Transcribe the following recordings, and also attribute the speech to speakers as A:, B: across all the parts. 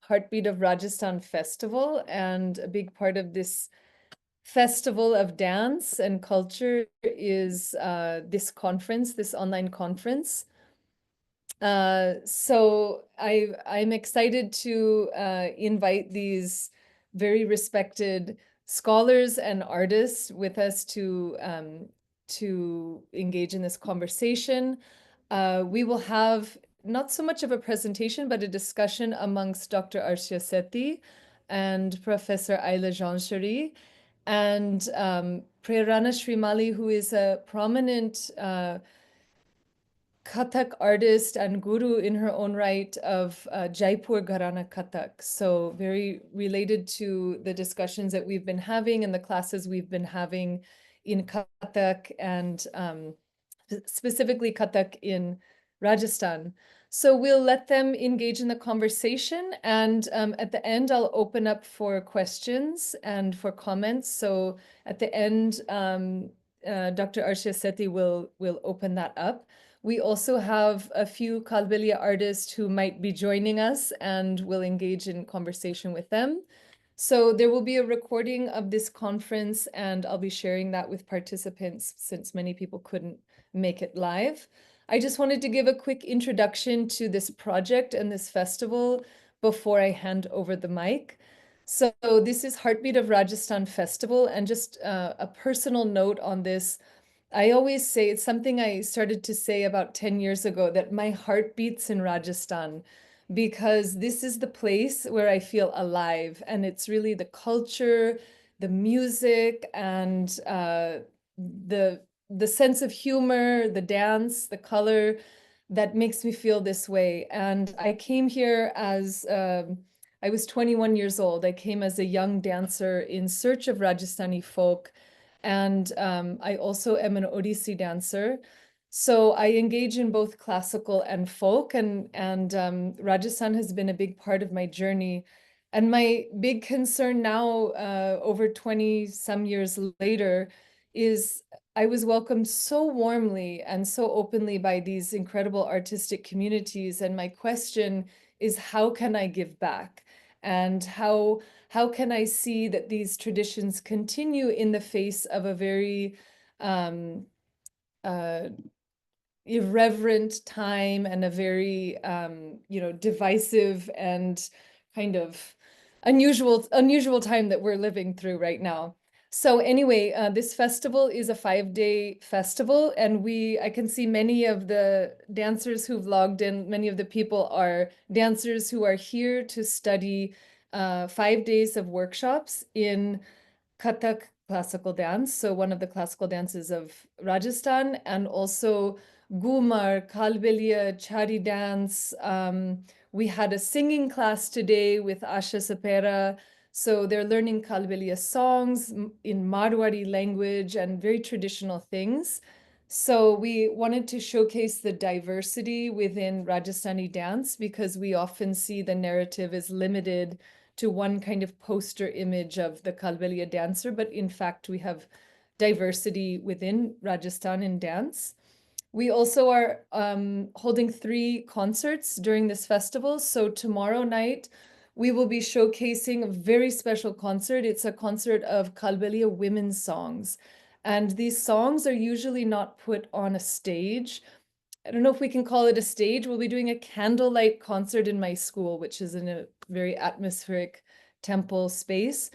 A: Heartbeat of Rajasthan Festival, and a big part of this festival of dance and culture is this conference, this online conference. So I'm excited to invite these very respected scholars and artists with us to engage in this conversation. We will have not so much of a presentation, but a discussion amongst Dr. Arshia Sethi and Professor Ayla Janshari and Prerana Srimali, who is a prominent Kathak artist and guru in her own right of Jaipur Gharana Kathak. So very related to the discussions that we've been having and the classes we've been having in Kathak and specifically Kathak in Rajasthan. So we'll let them engage in the conversation, and at the end, I'll open up for questions and for comments. So at the end, Dr. Arshia Sethi will open that up. We also have a few Kalbelia artists who might be joining us, and we'll engage in conversation with them. So there will be a recording of this conference, and I'll be sharing that with participants since many people couldn't make it live. I just wanted to give a quick introduction to this project and this festival before I hand over the mic. So this is Heartbeat of Rajasthan Festival, and just a personal note on this. I always say, it's something I started to say about 10 years ago, that my heart beats in Rajasthan, because this is the place where I feel alive, and it's really the culture, the music, and the sense of humor, the dance, the color that makes me feel this way. And I came here as I was 21 years old. I came as a young dancer in search of Rajasthani folk, and I also am an Odissi dancer. So I engage in both classical and folk, and Rajasthan has been a big part of my journey. And my big concern now, over 20 some years later, is I was welcomed so warmly and so openly by these incredible artistic communities. And my question is, how can I give back? And how can I see that these traditions continue in the face of a very irreverent time and a very divisive and kind of unusual time that we're living through right now. So anyway, this festival is a 5-day festival, and I can see many of the dancers who've logged in, many of the people are dancers who are here to study 5 days of workshops in Kathak classical dance, so one of the classical dances of Rajasthan, and also Gumar, Kalbelia, Chari dance. We had a singing class today with Asha Sapera. So they're learning Kalbelia songs in Marwari language and very traditional things. So we wanted to showcase the diversity within Rajasthani dance, because we often see the narrative as limited to one kind of poster image of the Kalbelia dancer, but in fact, we have diversity within Rajasthan in dance. We also are holding 3 concerts during this festival. So tomorrow night, we will be showcasing a very special concert. It's a concert of Kalbelia women's songs. And these songs are usually not put on a stage. I don't know if we can call it a stage. We'll be doing a candlelight concert in my school, which is in a very atmospheric temple space.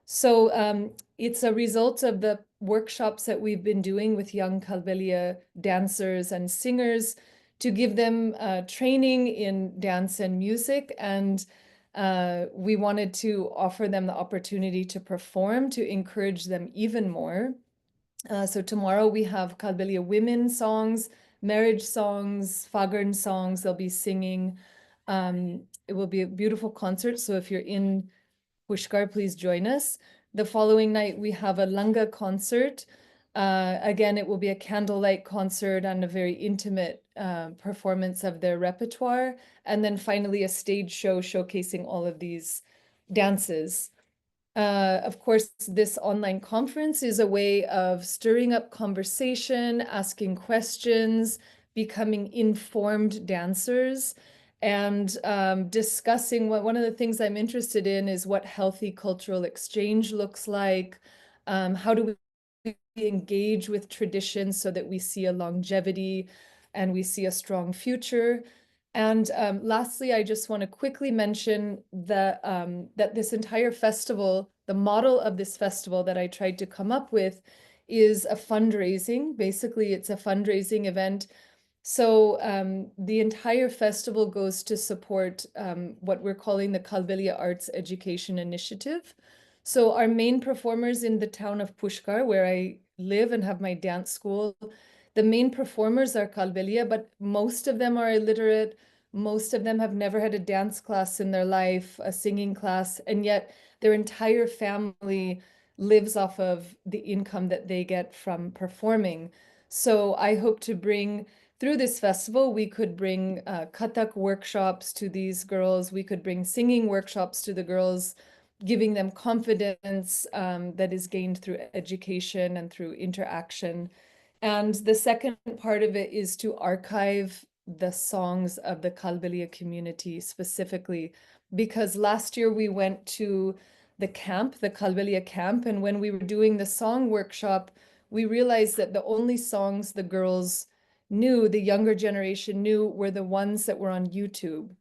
A: So it's a result of the workshops that we've been doing with young Kalbelia dancers and singers to give them training in dance and music. And we wanted to offer them the opportunity to perform, to encourage them even more. So tomorrow we have Kalbelia women songs, marriage songs, Fagarn songs. They'll be singing. It will be a beautiful concert. So if you're in Pushkar, please join us. The following night, we have a Langa concert. Again, it will be a candlelight concert and a very intimate performance of their repertoire. And then finally, a stage show showcasing all of these dances. Of course, this online conference is a way of stirring up conversation, asking questions, becoming informed dancers. and discussing one of the things I'm interested in is what healthy cultural exchange looks like. How do we engage with traditions so that we see a longevity and we see a strong future? And lastly, I just want to quickly mention that this entire festival, the model of this festival that I tried to come up with, is a fundraising. Basically, it's a fundraising event. So the entire festival goes to support what we're calling the Kalbelia Arts Education Initiative. So our main performers in the town of Pushkar, where I live and have my dance school, the main performers are Kalbelia, but most of them are illiterate. Most of them have never had a dance class in their life, a singing class, and yet their entire family lives off of the income that they get from performing. So I hope to bring through this festival, we could bring Kathak workshops to these girls. We could bring singing workshops to the girls, giving them confidence that is gained through education and through interaction. And the second part of it is to archive the songs of the Kalbelia community specifically, because last year we went to the camp, the Kalbelia camp, and when we were doing the song workshop, we realized that the only songs the girls knew, the younger generation knew, were the ones that were on YouTube.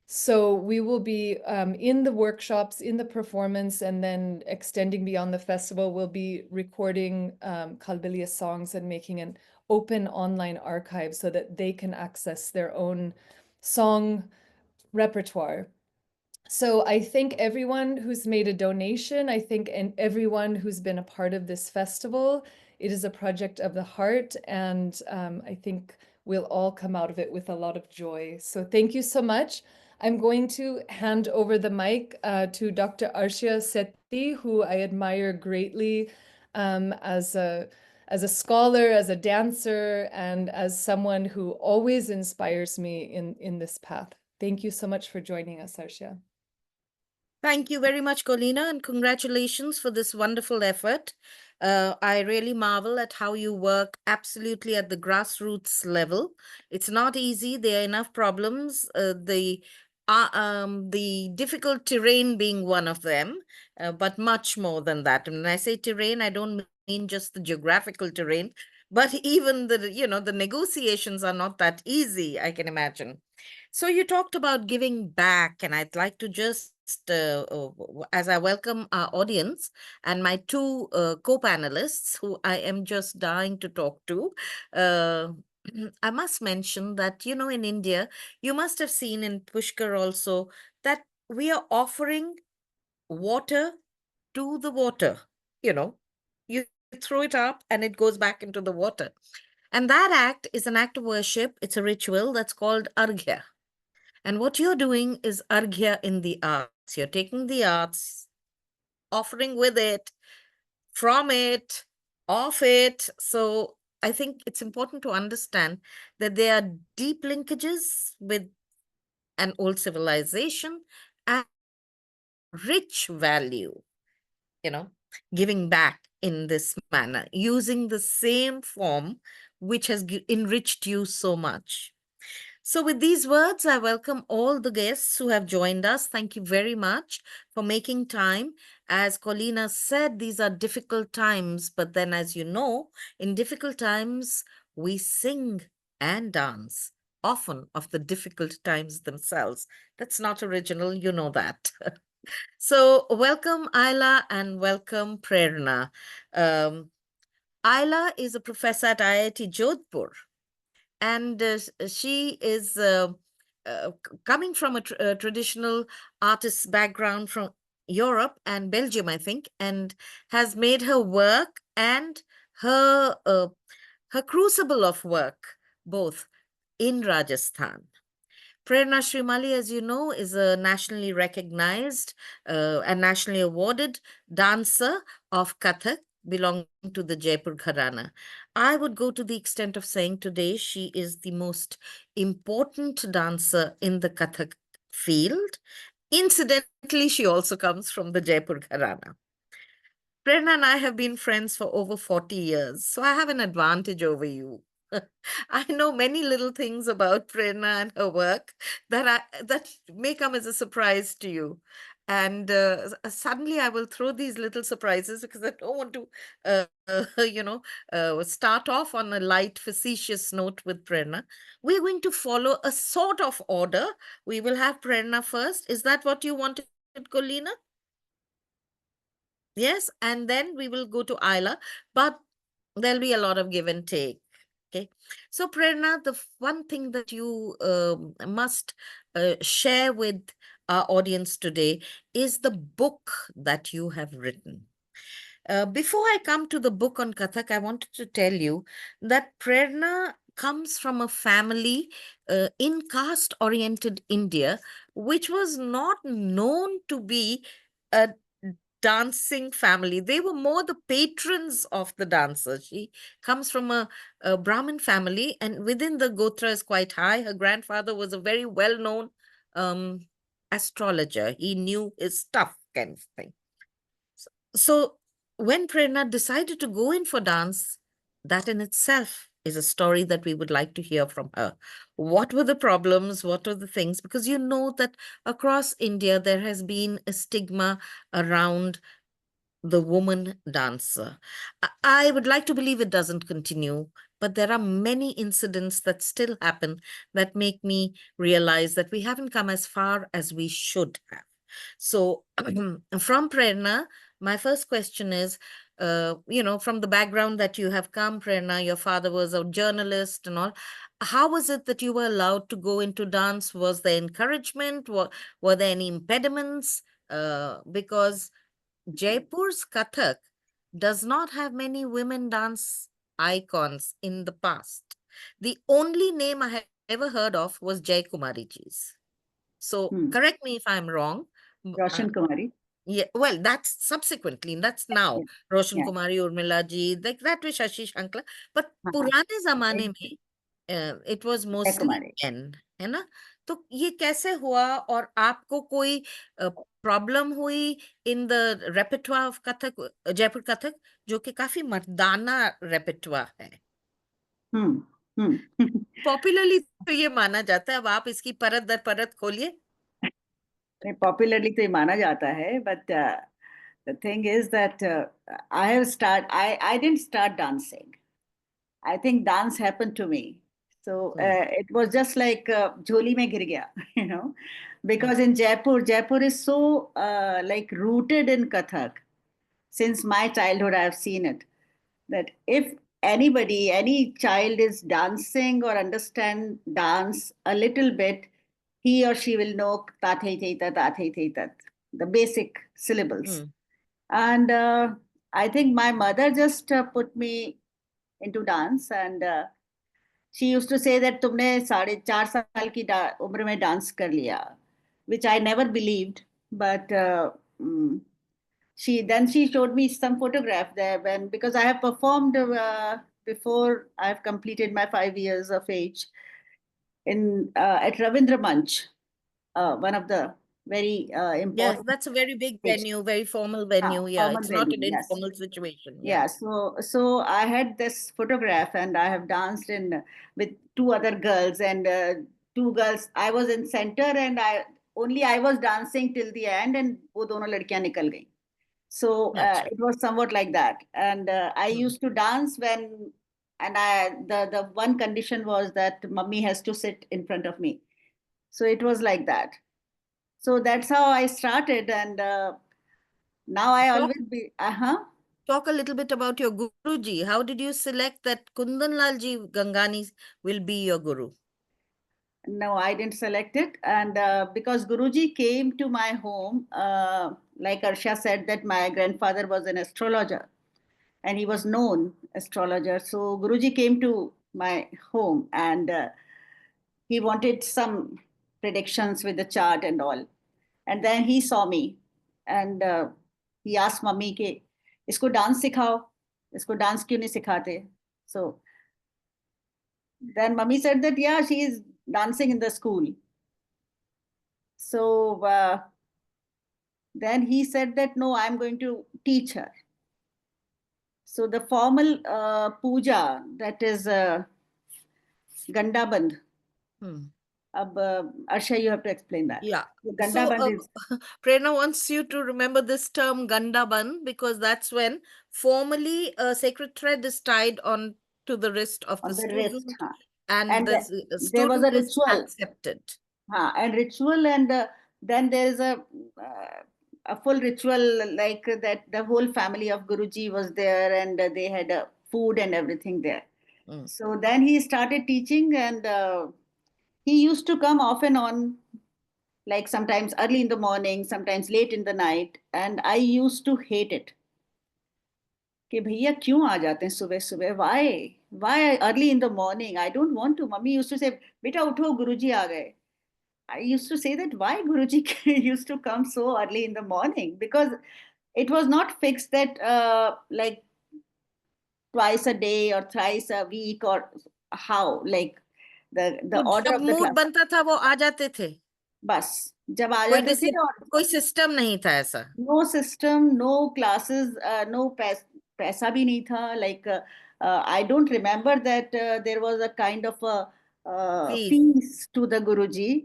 A: So we will be in the workshops, in the performance, and then extending beyond the festival, we'll be recording Kalbelia songs and making an open online archive so that they can access their own song repertoire. So I thank everyone who's made a donation. I think and everyone who's been a part of this festival. It is a project of the heart, and I think we'll all come out of it with a lot of joy. So thank you so much. I'm going to hand over the mic to Dr. Arshia Sethi, who I admire greatly as a scholar, as a dancer, and as someone who always inspires me in this path. Thank you so much for joining us, Arshia.
B: Thank you very much, Colina, and congratulations for this wonderful effort. I really marvel at how you work absolutely at the grassroots level. It's not easy. There are enough problems. The difficult terrain being one of them, but much more than that. And when I say terrain, I don't mean just the geographical terrain, but even the negotiations are not that easy, I can imagine. So you talked about giving back, and I'd like to just, as I welcome our audience and my two co-panelists, who I am just dying to talk to, uh, I must mention that, in India, you must have seen in Pushkar also that we are offering water to the water. You throw it up and it goes back into the water. And that act is an act of worship. It's a ritual that's called arghya. And what you're doing is arghya in the arts. You're taking the arts, offering with it, from it, of it. So I think it's important to understand that there are deep linkages with an old civilization and rich value, you know, giving back in this manner, using the same form which has enriched you so much. So, with these words, I welcome all the guests who have joined us. Thank you very much for making time. As Colina said, these are difficult times, but then, as you know, in difficult times, we sing and dance, often of the difficult times themselves. That's not original, you know that. So, welcome, Ayla, and welcome, Prerna. Um, Ayla is a professor at IIT Jodhpur, and she is coming from a traditional artist background from Europe and Belgium, I think, and has made her work and her her crucible of work both in Rajasthan. Prerna Shrimali, as you know, is a nationally recognized and nationally awarded dancer of Kathak belonging to the Jaipur Gharana. I would go to the extent of saying today she is the most important dancer in the Kathak field. Incidentally, she also comes from the Jaipur Gharana. Prerna and I have been friends for over 40 years, so I have an advantage over you. I know many little things about Prerna and her work that may come as a surprise to you. And suddenly I will throw these little surprises because I don't want to, you know, start off on a light, facetious note with Prerna. We're going to follow a sort of order. We will have Prerna first. Is that what you wanted, Colina? Yes, and then we will go to Isla, but there'll be a lot of give and take. Okay. So, Prerna, the one thing that you must share with our audience today is the book that you have written. Before I come to the book on Kathak, I wanted to tell you that Prerna comes from a family in caste oriented India, which was not known to be a dancing family. They were more the patrons of the dancers. She comes from a Brahmin family, and within the Gotra is quite high. Her grandfather was a very well known um, astrologer. He knew his stuff, kind of thing. So when Prerna decided to go in for dance, that in itself is a story that we would like to hear from her. What were the problems? What were the things? Because you know that across India, there has been a stigma around the woman dancer. I would like to believe it doesn't continue, but there are many incidents that still happen that make me realize that we haven't come as far as we should have. So, from Prerna, my first question is, from the background that you have come, Prerna, your father was a journalist and all. How was it that you were allowed to go into dance? Was there encouragement? Were there any impediments? Because Jaipur's Kathak does not have many women dance icons in the past. The only name I have ever heard of was Jai Kumariji's. So
C: Hmm.
B: correct me if I'm wrong.
C: Roshan Kumari.
B: Yeah, well, that's subsequently, that's now.
C: Yeah.
B: Roshan
C: Yeah.
B: Kumari, Urmila ji, like that was Shashi Shankla. But
C: हाँ,
B: पुराने जमाने
C: एक
B: में it was
C: जय
B: mostly
C: कुमारी.
B: men, है ना? तो ये कैसे हुआ और आपको कोई प्रॉब्लम हुई इन द रेpertoire ऑफ कथक, जयपुर कथक, जो कि काफी मर्दाना रेpertoire है?
C: हम्म. हम्म.
B: पॉपुलरली तो ये माना जाता है, अब आप इसकी परत दर परत खोलिए.
C: पॉपुलरली तो ये माना जाता है, but the thing is that I didn't start dancing. I think dance happened to me. So it was just like jholi mein gir gaya, you know, because in Jaipur is so like rooted in Kathak. Since my childhood, I have seen it. That if any child is dancing or understand dance a little bit, he or she will know tathei theita, the basic syllables. And I think my mother just put me into dance, and she used to say that तुमने 4.5 साल की उम्र में dance कर लिया, which I never believed. But she showed me some photograph there, when because I have performed before I have completed my 5 years of age in at Ravindra Manch, one of the very
B: Yes,
C: important
B: that's a very big
C: stage.
B: venue, very formal venue. Yeah,
C: Formal
B: it's not
C: venue,
B: an
C: yes.
B: informal situation. Yeah.
C: Yeah, so I had this photograph, and I have danced in with two other girls, and two girls. I was in center, and I was dancing till the end, and वो दोनों लड़कियां निकल गई. So
B: That's
C: it was somewhat like that, and I
B: right.
C: used to dance and the one condition was that mummy has to sit in front of me. So it was like that. So that's how I started, and now I
B: Talk,
C: always be
B: talk a little bit about your Guruji. How did you select that Kundan Lalji Gangani will be your Guru?
C: No, I didn't select it. And because Guruji came to my home, like Arsha said, that my grandfather was an astrologer and he was known astrologer. So Guruji came to my home, and he wanted some predictions with the chart and all. And then he saw me, and he asked mummy के इसको dance सिखाओ, इसको dance क्यों नहीं सिखाते? So then mummy said that yeah, she is dancing in the school. So then he said that no, I'm going to teach her. So the formal puja, that is Ganda Band.
B: Hmm.
C: Arsha, you have to explain that.
B: Yeah.
C: Ganda
B: So
C: Band is
B: Prerna wants you to remember this term Gandaban because that's when formally a sacred thread is tied on to the wrist of the
C: on the wrist.
B: student,
C: Huh?
B: and
C: And
B: the
C: there was
B: student
C: a
B: is
C: ritual.
B: accepted.
C: And ritual, and then there is a full ritual like that. The whole family of Guruji was there, and they had food and everything there.
B: Mm.
C: So then he started teaching, and he used to come off and on, like sometimes early in the morning, sometimes late in the night, and I used to hate it. कि भैया क्यों आ जाते हैं सुबह सुबह? Why early in the morning? I don't want to. Mummy used to say, बेटा उठो, गुरुजी आ गए. I used to say that why Guruji used to come so early in the morning, because it was not fixed that like twice a day or thrice a week, or how, like the
B: तो
C: order
B: जब
C: of the
B: mood
C: class.
B: बनता था वो आ जाते थे,
C: बस जब आ जाते थे, और
B: कोई सिस्टम नहीं था ऐसा.
C: no system, no classes, no पैसा भी नहीं था. Like I don't remember that there was a kind of a
B: Fees.
C: fees to the Guruji,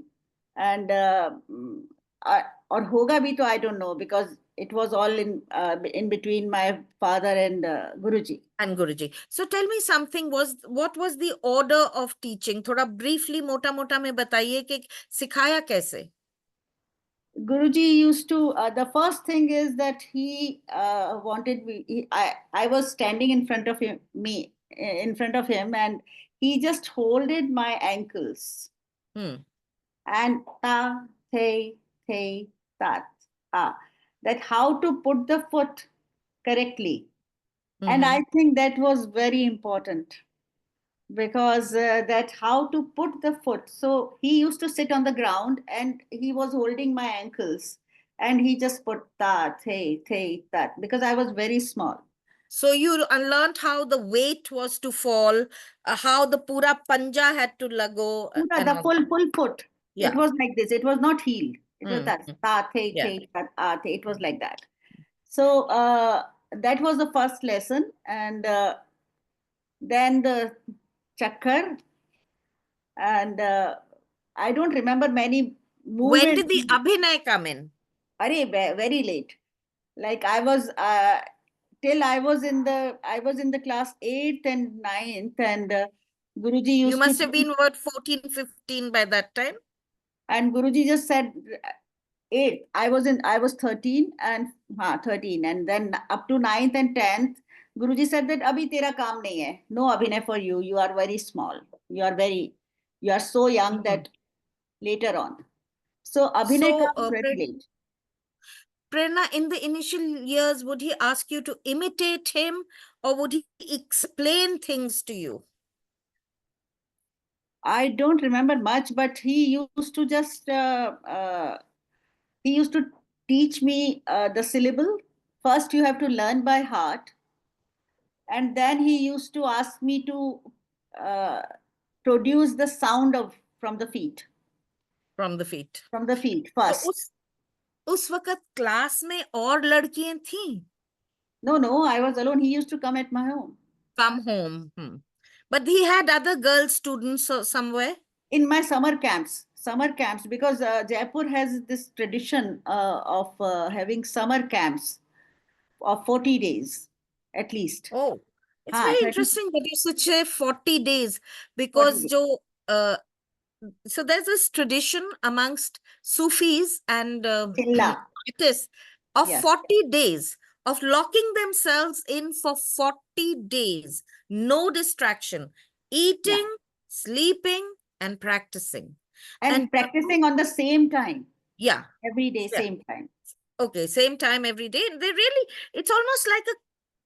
C: and or hoga bhi to I don't know, because it was all in between my father and Guruji.
B: And Guruji. So tell me something, what was the order of teaching? थोड़ा briefly मोटा मोटा में बताइए कि सिखाया कैसे?
C: Guruji used to, the first thing is that he wanted me, I was standing in front of in front of him, and he just holded my ankles. And ta, the, tat, that how to put the foot correctly. And I think that was very important, because that how to put the foot. So he used to sit on the ground, and he was holding my ankles, and he just put that, that, because I was very small.
B: So you learned how the weight was to fall, how the pura panja had to lago.
C: The full foot.
B: Yeah.
C: It was like this. It was not healed. It was that.
B: Yeah.
C: It was like that. So that was the first lesson, and then the chakkar, and I don't remember many
B: When
C: movements.
B: did the abhinay come in?
C: Very late. Like I was till I was in the class 8th and 9th, and Guruji used
B: You must
C: to
B: have been about 14, 15 by that time.
C: And Guruji just said 8th. I was 13, and 13, and then up to 9th and 10th, Guruji said that abhi tera kaam nahi hai. No abhinay for you. You are very small. You are so young that later on. So abhinay
B: So,
C: comes very late.
B: Prerna, in the initial years, would he ask you to imitate him, or would he explain things to you?
C: I don't remember much, but he used to just he used to teach me the syllable. First, you have to learn by heart, and then he used to ask me to uh, produce the sound from the feet.
B: From the feet.
C: From the feet
B: तो
C: first.
B: उस वक्त class में और लड़कियां थीं?
C: No, I was alone. He used to come at my home.
B: Come home. But he had other girl students somewhere?
C: In my summer camps, because Jaipur has this tradition of having summer camps of 40 days at least.
B: Oh, it's very
C: 30,
B: interesting that you should say 40 days,
C: 40
B: because
C: days.
B: so there's this tradition amongst Sufis and
C: Chilla.
B: artists of
C: Yeah.
B: 40 days of locking themselves in for 40 days, no distraction, eating, sleeping, and practicing.
C: And practicing on the same time.
B: Yeah.
C: Every day,
B: Yeah.
C: same time.
B: Okay, same time every day. They really, it's almost like a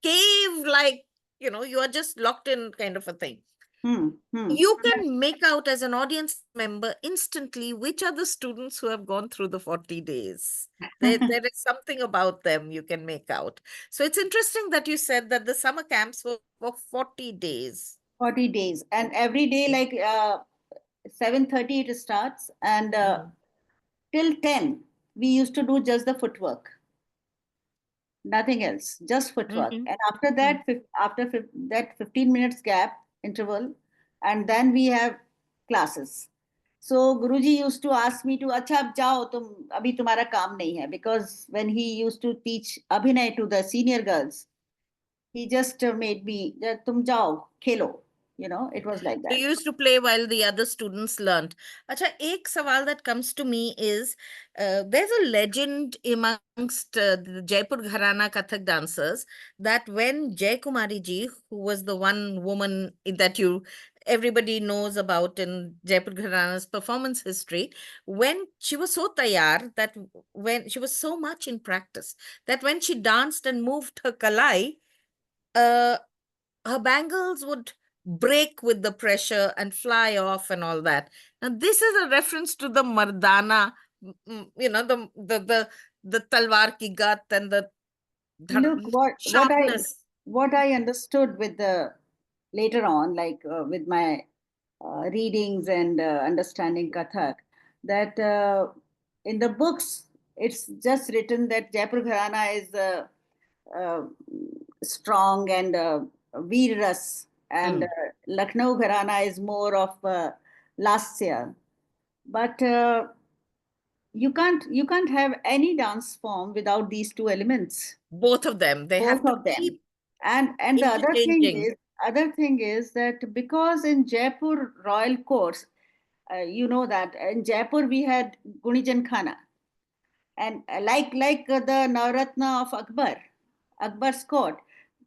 B: cave, like, you are just locked in kind of a thing. You can make out as an audience member instantly which are the students who have gone through the 40 days. There is something about them you can make out. So it's interesting that you said that the summer camps were for 40 days.
C: 40 days. And every day, like 7:30 it starts, and till 10, we used to do just the footwork. Nothing else, just footwork. And after that, after that 15 minutes gap interval, and then we have classes. So Guruji used to ask me to, अच्छा अब जाओ तुम, अभी तुम्हारा काम नहीं है, because when he used to teach Abhinay to the senior girls, he just made me, तुम जाओ खेलो, you know, it was like
B: So
C: that.
B: you used to play while the other students learned. Acha, ek sawal that comes to me is, there's a legend amongst the Jaipur Gharana Kathak dancers that when Jai Kumari ji, who was the one woman that everybody knows about in Jaipur Gharana's performance history, when she was so tayar, that when she was so much in practice, that when she danced and moved her kalai, uh, her bangles would break with the pressure and fly off and all that. Now, this is a reference to the mardana, the talwar ki gut and the
C: Look,
B: sharpness.
C: what I understood with the later on, like with my readings and understanding Kathak, that in the books it's just written that Jaipur Gharana is uh, strong and veer ras, and
B: Mm.
C: Lucknow Gharana is more of lasya. But you can't have any dance form without these two elements,
B: Both of them, they
C: both
B: have to
C: of them.
B: keep
C: And the
B: interchanging.
C: other thing is that because in Jaipur royal courts, you know that in Jaipur we had Gunijan Khana, and the Navratna of Akbar's court.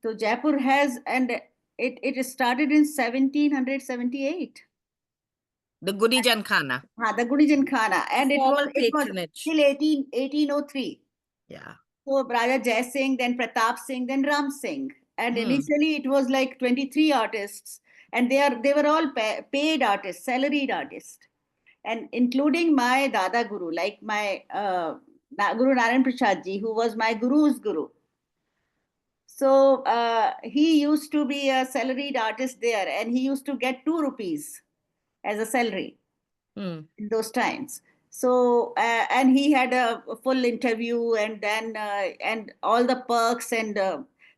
C: So Jaipur has, and it started in 1778.
B: The Gunijan Khana,
C: The Gunijan Khana,
B: the
C: and
B: formal
C: it was
B: patronage.
C: till 1803.
B: Yeah.
C: So Raja Jai Singh, then Pratap Singh, then Ram Singh. And
B: Hmm.
C: initially it was like 23 artists, and they were all paid artists, salaried artists, and including my Dada Guru, like my Guru Narayan Prasad ji, who was my guru's guru. So he used to be a salaried artist there, and he used to get 2 rupees as a salary
B: Hmm.
C: in those times. So and he had a full interview, and then and all the perks and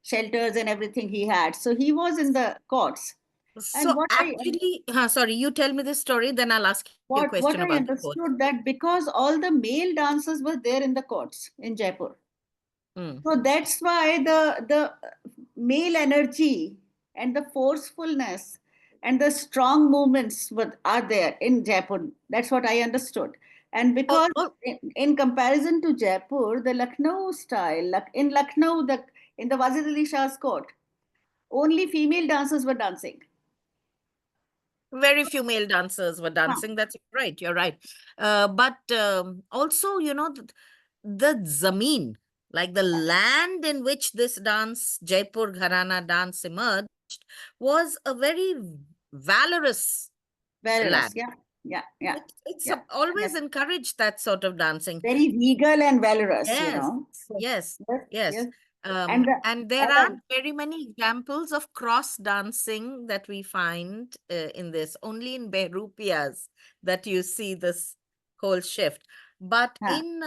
C: shelters and everything he had. So he was in the courts. And
B: So actually, sorry, you tell me this story, then I'll ask you a
C: what
B: question
C: I
B: about the court.
C: understood, that because all the male dancers were there in the courts in Jaipur,
B: Hmm.
C: so that's why the male energy and the forcefulness and the strong movements are there in Jaipur. That's what I understood. And
B: Oh,
C: because
B: oh,
C: in comparison to Jaipur, the Lucknow style, in Lucknow, in the Wazir Ali Shah's court, only female dancers were dancing.
B: very few male dancers were
C: Huh.
B: dancing. That's right. You're right. But also, the zameen, like the land in which this dance, Jaipur Gharana dance, emerged, was a very valorous
C: Valorous,
B: land.
C: yeah, yeah, yeah,
B: It's
C: yeah.
B: always encouraged that sort of dancing.
C: Very regal and valorous, you
B: Yes,
C: know.
B: yes,
C: Yes,
B: yes.
C: yes. And the
B: And there
C: other,
B: aren't very many examples of cross dancing that we find in this. Only in Behrupias that you see this whole shift. But
C: huh,
B: in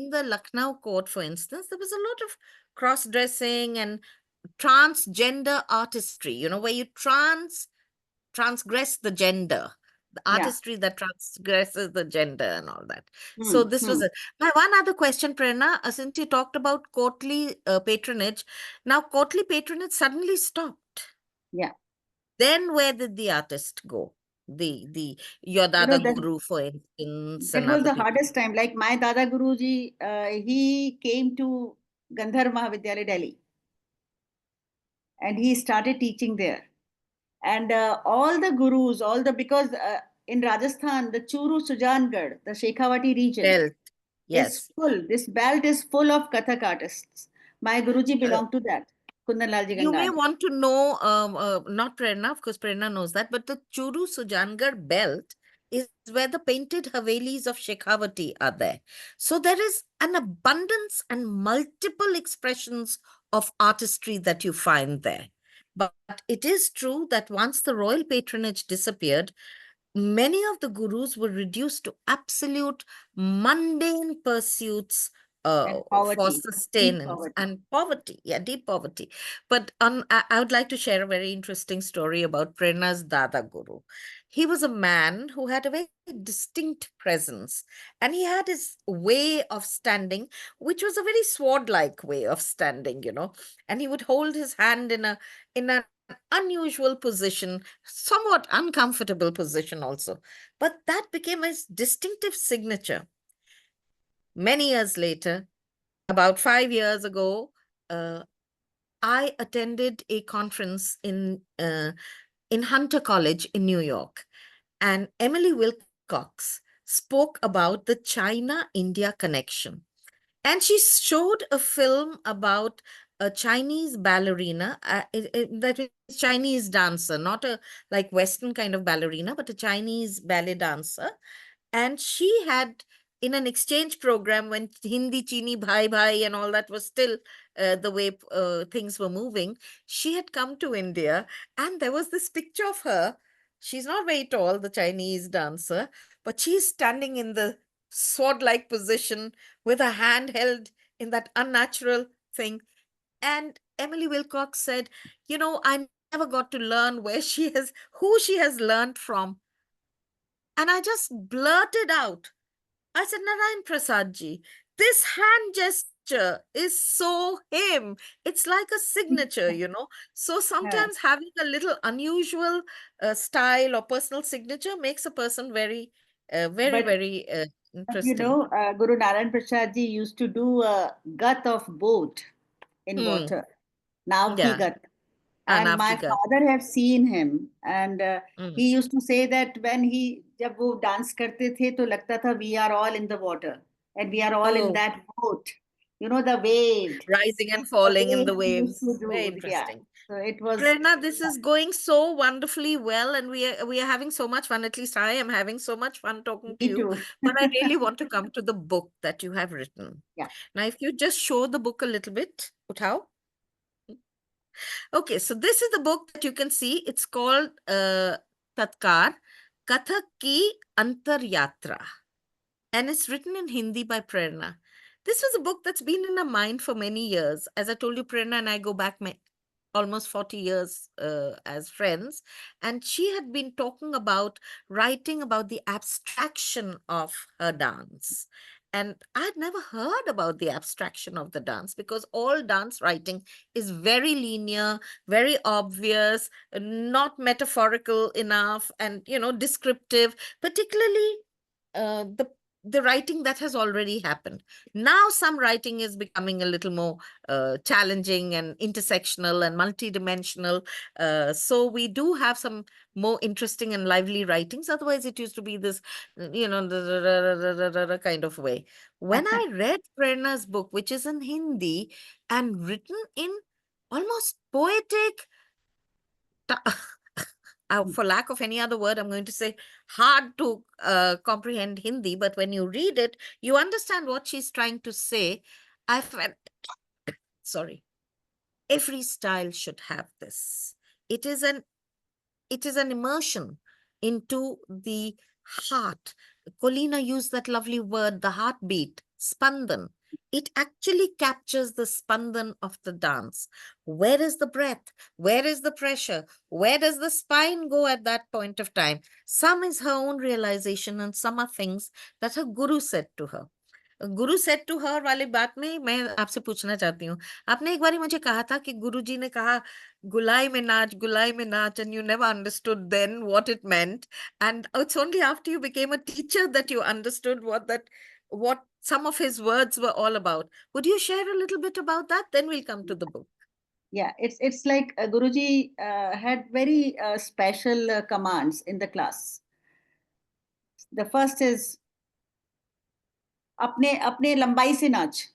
B: the Lucknow court, for instance, there was a lot of cross dressing and transgender artistry. Where you transgress the gender, the
C: yeah.
B: artistry that transgresses the gender and all that. So
C: Hmm,
B: this was
C: hmm,
B: it. My one other question, Prerna, since you talked about courtly patronage, now courtly patronage suddenly stopped.
C: yeah.
B: Then where did the artist go? The your
C: You know,
B: Dada Guru, for instance,
C: that
B: and
C: was
B: other
C: the
B: people.
C: hardest time. Like my Dada Guruji, he came to Gandhar Mahavidyalaya, Delhi, and he started teaching there. And all the gurus, because in Rajasthan, the Churu Sujangarh, the Shekhawati region,
B: Belt,
C: is
B: yes.
C: full. This belt is full of Kathak artists. My Guruji
B: Uh,
C: belonged to that, Kundan Lalji
B: You may
C: Gangani.
B: want to know, not Prerna, of course, Prerna knows that, but the Churu Sujangarh belt is where the painted Havelis of Shekhawati are there. So there is an abundance and multiple expressions of artistry that you find there. But it is true that once the royal patronage disappeared, many of the gurus were reduced to absolute mundane pursuits
C: And
B: for
C: poverty, deep
B: sustenance
C: poverty.
B: and poverty. Yeah, deep poverty. But I would like to share a very interesting story about Prerna's Dada Guru. He was a man who had a very distinct presence, and he had his way of standing, which was a very sword-like way of standing, and he would hold his hand in an unusual position, somewhat uncomfortable position also. But that became his distinctive signature. Many years later, about 5 years ago, uh, I attended a conference in Hunter College in New York, and Emily Wilcox spoke about the China-India connection. And she showed a film about a Chinese ballerina, that is Chinese dancer, not a like Western kind of ballerina, but a Chinese ballet dancer. And she had, in an exchange program when Hindi Chini Bhai Bhai and all that was still the way things were moving, she had come to India, and there was this picture of her. She's not very tall, the Chinese dancer, but she's standing in the sword-like position with her hand held in that unnatural thing. And Emily Wilcox said, I never got to learn who she has learned from. And I just blurted out, I said, Narayan Prasad ji, this hand gesture is so him. It's like a signature. So
C: Yeah.
B: sometimes having a little unusual style or personal signature makes a person very, very,
C: But
B: very interesting.
C: Guru Narayan Prasad ji used to do a gut of boat in
B: Hmm.
C: water. Now ki
B: Yeah.
C: gut. And my
B: Navkigat.
C: father have seen him, and
B: Hmm.
C: he used to say that when जब वो dance करते थे तो लगता था we are all in the water and we are all in
B: Oh,
C: that boat, the wave,
B: rising and
C: the
B: falling in
C: way
B: the
C: he used to
B: waves. Very
C: do, yeah.
B: interesting.
C: So it was,
B: Prerna, this is going so wonderfully well, and we are having so much fun. At least I am having so much fun talking to
C: me
B: you.
C: too.
B: But I really want to come to the book that you have written.
C: Yeah.
B: Now, if you just show the book a little bit, Uthao. Okay, so this is the book that you can see. It's called Tatkar, Kathak Ki Antar Yatra, and it's written in Hindi by Prerna. This was a book that's been in our mind for many years. As I told you, Prerna and I go back almost 40 years as friends. And she had been talking about writing about the abstraction of her dance. And I'd never heard about the abstraction of the dance, because all dance writing is very linear, very obvious, not metaphorical enough, and, descriptive, particularly the writing that has already happened. Now, some writing is becoming a little more challenging and intersectional and multidimensional. So we do have some more interesting and lively writings. Otherwise, it used to be this, kind of way. When I read Prerna's book, which is in Hindi and written in almost poetic, for lack of any other word, I'm going to say hard to comprehend Hindi, but when you read it, you understand what she's trying to say. I felt, sorry, every style should have this. It is an immersion into the heart. Colina used that lovely word, the heartbeat, spandan. It actually captures the spandan of the dance. Where is the breath? Where is the pressure? Where does the spine go at that point of time? Some is her own realization, and some are things that her guru said to her. Guru said to her वाली बात में मैं आपसे पूछना चाहती हूँ। आपने एक बारी मुझे कहा था कि गुरुजी ने कहा गुलाई में नाच, and you never understood then what it meant, and it's only after you became a teacher that you understood what some of his words were all about. Would you share a little bit about that? Then we'll come to the book.
C: Yeah, it's like Guruji had very special commands in the class. The first is अपने अपने लंबाई से नाच,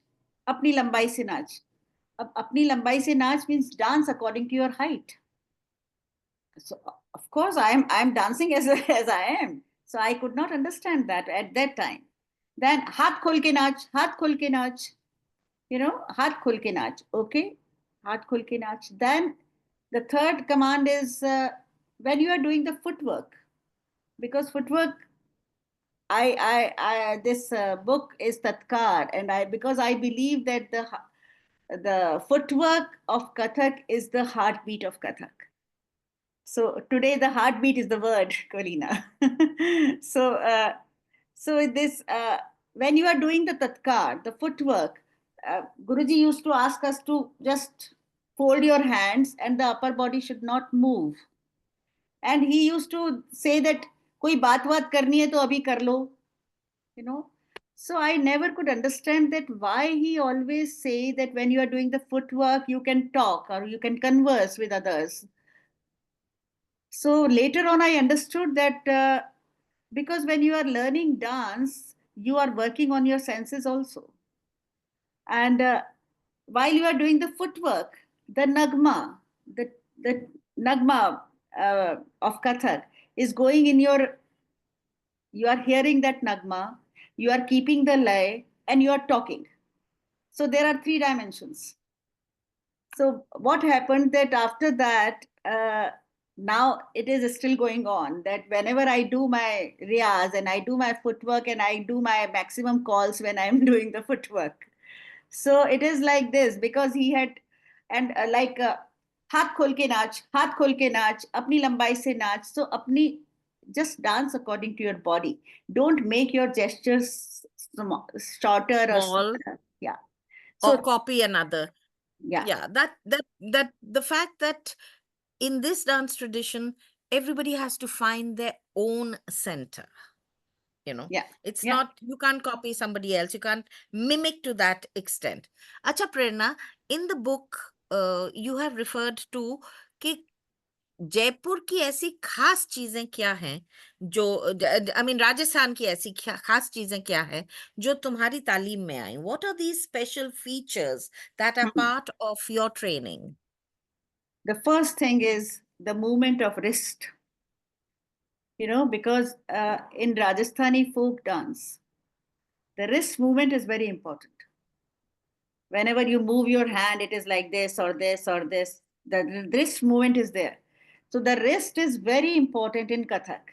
C: अपनी लंबाई से नाच. अब अपनी लंबाई से नाच means dance according to your height. So of course I'm dancing as I am. So I could not understand that at that time. Then हाथ खोल के नाच, हाथ खोल के नाच. हाथ खोल के नाच. Okay, हाथ खोल के नाच. Then the third command is when you are doing the footwork, because footwork this book is Tatkar, and because I believe that the footwork of Kathak is the heartbeat of Kathak. So today the heartbeat is the word, Colina. so this when you are doing the Tatkar, the footwork, Guruji used to ask us to just fold your hands and the upper body should not move. And he used to say that कोई बात बात करनी है तो अभी कर लो, you know. So I never could understand that why he always say that when you are doing the footwork you can talk or you can converse with others. So later on I understood that because when you are learning dance you are working on your senses also, and while you are doing the footwork, the nagma, the nagma of Kathak is going in your, you are hearing that nagma, you are keeping the lay, and you are talking. So there are 3 dimensions. So what happened that after that, now it is still going on, that whenever I do my riyaz and I do my footwork and I do my maximum calls when I'm doing the footwork. So it is like this, because he had, and like हाथ खोल के नाच, हाथ खोल के नाच, अपनी लंबाई से नाच. So अपनी, just dance according to your body. Don't make your gestures shorter or
B: Small.
C: smaller. Yeah.
B: Or
C: So
B: copy another.
C: yeah.
B: Yeah, that the fact that in this dance tradition, everybody has to find their own center. You know,
C: Yeah.
B: it's
C: Yeah.
B: not, you can't copy somebody else, you can't mimic to that extent. Acha Prerna, in the book, you have referred to कि जयपुर की ऐसी खास चीजें क्या हैं जो, I mean Rajasthan की ऐसी खास चीजें क्या है जो तुम्हारी तालीम में आई? What are these special features that are part of your training?
C: The first thing is the movement of wrist. You know, because in Rajasthani folk dance, the wrist movement is very important. Whenever you move your hand, it is like this or this or this. The wrist movement is there. So the wrist is very important in Kathak,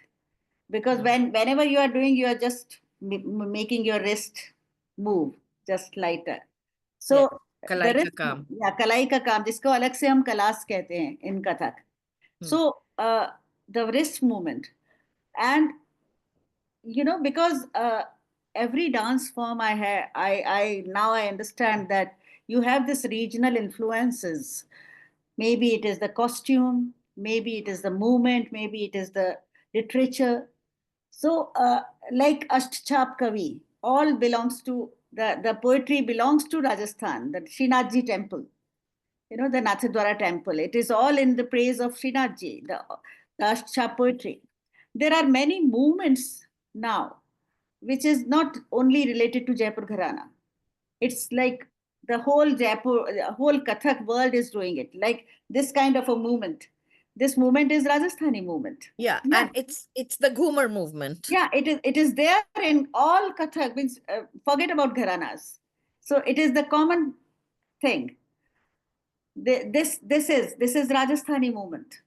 C: because whenever you are doing, you are just making your wrist move just lighter. So the
B: कलाई का
C: wrist,
B: काम.
C: yeah, kalai ka kaam, जिसको अलग से हम class कहते हैं in Kathak. So the wrist movement, and you know, because every dance form I now I understand that you have this regional influences. Maybe it is the costume, maybe it is the movement, maybe it is the literature. So like Ashtchap Kavi, all belongs to the poetry belongs to Rajasthan, the Srinathji temple, you know, the Nathadwara temple. It is all in the praise of Srinathji, the Ashtchap poetry. There are many movements now which is not only related to Jaipur Gharana. It's like the whole Jaipur, the whole Kathak world is doing it. Like this kind of a movement. This movement is Rajasthani movement.
B: Yeah, and it's the Ghumar movement.
C: Yeah, it is there in all Kathak. Means forget about Gharanas. So it is the common thing. This is Rajasthani movement,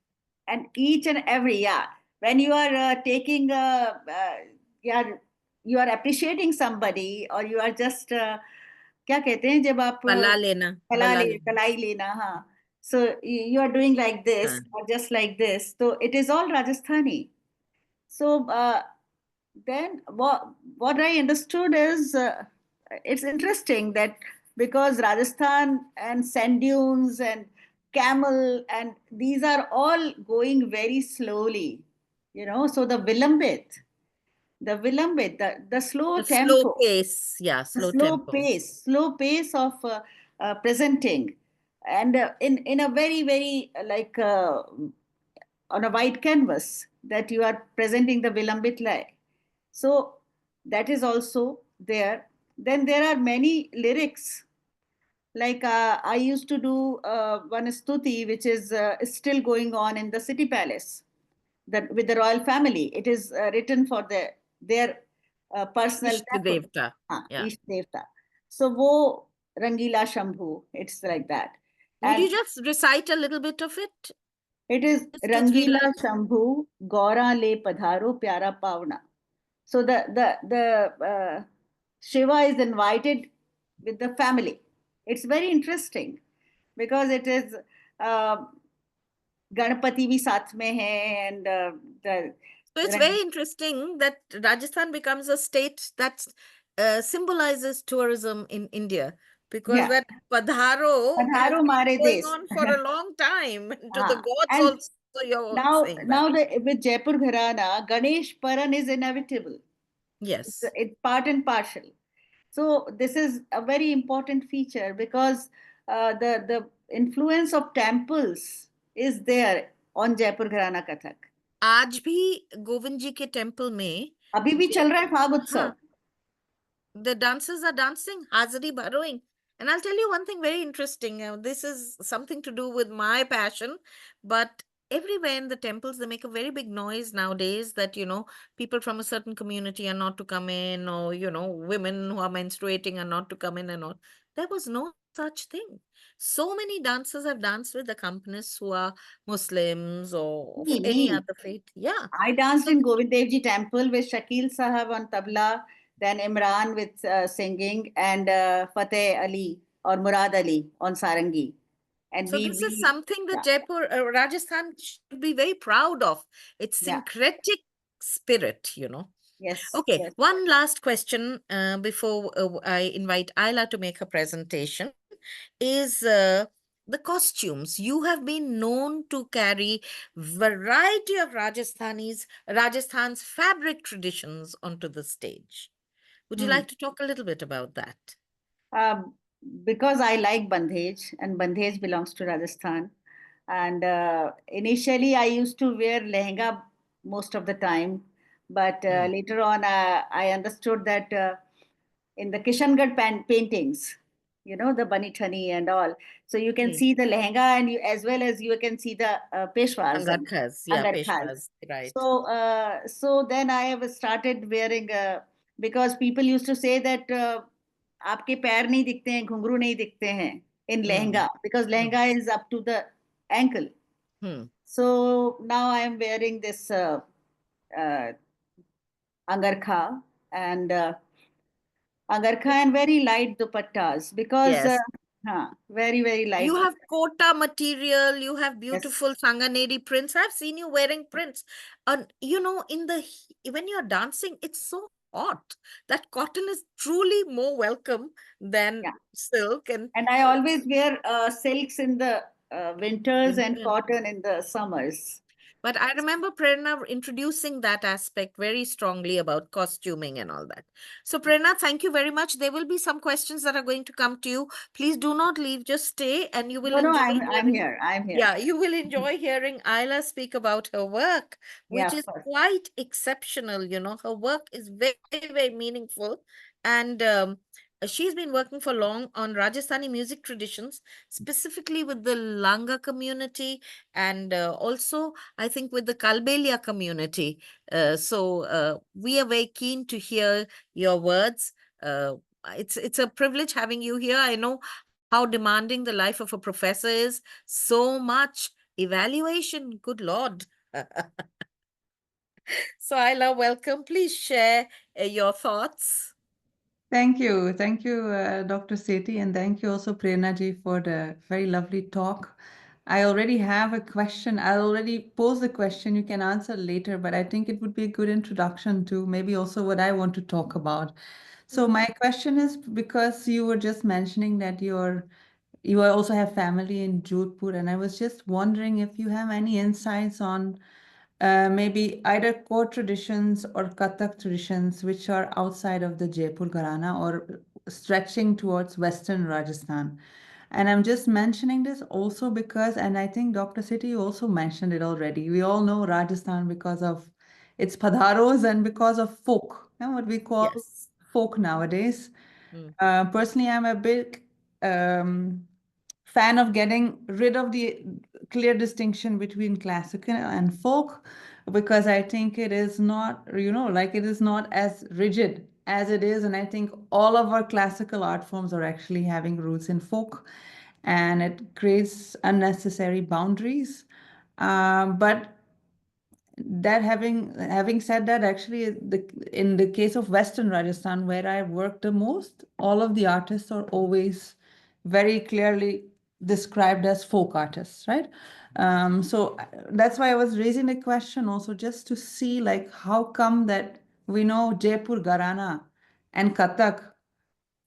C: and each and every, yeah, when you are taking yeah, you are appreciating somebody, or you are just क्या कहते हैं जब आप
B: कला लेना,
C: कलाई लेना, हाँ. So you are doing like this or just like this. So it is all Rajasthani. So then what I understood is it's interesting that because Rajasthan and sand dunes and camel and these are all going very slowly, you know. So the Vilambit, the slow tempo,
B: slow pace, yeah, slow tempo,
C: slow pace of presenting, and in a very like on a white canvas that you are presenting the Vilambit lay. So that is also there. Then there are many lyrics. Like I used to do one stuti, which is still going on in the city palace, that with the royal family. It is written for their personal
B: Ishta
C: temple.
B: Devta. Yeah.
C: Ishta Devta. So wo Rangila Shambhu, it's like that.
B: Would
C: And
B: you just recite a little bit of it?
C: it is
B: Just 2-3
C: Rangila
B: lines.
C: Shambhu, Gaura le Padharo Pyara Pavna. So the Shiva is invited with the family. It's very interesting because it is uh, Ganpati भी साथ में है and the
B: So it's very interesting that Rajasthan becomes a state that symbolizes tourism in India, because
C: yeah
B: that Padharo has
C: Padharo
B: been
C: Mare
B: going
C: Desh.
B: on for a long time. To the gods
C: And
B: also, you're
C: now
B: saying that.
C: with Jaipur Gharana, Ganesh Paran is inevitable.
B: Yes.
C: It's part and partial. So this is a very important feature because the influence of temples is there on Jaipur Gharana Kathak.
B: आज भी गोविंद जी के temple में
C: अभी भी चल रहा है फाग उत्सव.
B: The dancers are dancing, hazari burrowing. And I'll tell you one thing very interesting. This is something to do with my passion, but everywhere in the temples, they make a very big noise nowadays that, people from a certain community are not to come in, or, women who are menstruating are not to come in and all. There was no such thing. So many dancers have danced with accompanists who are Muslims or of any
C: Me.
B: other faith. Yeah.
C: I danced
B: So
C: in Govind Dev Ji temple with Shakil Sahab on tabla, then Imran with singing, and Fateh Ali or Murad Ali on sarangi. And
B: So
C: we
B: this is
C: we
B: something that
C: yeah
B: Jaipur, Rajasthan should be very proud of. Its
C: yeah
B: syncretic spirit,
C: yes
B: Okay,
C: yes.
B: one last question before I invite Ayla to make her presentation is the costumes. You have been known to carry variety of Rajasthan's fabric traditions onto the stage. Would you
C: Hmm.
B: like to talk a little bit about that?
C: Um, because I like Bandhej, and Bandhej belongs to Rajasthan. And initially, I used to wear lehenga most of the time, but
B: Hmm.
C: later on, I understood that in the Kishangarh paintings, the Bani Thani and all, so you can
B: Hmm.
C: see the lehenga, and as well as you can see the peshwas and
B: Angarkhas, yeah,
C: angarkhas.
B: Peshwas, right.
C: So then I have started wearing because people used to say that आपके पैर नहीं दिखते हैं, घुंघरू नहीं दिखते हैं in
B: Hmm.
C: lehenga because
B: Hmm.
C: lehenga is up to the ankle.
B: Hmm.
C: So now I am wearing this uh, angarkha and angarkha and very light dupattas because
B: Yes.
C: very very light.
B: You have kota material, you have
C: Yes.
B: beautiful Sanganeri prints. I've seen you wearing prints. And when you're dancing, it's so hot. That cotton is truly more welcome than
C: Yeah.
B: silk. And
C: And I always wear silks in the winters and
B: winter.
C: cotton in the summers.
B: But I remember Prerna introducing that aspect very strongly about costuming and all that. So, Prerna, thank you very much. There will be some questions that are going to come to you. Please do not leave. Just stay and you will
C: No,
B: enjoy
C: I'm
B: hearing.
C: here. I'm here.
B: Yeah, you will enjoy hearing Ayla speak about her work,
C: Yeah,
B: which
C: of
B: is
C: course.
B: quite exceptional. Her work is very, very meaningful. And she's been working for long on Rajasthani music traditions, specifically with the Langa community and also I think with the Kalbelia community. So we are very keen to hear your words. Uh, it's a privilege having you here. I know how demanding the life of a professor is. So much evaluation. Good Lord. So Ayla, welcome. Please share your thoughts.
D: Thank you. Thank you, Dr. Sethi, and thank you also, Prerna ji, for the very lovely talk. I already have a question. I'll already pose the question. You can answer later, but I think it would be a good introduction to maybe also what I want to talk about. So my question is, because you were just mentioning that you also have family in Jodhpur, and I was just wondering if you have any insights on maybe either core traditions or Kathak traditions which are outside of the Jaipur Gharana or stretching towards Western Rajasthan. And I'm just mentioning this also because, and I think Dr. City also mentioned it already. We all know Rajasthan because of its padharos and because of folk, what we call
B: Yes.
D: folk nowadays.
B: Mm.
D: Personally, I'm a big fan of getting rid of the clear distinction between classical and folk because I think it is not, like it is not as rigid as it is. And I think all of our classical art forms are actually having roots in folk and it creates unnecessary boundaries. But that having said that, actually, in the case of Western Rajasthan, where I worked the most, all of the artists are always very clearly described as folk artists, right? So that's why I was raising the question also, just to see like how come that we know Jaipur Gharana and Kathak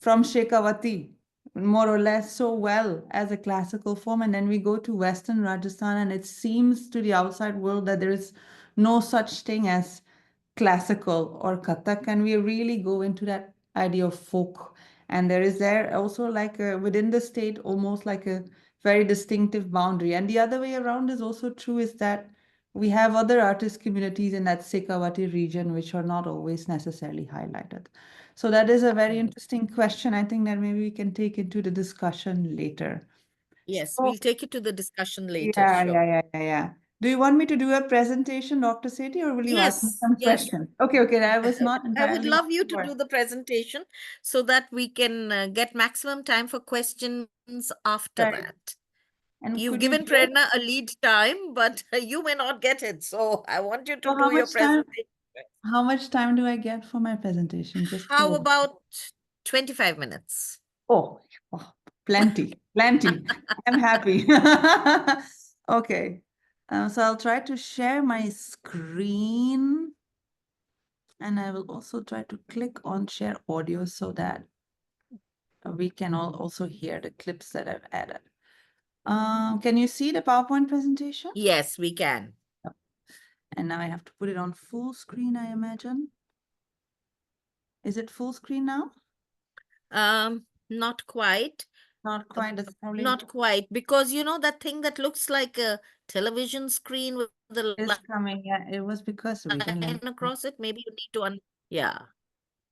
D: from Shekhawati more or less so well as a classical form, and then we go to Western Rajasthan and it seems to the outside world that there is no such thing as classical or Kathak, and we really go into that idea of folk. And there also like within the state almost like a very distinctive boundary. And the other way around is also true, is that we have other artist communities in that Shekhawati region which are not always necessarily highlighted. So that is a very interesting question. I think that maybe we can take into the discussion later.
B: Yes,
D: So,
B: we'll take it to the discussion later,
D: yeah,
B: sure.
D: yeah. Do you want me to do a presentation, Dr. Sethi, or will you ask me
B: Yes,
D: some
B: yes.
D: questions? Okay, I was not
B: I would
D: entirely
B: love you to
D: sure.
B: do the presentation so that we can get maximum time for questions after
D: Right.
B: that.
D: And
B: You've
D: could you
B: given
D: just,
B: Prerna a lead time, but you may not get it. So I want you to
D: so
B: do your presentation.
D: how much time do I get for my presentation? Just
B: How
D: for,
B: about 25 minutes?
D: oh, plenty. I'm happy. Okay. So I'll try to share my screen, and I will also try to click on share audio so that we can all also hear the clips that I've added. Can you see the PowerPoint presentation?
B: Yes, we can.
D: And now I have to put it on full screen, I imagine. Is it full screen now?
B: Not quite.
D: Not quite. That's probably
B: Not quite, because you know that thing that looks like a television screen with the
D: is coming. Yeah, it was because we didn't
B: line
D: like.
B: across it. Maybe you need to yeah.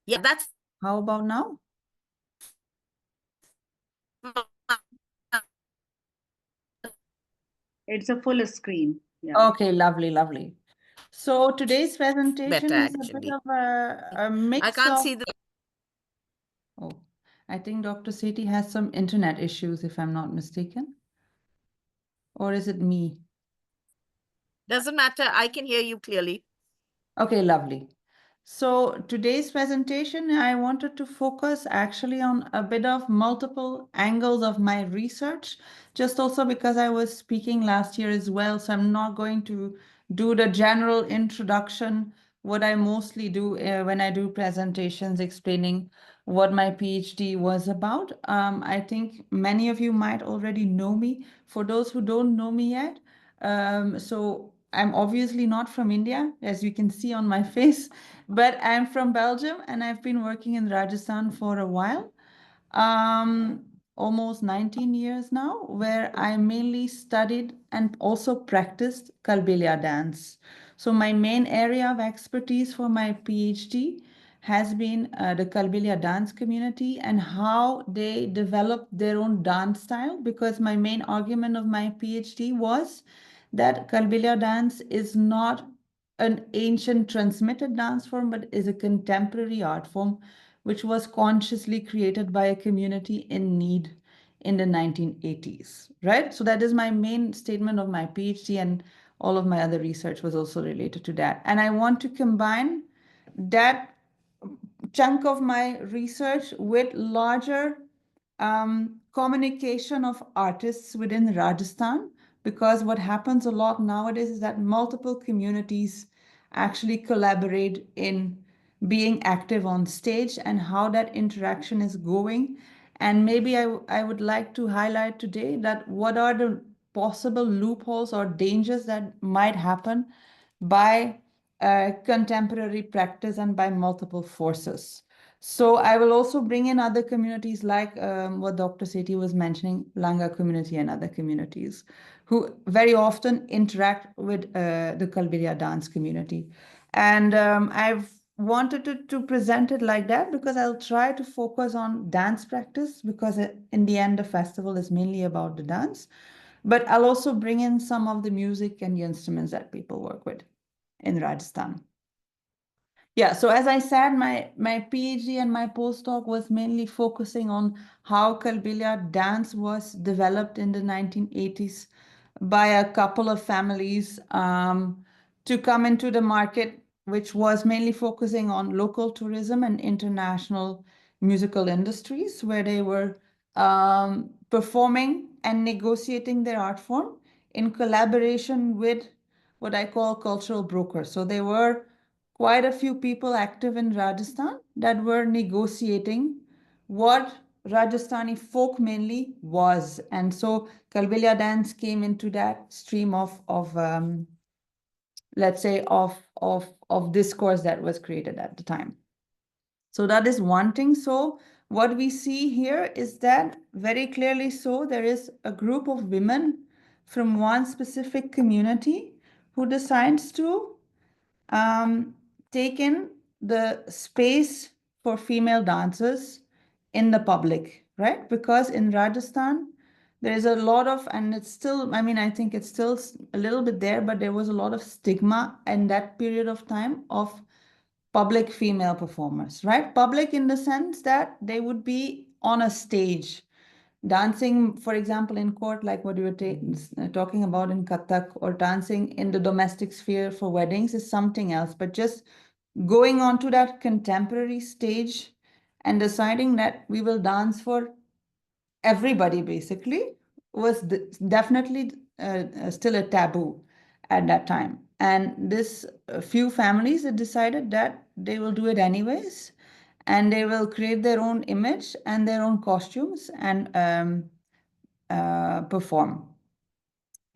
B: Yeah, that's
D: How about now?
C: It's a full screen. Yeah.
D: Okay, lovely. So today's presentation
B: better
D: is a bit
B: actually.
D: of a
B: I
D: mix
B: can't
D: of.
B: see the
D: Oh, I think Dr. Sethi has some internet issues, if I'm not mistaken. Or is it me?
B: doesn't matter. I can hear you clearly.
D: Okay, lovely. So today's presentation, I wanted to focus actually on a bit of multiple angles of my research, just also because I was speaking last year as well. So I'm not going to do the general introduction, what I mostly do when I do presentations explaining what my PhD was about. I think many of you might already know me. For those who don't know me yet, so I'm obviously not from India, as you can see on my face, but I'm from Belgium and I've been working in Rajasthan for a while, almost 19 years now, where I mainly studied and also practiced Kalbelia dance. So my main area of expertise for my PhD has been the Kalbelia dance community and how they developed their own dance style, because my main argument of my PhD was that Kalbelia dance is not an ancient transmitted dance form, but is a contemporary art form which was consciously created by a community in need in the 1980s, right? So that is my main statement of my PhD, and all of my other research was also related to that. And I want to combine that chunk of my research with larger communication of artists within Rajasthan, because what happens a lot nowadays is that multiple communities actually collaborate in being active on stage and how that interaction is going. And maybe I would like to highlight today that what are the possible loopholes or dangers that might happen by contemporary practice and by multiple forces. So I will also bring in other communities like what Dr. Sethi was mentioning, Langa community and other communities who very often interact with the Kalbelia dance community. And I've wanted to present it like that because I'll try to focus on dance practice, because in the end, the festival is mainly about the dance. But I'll also bring in some of the music and the instruments that people work with in Rajasthan. Yeah, so as I said, my PhD and my postdoc was mainly focusing on how Kalbelia dance was developed in the 1980s by a couple of families to come into the market, which was mainly focusing on local tourism and international musical industries, where they were performing and negotiating their art form in collaboration with what I call cultural brokers. So there were quite a few people active in Rajasthan that were negotiating what Rajasthani folk mainly was. And so Kalbelia dance came into that stream of let's say, of discourse that was created at the time. So that is one thing. So what we see here is that very clearly, so there is a group of women from one specific community who decides to take in the space for female dancers in the public, right? Because in Rajasthan, there is a lot of, and it's still, I mean, I think it's still a little bit there, but there was a lot of stigma in that period of time of public female performers, right? Public in the sense that they would be on a stage dancing, for example, in court, like what you were talking about in Kathak, or dancing in the domestic sphere for weddings is something else. But just going on to that contemporary stage and deciding that we will dance for everybody basically was definitely still a taboo at that time. And this few families had decided that they will do it anyways, and they will create their own image and their own costumes and perform.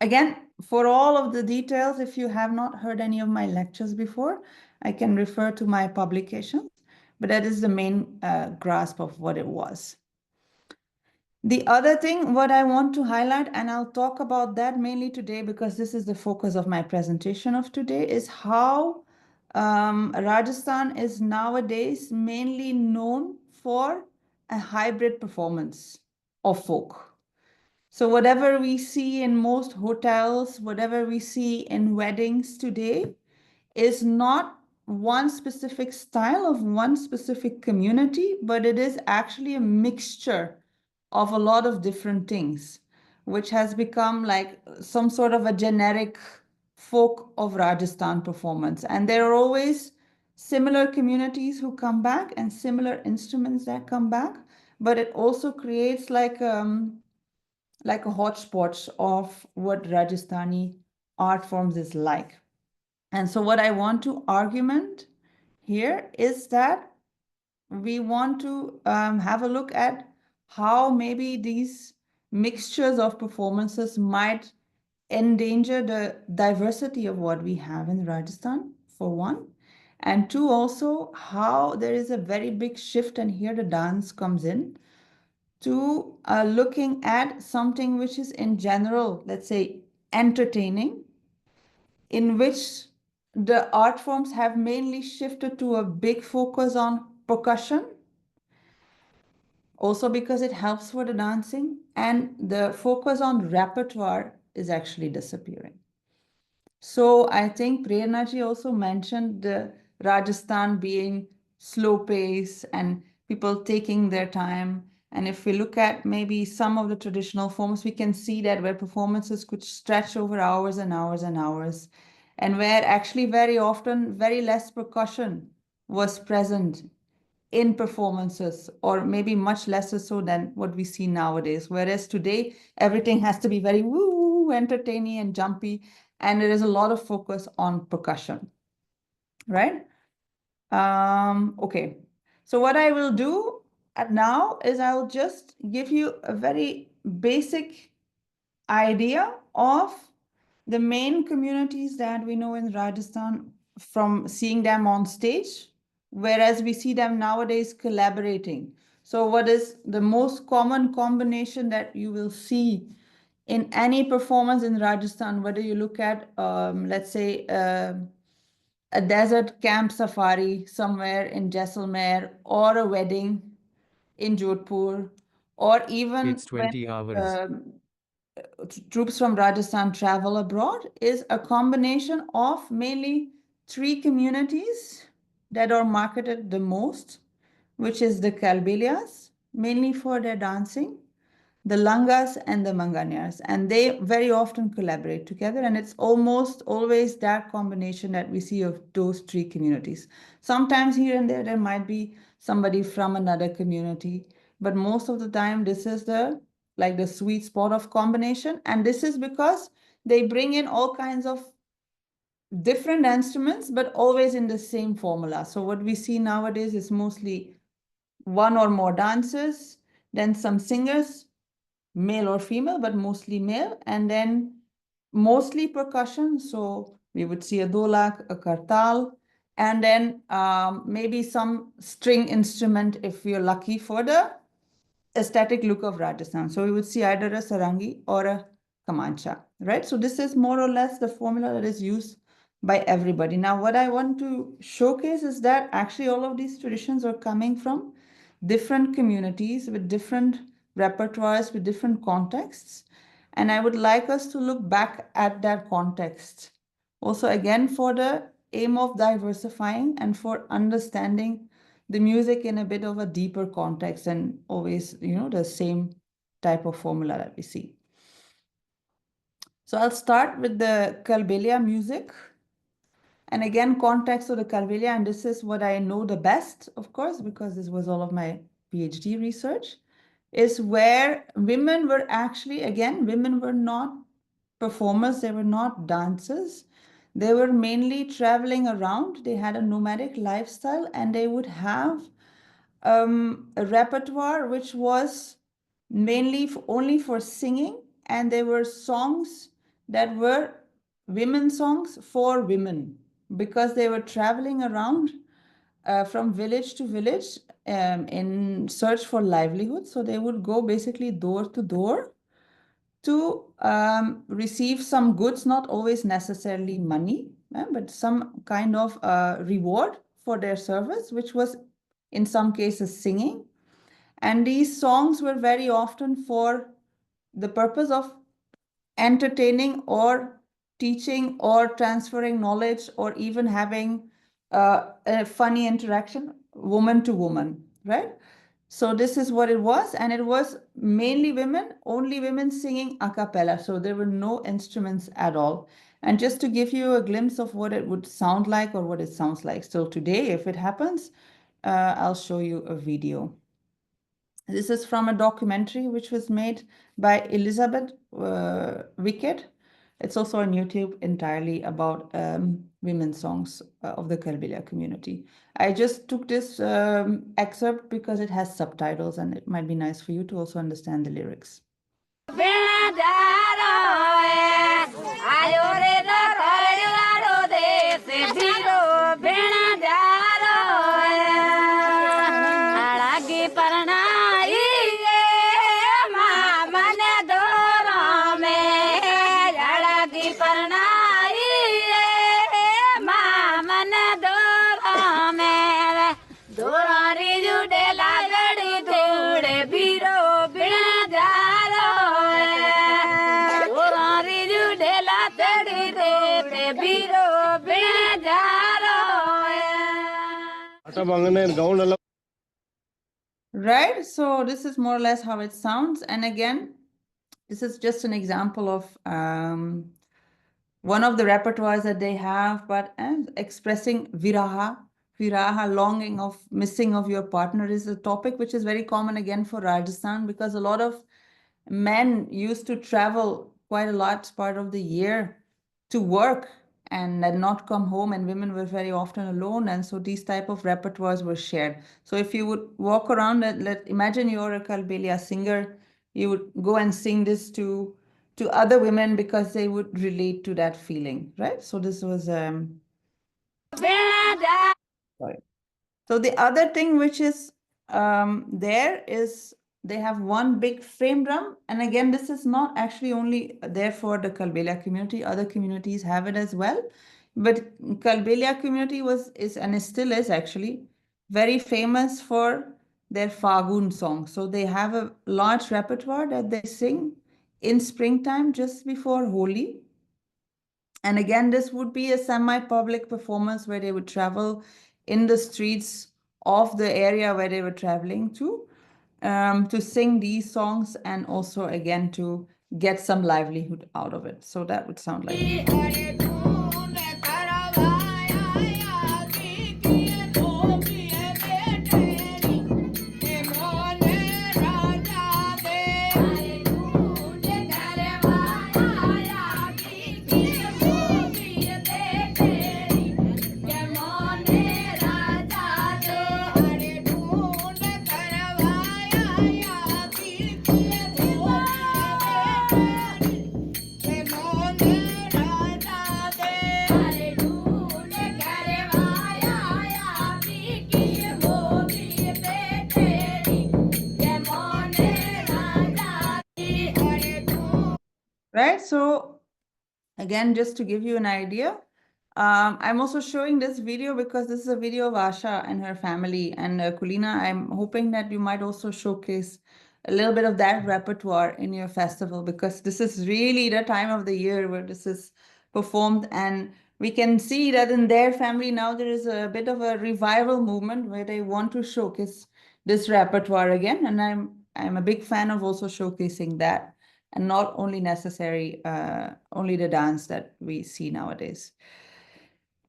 D: Again, for all of the details, if you have not heard any of my lectures before, I can refer to my publications, but that is the main grasp of what it was. The other thing, what I want to highlight, and I'll talk about that mainly today because this is the focus of my presentation of today, is how Rajasthan is nowadays mainly known for a hybrid performance of folk. So whatever we see in most hotels, whatever we see in weddings today, is not one specific style of one specific community, but it is actually a mixture of a lot of different things, which has become like some sort of a generic folk of Rajasthan performance. And there are always similar communities who come back and similar instruments that come back, but it also creates like a hotspot of what Rajasthani art forms is like. And so what I want to argument here is that we want to have a look at how maybe these mixtures of performances might endanger the diversity of what we have in Rajasthan, for one. And two, also how there is a very big shift, and here the dance comes in, to looking at something which is in general, let's say, entertaining, in which the art forms have mainly shifted to a big focus on percussion, also because it helps for the dancing, and the focus on repertoire is actually disappearing. So I think Prernaji also mentioned the Rajasthan being slow pace and people taking their time. And if we look at maybe some of the traditional forms, we can see that where performances could stretch over hours and hours and hours, and where actually very often very less percussion was present in performances, or maybe much lesser so than what we see nowadays. Whereas today, everything has to be very woo, entertaining and jumpy, and there is a lot of focus on percussion, right? Okay, so what I will do now is I'll just give you a very basic idea of the main communities that we know in Rajasthan from seeing them on stage, whereas we see them nowadays collaborating. So what is the most common combination that you will see in any performance in Rajasthan, whether you look at, let's say, a desert camp safari somewhere in Jaisalmer, or a wedding in Jodhpur, or even
E: It's 20 hours.
D: troops from Rajasthan travel abroad, is a combination of mainly three communities that are marketed the most, which is the Kalbelias, mainly for their dancing, the Langas and the Manganyars, and they very often collaborate together, and it's almost always that combination that we see of those three communities. Sometimes here and there might be somebody from another community, but most of the time this is the sweet spot of combination, and this is because they bring in all kinds of different instruments, but always in the same formula. So what we see nowadays is mostly one or more dancers, then some singers, male or female, but mostly male, and then mostly percussion. So we would see a dholak, a kartal, and then maybe some string instrument if we're lucky for the aesthetic look of Rajasthan. So we would see either a sarangi or a kamancha, right? So this is more or less the formula that is used by everybody. Now, what I want to showcase is that actually all of these traditions are coming from different communities with different repertoires, with different contexts. And I would like us to look back at that context. Also, again, for the aim of diversifying and for understanding the music in a bit of a deeper context and always, the same type of formula that we see. So I'll start with the Kalbelia music. And again, context of the Kalbelia, and this is what I know the best, of course, because this was all of my PhD research, is where women were actually, again, women were not performers, they were not dancers. They were mainly traveling around. They had a nomadic lifestyle, and they would have a repertoire which was mainly only for singing, and there were songs that were women songs for women because they were traveling around from village to village in search for livelihood. So they would go basically door to door to receive some goods, not always necessarily money, but some kind of reward for their service, which was in some cases singing. And these songs were very often for the purpose of entertaining or teaching or transferring knowledge or even having a funny interaction, woman to woman, right? So this is what it was, and it was mainly women, only women singing a cappella. So there were no instruments at all. And just to give you a glimpse of what it would sound like or what it sounds like. So today, if it happens, I'll show you a video. This is from a documentary which was made by Elizabeth Wicked. It's also on YouTube entirely about women's songs of the Kalbelia community. I just took this excerpt because it has subtitles and it might be nice for you to also understand the lyrics. Right, so this is more or less how it sounds. And again, this is just an example of one of the repertoires that they have, but expressing viraha, longing of missing of your partner, is a topic which is very common again for Rajasthan, because a lot of men used to travel quite a large part of the year to work and then not come home, and women were very often alone, and so these type of repertoires were shared. So if you would walk around and imagine you're a Kalbelia singer, you would go and sing this to other women because they would relate to that feeling, right? So this was sorry. So the other thing which is there is they have one big frame drum. And again, this is not actually only there for the Kalbelia community. Other communities have it as well. But Kalbelia community is and still is actually very famous for their Fagun song. So they have a large repertoire that they sing in springtime just before Holi. And again, this would be a semi-public performance where they would travel in the streets of the area where they were traveling to. to sing these songs and also again to get some livelihood out of it. So that would sound like. Right, so again, just to give you an idea, I'm also showing this video because this is a video of Asha and her family. And Kulina, I'm hoping that you might also showcase a little bit of that repertoire in your festival, because this is really the time of the year where this is performed. And we can see that in their family now there is a bit of a revival movement where they want to showcase this repertoire again. And I'm a big fan of also showcasing that, and not only necessary, only the dance that we see nowadays.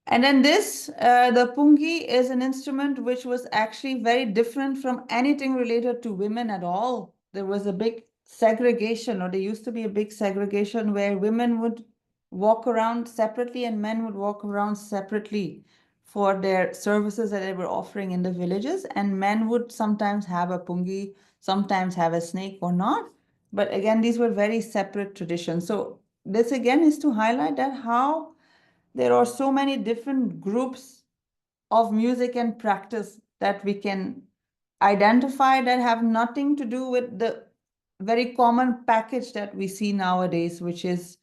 D: And then this, the pungi is an instrument which was actually very different from anything related to women at all. There was a big segregation, or there used to be a big segregation where women would walk around separately and men would walk around separately for their services that they were offering in the villages. And men would sometimes have a pungi, sometimes have a snake or not. But again, these were very separate traditions. So this again is to highlight that how there are so many different groups of music and practice that we can identify that have nothing to do with the very common package that we see nowadays, which is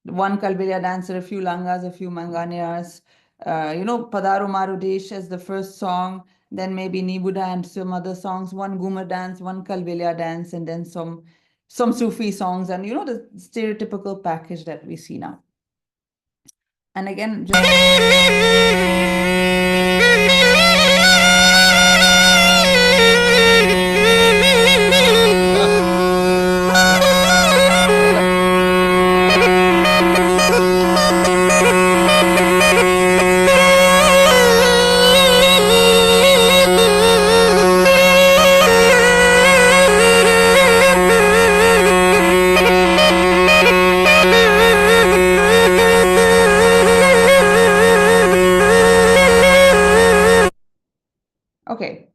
D: one Kalbelia dancer, a few langas, a few manganiyas, Padaru Marudesh as the first song, then maybe Nibuda and some other songs, one Gumar dance, one Kalbelia dance, and then some Sufi songs, and the stereotypical package that we see now. And again, just okay.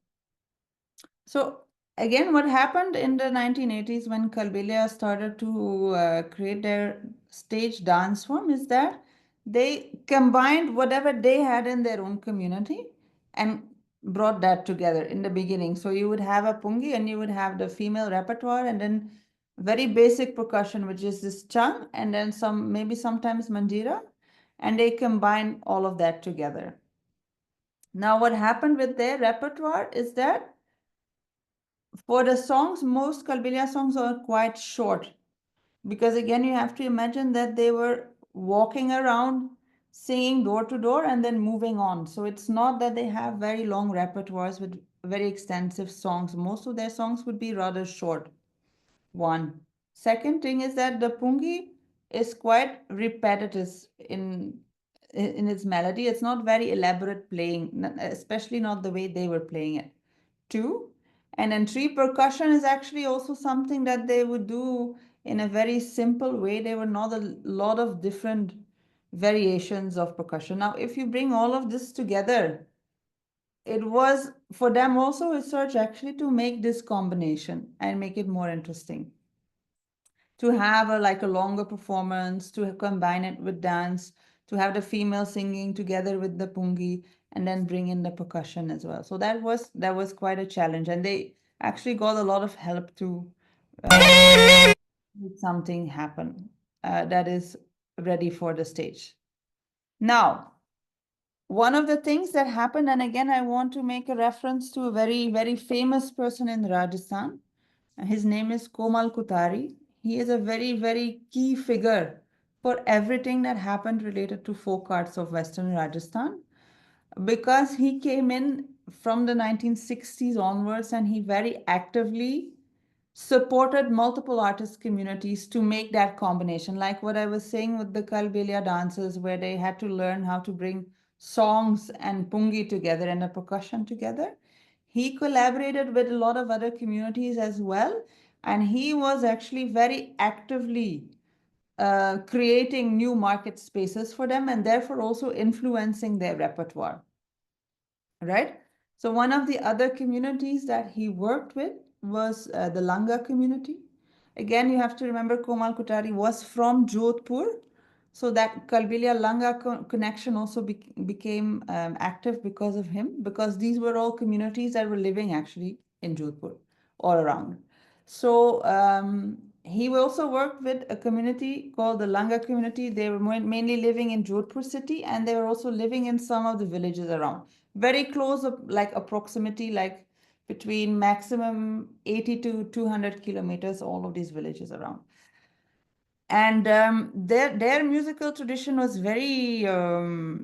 D: So again, what happened in the 1980s when Kalbelia started to create their stage dance form is that they combined whatever they had in their own community and brought that together in the beginning. So you would have a pungi and you would have the female repertoire, and then very basic percussion, which is this chung, and then maybe sometimes manjira, and they combine all of that together. Now, what happened with their repertoire is that for the songs, most Kalbelia songs are quite short, because again, you have to imagine that they were walking around, singing door to door, and then moving on. So it's not that they have very long repertoires with very extensive songs. Most of their songs would be rather short. One. Second thing is that the pungi is quite repetitive in its melody. It's not very elaborate playing, especially not the way they were playing it. Two. And then three, percussion is actually also something that they would do in a very simple way. There were not a lot of different variations of percussion. Now, if you bring all of this together, it was for them also research actually to make this combination and make it more interesting. To have a longer performance, to combine it with dance, to have the female singing together with the pungi, and then bring in the percussion as well. So that was quite a challenge, and they actually got a lot of help to make something happen that is ready for the stage. Now, one of the things that happened, and again, I want to make a reference to a very, very famous person in Rajasthan. His name is Komal Kutari. He is a very, very key figure for everything that happened related to folk arts of Western Rajasthan. because he came in from the 1960s onwards, and he very actively supported multiple artist communities to make that combination. Like what I was saying with the Kalbelia dances, where they had to learn how to bring songs and pungi together and a percussion together. He collaborated with a lot of other communities as well. And he was actually very actively creating new market spaces for them, and therefore also influencing their repertoire, right? So one of the other communities that he worked with was the Langa community. Again, you have to remember Komal Kothari was from Jodhpur. So that Kalbelia Langa connection also became active because of him, because these were all communities that were living actually in Jodhpur all around. So he also worked with a community called the Langa community. They were mainly living in Jodhpur city, and they were also living in some of the villages around. Very close, like approximity, like between maximum 80 to 200 kilometers, all of these villages around. And their musical tradition was very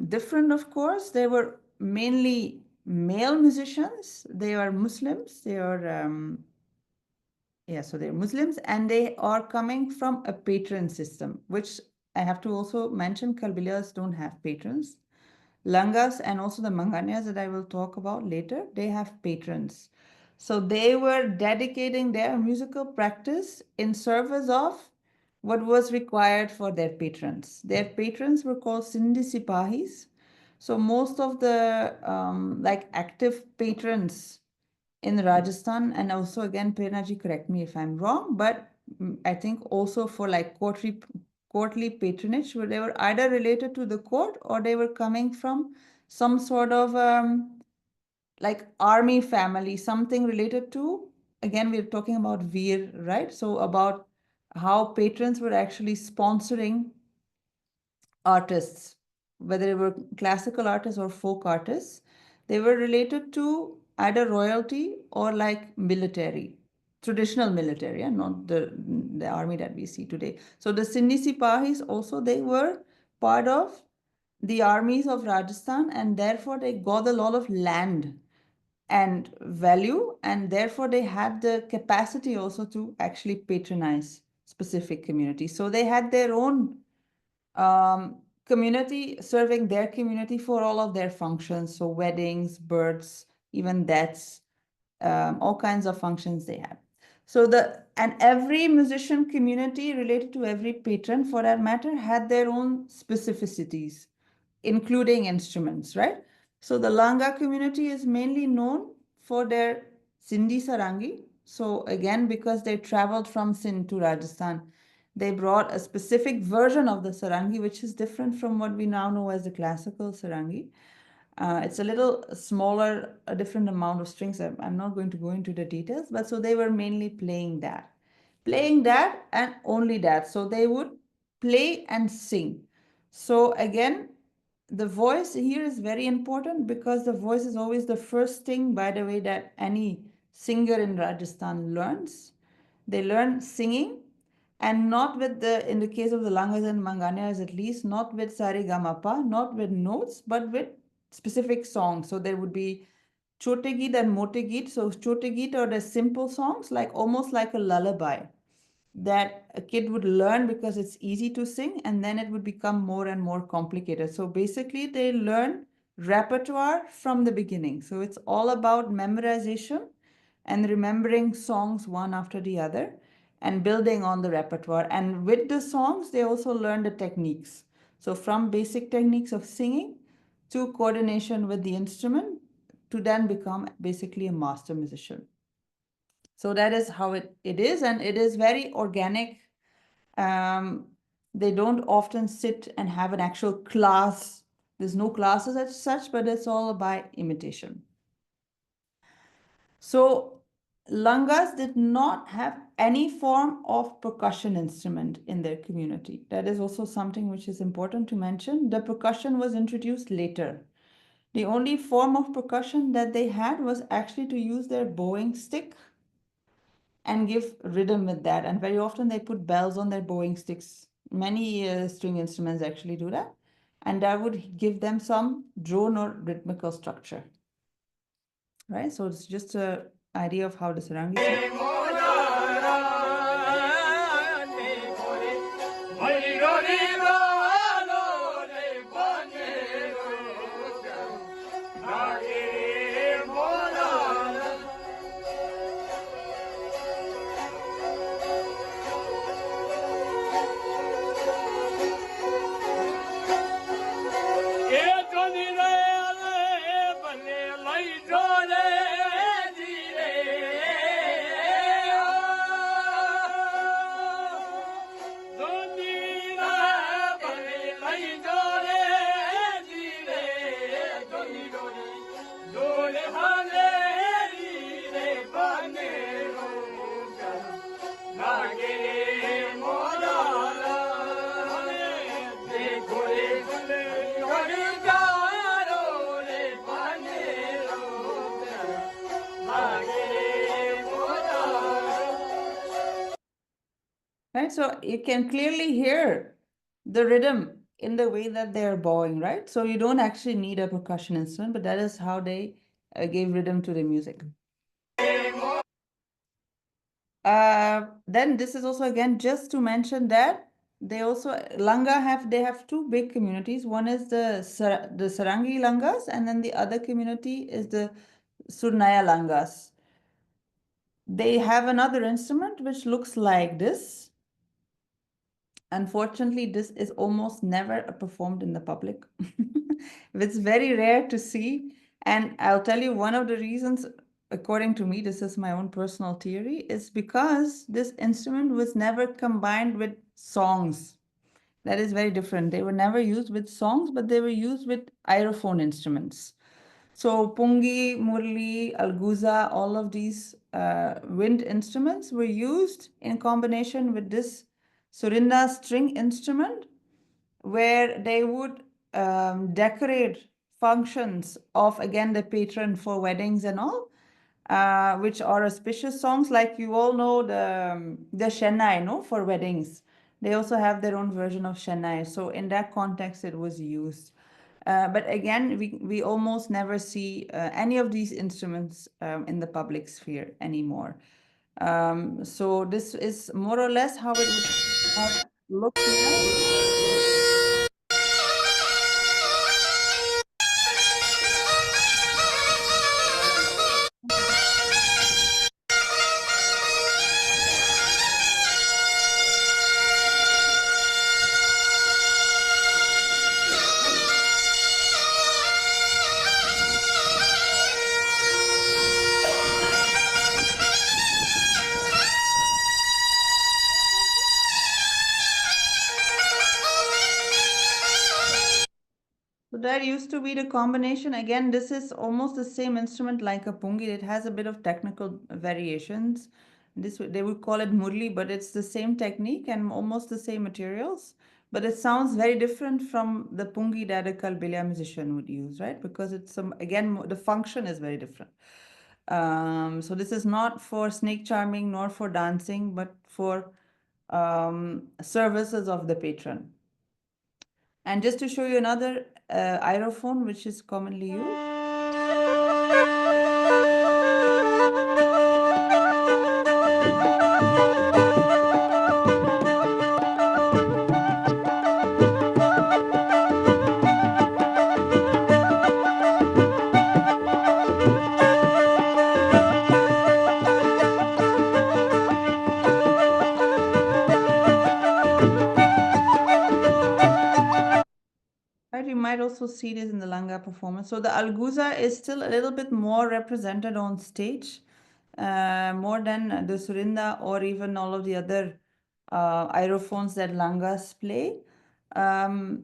D: different, of course. They were mainly male musicians. They are Muslims. They are so they're Muslims, and they are coming from a patron system, which I have to also mention, Kalbelias don't have patrons. Langas and also the Manganyas that I will talk about later, they have patrons. So they were dedicating their musical practice in service of what was required for their patrons. Their patrons were called Sindhi Sipahis. So most of the like active patrons in Rajasthan, and also again, Prernaji, correct me if I'm wrong, but I think also for like courtly patronage, where they were either related to the court or they were coming from some sort of like army family, something related to, again, we're talking about Veer, right? So about how patrons were actually sponsoring artists, whether they were classical artists or folk artists. They were related to either royalty or like military, traditional military, and not the army that we see today. So the Sindhi Sipahis also, they were part of the armies of Rajasthan, and therefore they got a lot of land and value, and therefore they had the capacity also to actually patronize specific communities. So they had their own community, serving their community for all of their functions. So weddings, births, even deaths, all kinds of functions they had. So and every musician community related to every patron, for that matter, had their own specificities, including instruments, right? So the Langa community is mainly known for their Sindhi Sarangi. So again, because they traveled from Sindh to Rajasthan, they brought a specific version of the sarangi, which is different from what we now know as the classical sarangi. It's a little smaller, a different amount of strings. I'm not going to go into the details, but so they were mainly playing that and only that. So they would play and sing. So again, the voice here is very important, because the voice is always the first thing, by the way, that any singer in Rajasthan learns. They learn singing, and not with in the case of the Langas and Manganyas at least, not with Sari Gamapa, not with notes, but with specific songs. So there would be Chote Geet and Mote Geet. So Chote Geet are the simple songs, like almost like a lullaby, that a kid would learn because it's easy to sing, and then it would become more and more complicated. So basically they learn repertoire from the beginning. So it's all about memorization and remembering songs one after the other and building on the repertoire. And with the songs, they also learn the techniques. So from basic techniques of singing to coordination with the instrument, to then become basically a master musician. So that is how it is, and it is very organic. They don't often sit and have an actual class. There's no classes as such, but it's all by imitation. So Langas did not have any form of percussion instrument in their community. That is also something which is important to mention. The percussion was introduced later. The only form of percussion that they had was actually to use their bowing stick and give rhythm with that. And very often they put bells on their bowing sticks. Many string instruments actually do that. and that would give them some drone or rhythmical structure. Right, so it's just an idea of how the sarangi sounds. Right, so you can clearly hear the rhythm in the way that they're bowing, right? So you don't actually need a percussion instrument, but that is how they gave rhythm to the music. Then this is also again just to mention that they also they have two big communities. One is the Sarangi Langas, and then the other community is the Surnaya Langas. They have another instrument which looks like this. Unfortunately, this is almost never performed in the public. It's very rare to see. And I'll tell you one of the reasons, according to me, this is my own personal theory, is because this instrument was never combined with songs. That is very different. They were never used with songs, but they were used with aerophone instruments. So pungi, murli, alguza, all of these wind instruments were used in combination with this Surinda string instrument, where they would decorate functions of, again, the patron for weddings and all, which are auspicious songs. Like you all know the Chennai, no, for weddings. They also have their own version of Chennai. So in that context, it was used. But again, we almost never see any of these instruments in the public sphere anymore. So this is more or less how it would have looked like. So that used to be the combination. Again, this is almost the same instrument like a pungi. It has a bit of technical variations. They would call it murli, but it's the same technique and almost the same materials. But it sounds very different from the pungi that a kalbelia musician would use, right? Because it's again, the function is very different. So this is not for snake charming nor for dancing, but for services of the patron. And just to show you another aerophone, which is commonly used. Right, you might also see this in the Langa performance. So the Alguza is still a little bit more represented on stage, more than the Surinda or even all of the other aerophones that Langas play.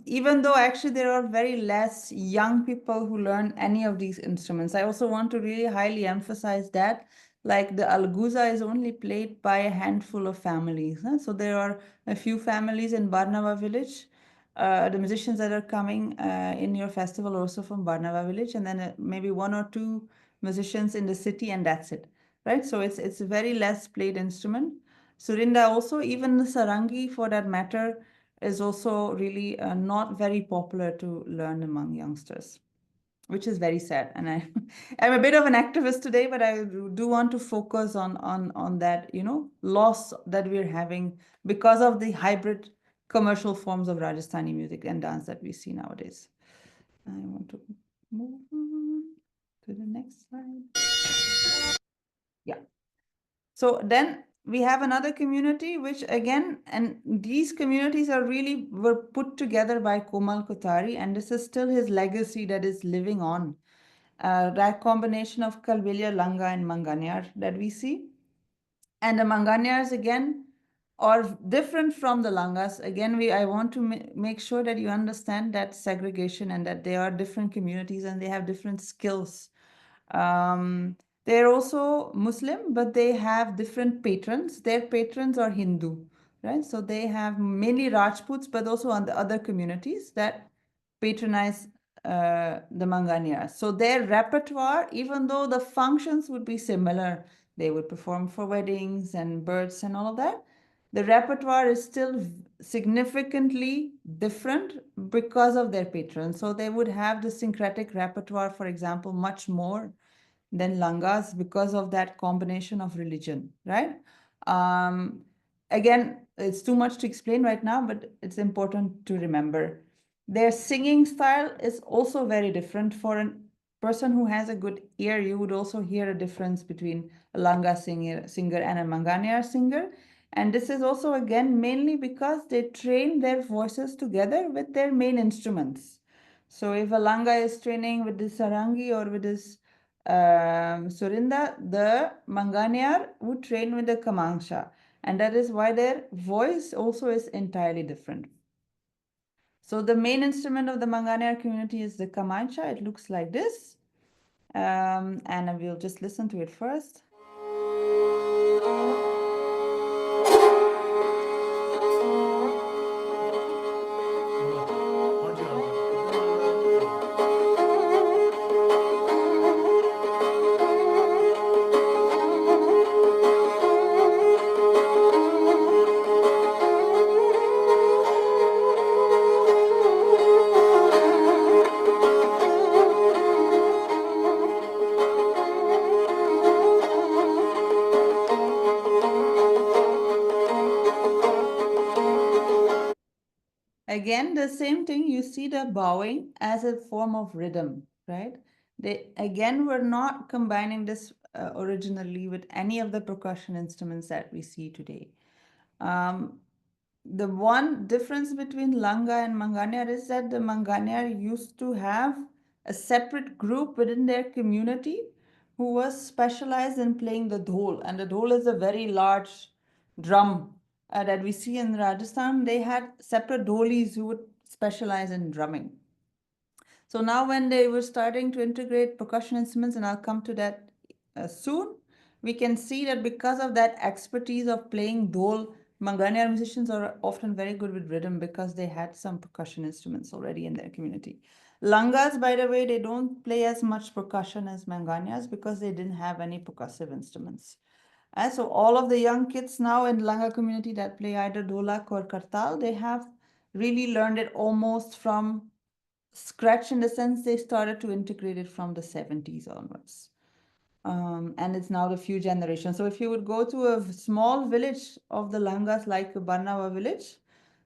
D: Even though actually there are very less young people who learn any of these instruments. I also want to really highly emphasize that, like the Alguza is only played by a handful of families. Huh? So there are a few families in Barnava village. The musicians that are coming in your festival are also from Barnava village, and then maybe one or two musicians in the city, and that's it, right? So it's a very less played instrument. Surinda also, even the sarangi for that matter, is also really not very popular to learn among youngsters, which is very sad. And I'm a bit of an activist today, but I do want to focus on that, loss that we're having because of the hybrid commercial forms of Rajasthani music and dance that we see nowadays. I want to move on to the next slide. Yeah. So then we have another community, which again, and these communities were put together by Komal Kothari, and this is still his legacy that is living on. That combination of Kalbelia, Langa, and Manganyar that we see. And the Manganyars again are different from the Langas. Again, I want to make sure that you understand that segregation and that they are different communities and they have different skills. They're also Muslim, but they have different patrons. Their patrons are Hindu, right? So they have mainly Rajputs, but also on the other communities that patronize the Manganyas. So their repertoire, even though the functions would be similar, they would perform for weddings and births and all of that, the repertoire is still significantly different because of their patrons. So they would have the syncretic repertoire, for example, much more than Langas because of that combination of religion, right? Again, it's too much to explain right now, but it's important to remember. Their singing style is also very different. For a person who has a good ear, you would also hear a difference between a Langa singer and a Manganyar singer. And this is also, again, mainly because they train their voices together with their main instruments. So if a Langa is training with the sarangi or with this Surinda, the Manganyar would train with the Kamangsha. And that is why their voice also is entirely different. So the main instrument of the Manganyar community is the Kamangsha. It looks like this. And we'll just listen to it first. Again, the same thing, you see the bowing as a form of rhythm, right? They again were not combining this originally with any of the percussion instruments that we see today. The one difference between Langa and Manganyar is that the Manganyar used to have a separate group within their community who was specialized in playing the dhol. And the dhol is a very large drum that we see in Rajasthan. They had separate dholis who would specialize in drumming. So now when they were starting to integrate percussion instruments, and I'll come to that soon, we can see that because of that expertise of playing dhol, Manganyar musicians are often very good with rhythm because they had some percussion instruments already in their community. Langas, by the way, they don't play as much percussion as Manganyas because they didn't have any percussive instruments. And so all of the young kids now in Langa community that play either dholak or kartal, they have really learned it almost from scratch, in the sense they started to integrate it from the 70s onwards. And it's now the few generations. So if you would go to a small village of the Langas like Barnawa village,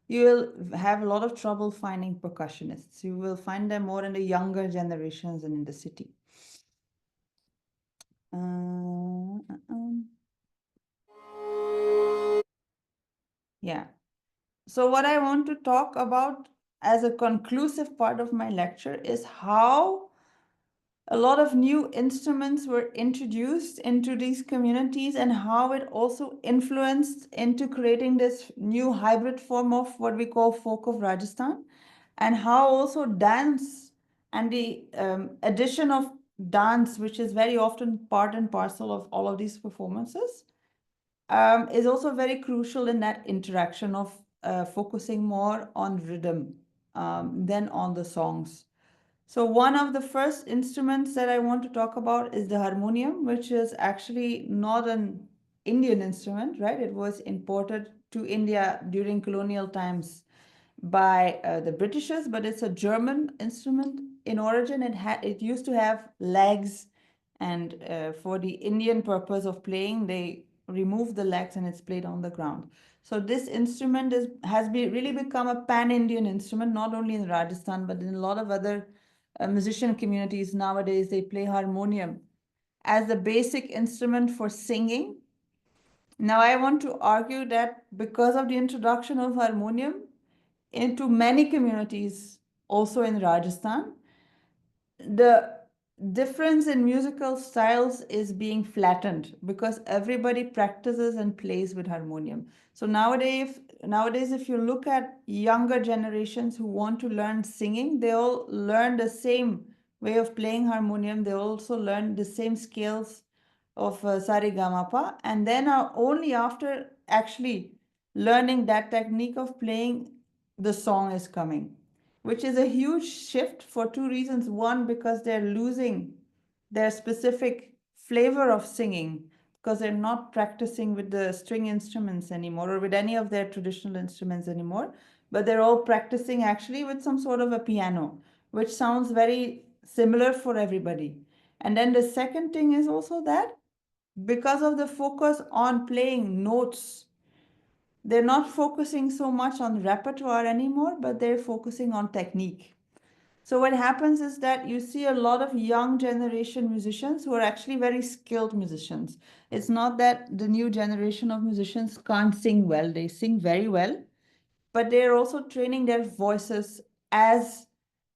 D: you will have a lot of trouble finding percussionists. You will find them more in the younger generations and in the city. Yeah. So what I want to talk about as a conclusive part of my lecture is how a lot of new instruments were introduced into these communities and how it also influenced into creating this new hybrid form of what we call folk of Rajasthan, and how also dance and the addition of dance, which is very often part and parcel of all of these performances, is also very crucial in that interaction of focusing more on rhythm than on the songs. So one of the first instruments that I want to talk about is the harmonium, which is actually not an Indian instrument, right? It was imported to India during colonial times. by the Britishers, but it's a German instrument in origin. It used to have legs, and for the Indian purpose of playing, they removed the legs and it's played on the ground. So this instrument really become a pan-Indian instrument, not only in Rajasthan, but in a lot of other musician communities nowadays. They play harmonium as the basic instrument for singing. Now, I want to argue that because of the introduction of harmonium into many communities, also in Rajasthan, the difference in musical styles is being flattened because everybody practices and plays with harmonium. So nowadays, if you look at younger generations who want to learn singing, they all learn the same way of playing harmonium. They also learn the same scales of sarigamapa, and then only after actually learning that technique of playing, the song is coming, which is a huge shift for two reasons. One, because they're losing their specific flavor of singing because they're not practicing with the string instruments anymore or with any of their traditional instruments anymore, but they're all practicing actually with some sort of a piano, which sounds very similar for everybody. And then the second thing is also that because of the focus on playing notes, they're not focusing so much on repertoire anymore, but they're focusing on technique. So what happens is that you see a lot of young generation musicians who are actually very skilled musicians. It's not that the new generation of musicians can't sing well, they sing very well, but they're also training their voices as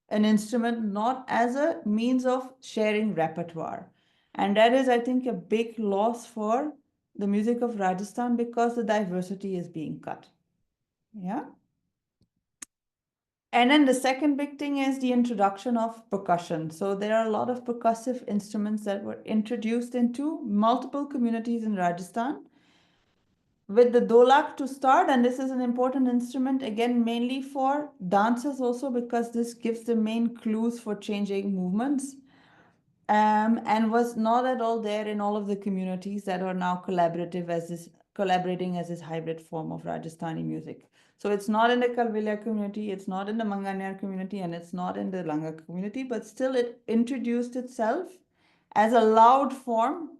D: an instrument, not as a means of sharing repertoire. And that is, I think, a big loss for the music of Rajasthan because the diversity is being cut. Yeah. And then the second big thing is the introduction of percussion. So there are a lot of percussive instruments that were introduced into multiple communities in Rajasthan. With the dolak to start, and this is an important instrument, again, mainly for dancers also, because this gives the main clues for changing movements. And was not at all there in all of the communities that are now collaborating as this hybrid form of Rajasthani music. So it's not in the Kalvilya community, it's not in the Manganyar community, and it's not in the Langa community, but still it introduced itself as a loud form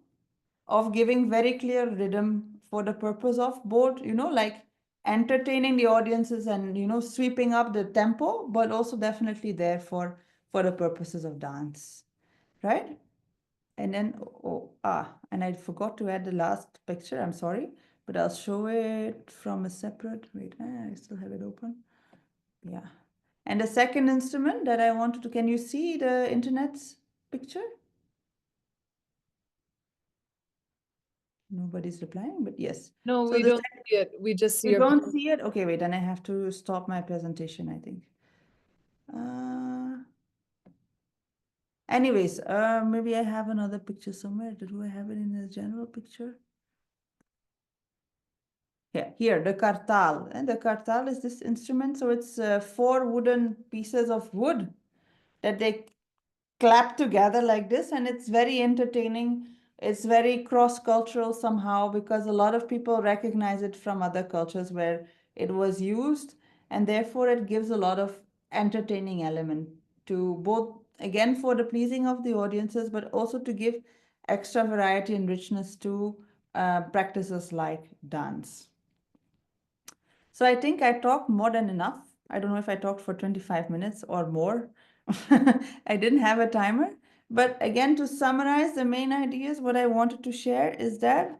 D: of giving very clear rhythm for the purpose of both, like entertaining the audiences and, sweeping up the tempo, but also definitely there for the purposes of dance, right? And then, and I forgot to add the last picture, I'm sorry, but I'll show it from a separate, wait, I still have it open. Yeah. And the second instrument that I wanted to, can you see the internet's picture? Nobody's replying, but yes.
A: No,
D: So
A: we
D: the
A: don't see it. We just see
D: You
A: your.
D: don't see it? Okay, wait, then I have to stop my presentation, I think. Anyways, maybe I have another picture somewhere. Do I have it in the general picture? Yeah, here, the kartal. And the kartal is this instrument. So it's 4 wooden pieces of wood that they clap together like this, and it's very entertaining. It's very cross-cultural somehow because a lot of people recognize it from other cultures where it was used, and therefore it gives a lot of entertaining element to both, again, for the pleasing of the audiences, but also to give extra variety and richness to practices like dance. So I think I talked more than enough. I don't know if I talked for 25 minutes or more. I didn't have a timer. But again, to summarize the main ideas, what I wanted to share is that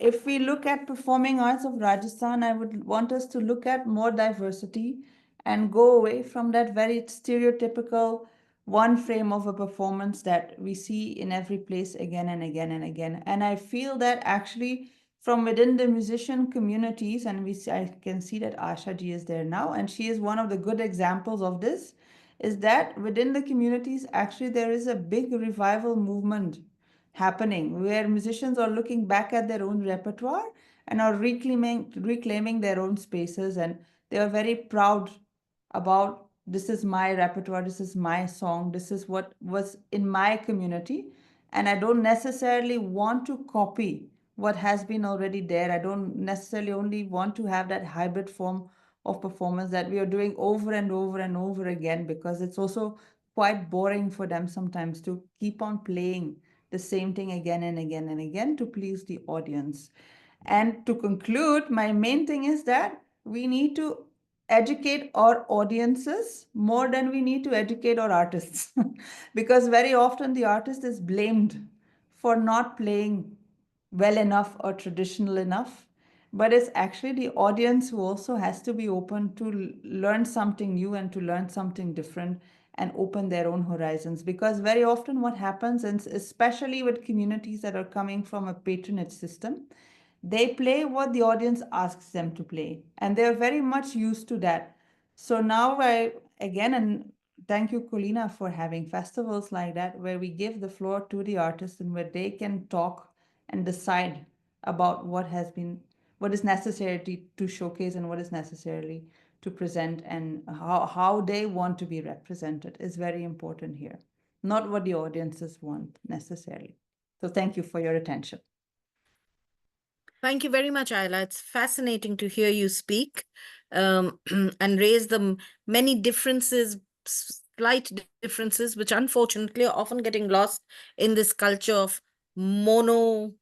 D: if we look at performing arts of Rajasthan, I would want us to look at more diversity and go away from that very stereotypical one frame of a performance that we see in every place again and again and again. And I feel that actually from within the musician communities, and I can see that Asha ji is there now, and she is one of the good examples of this, is that within the communities, actually there is a big revival movement happening where musicians are looking back at their own repertoire and are reclaiming their own spaces, and they are very proud about, this is my repertoire, this is my song, this is what was in my community, and I don't necessarily want to copy what has been already there. I don't necessarily only want to have that hybrid form of performance that we are doing over and over and over again, because it's also quite boring for them sometimes to keep on playing the same thing again and again and again to please the audience. And to conclude, my main thing is that we need to educate our audiences more than we need to educate our artists. Because very often the artist is blamed for not playing well enough or traditional enough. But it's actually the audience who also has to be open to learn something new and to learn something different and open their own horizons. Because very often what happens, and especially with communities that are coming from a patronage system, they play what the audience asks them to play, and they're very much used to that. So now again, and thank you, Colina, for having festivals like that where we give the floor to the artists and where they can talk and decide about what is necessary to showcase and what is necessarily to present, and how they want to be represented is very important here, not what the audiences want necessarily. So thank you for your attention.
B: Thank you very much, Ayla. It's fascinating to hear you speak and raise the many differences, slight differences, which unfortunately are often getting lost in this culture of monoculturing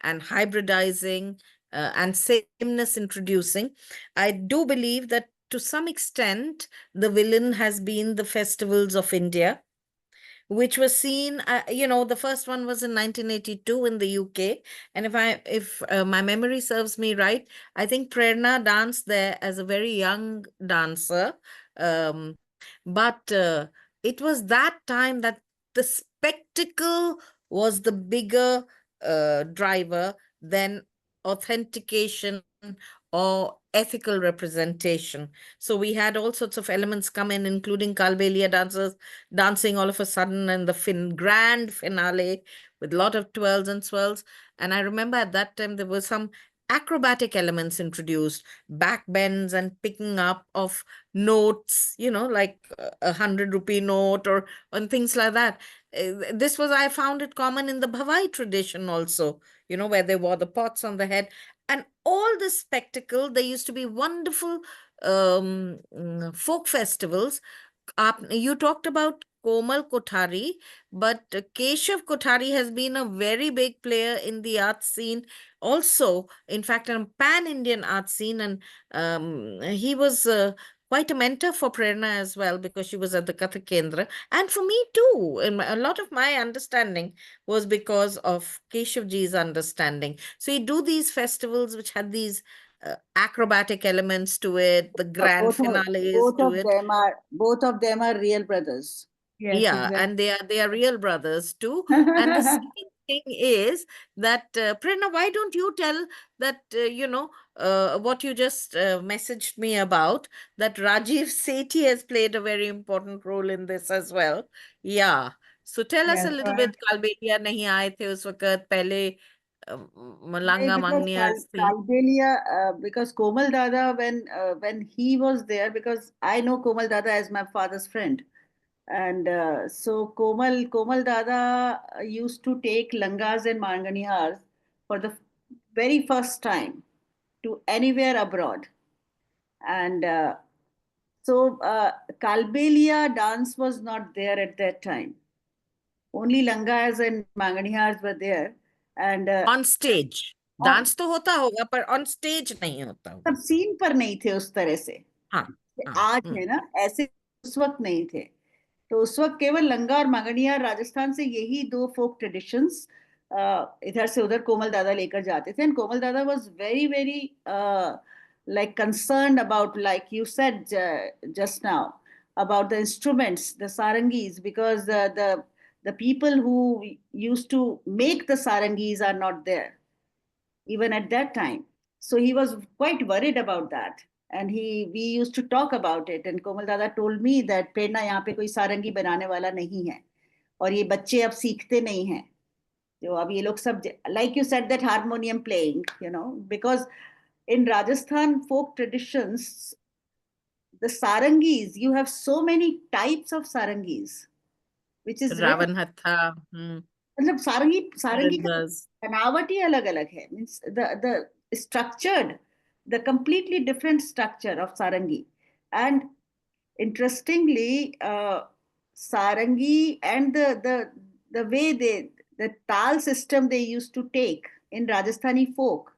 B: and hybridizing and sameness introducing. I do believe that to some extent, the villain has been the festivals of India, which was seen, the first one was in 1982 in the UK. And if my memory serves me right, I think Prerna danced there as a very young dancer. But it was that time that the spectacle was the bigger driver than authentication or ethical representation. So we had all sorts of elements come in, including Kalbelia dancers dancing all of a sudden in the grand finale with a lot of twirls and swirls. And I remember at that time there were some acrobatic elements introduced, back bends and picking up of notes, like a 100 rupee note or and things like that. I found it common in the Bhavai tradition also, where they wore the pots on the head. And all this spectacle, there used to be wonderful folk festivals. You talked about Komal Kothari, but Keshav Kothari has been a very big player in the art scene also, in fact, a pan-Indian art scene. And he was quite a mentor for Prerna as well, because she was at the Kathak Kendra. And for me too, a lot of my understanding was because of Keshavji's understanding. So he do these festivals which had these acrobatic elements to it, the grand finales to it.
C: Both of them are real brothers.
D: Yes,
B: Yeah,
D: exactly.
B: and they are real brothers too. And the second thing is that Prerna, why don't you tell that what you just messaged me about, that Rajiv Sethi has played a very important role in this as well. Yeah. So tell us
D: Yes,
B: a little bit. Kalbelia nahi aaye the us waqt, pehle Malanga Mangniyars thi.
C: Kalbelia, because Komal Dada, when he was there, because I know Komal Dada as my father's friend, and so Komal Dada used to take langas and manganihars for the very first time to anywhere abroad, and Kalbelia dance was not there at that time. Only langas and manganihars were there, and
B: On stage. Dance तो होता होगा, पर on stage नहीं होता होगा.
C: सब scene पर नहीं थे उस तरह से
B: हाँ,
C: आज है ना, ऐसे उस वक्त नहीं थे. तो उस वक्त केवल लंगा और मांगड़िया राजस्थान से यही दो फोक ट्रेडिशंस इधर से उधर कोमल दादा लेकर जाते थे. एंड कोमल दादा was very very like concerned about, like you said just now, about the instruments, the sarangis, because the people who used to make the sarangis are not there even at that time. So he was quite worried about that. And we used to talk about it. And Komal Dada told me that प्रेरणा यहाँ पे कोई सारंगी बनाने वाला नहीं है और ये बच्चे अब सीखते नहीं हैं. तो अब ये लोग सब, like you said, that harmonium playing, because in Rajasthan folk traditions, the sarangis, you have so many types of sarangis, which is rare.
B: Ravan Hatha.
C: मतलब सारंगी का
B: Riddhas.
C: बनावट ही अलग अलग है. Means the structured the completely different structure of sarangi. And interestingly, sarangi and the way the tal system they used to take in Rajasthani folk,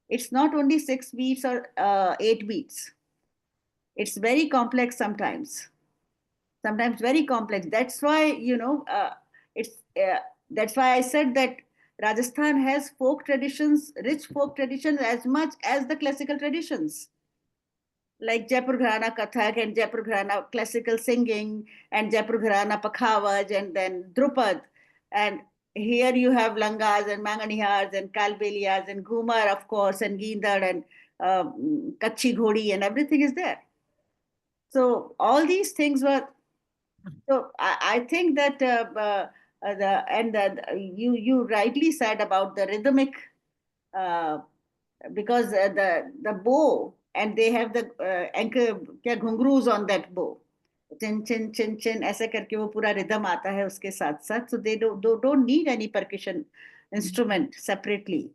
C: it's not only 6 beats or 8 beats. It's very complex sometimes very complex. That's why, it's that's why I said that Rajasthan has folk traditions, rich folk traditions, as much as the classical traditions, like Jaipur Gharana Kathak and Jaipur Gharana classical singing and Jaipur Gharana Pakhawaj and then Drupad. And here you have Langas and Manganihars and Kalbelias and Ghumar, of course, and Geendar and Kachi Ghodi and everything is there. So all these things were. So I think that you rightly said about the rhythmic, uh, because the bow, and they have the anchor क्या ghungroos on that bow, chin chin chin chin ऐसे करके वो पूरा rhythm आता है उसके साथ साथ. So they don't need any percussion instrument separately.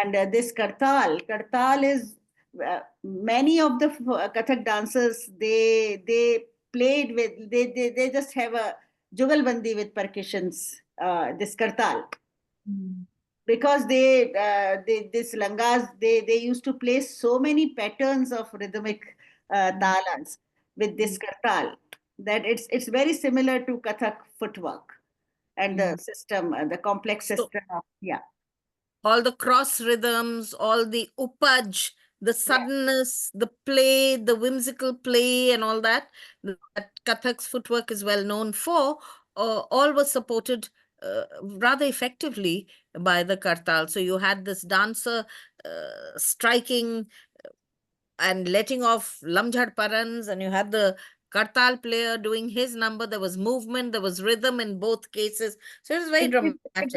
C: And this kartal is many of the Kathak dancers, they played with, they just have a jugalbandi with percussions, this kartal. Because this langas, they used to play so many patterns of rhythmic talas with this kartal, that it's very similar to Kathak footwork and the system, the complex
B: So-
C: system of,
B: All the cross rhythms, all the upaj, the suddenness, the play, the whimsical play, and all that Kathak's footwork is well known for, all was supported rather effectively by the Kartal. So you had this dancer striking and letting off lamjhad parans, and you had the Kartal player doing his number. There was movement, there was rhythm in both cases. So it was very dramatic.
C: It's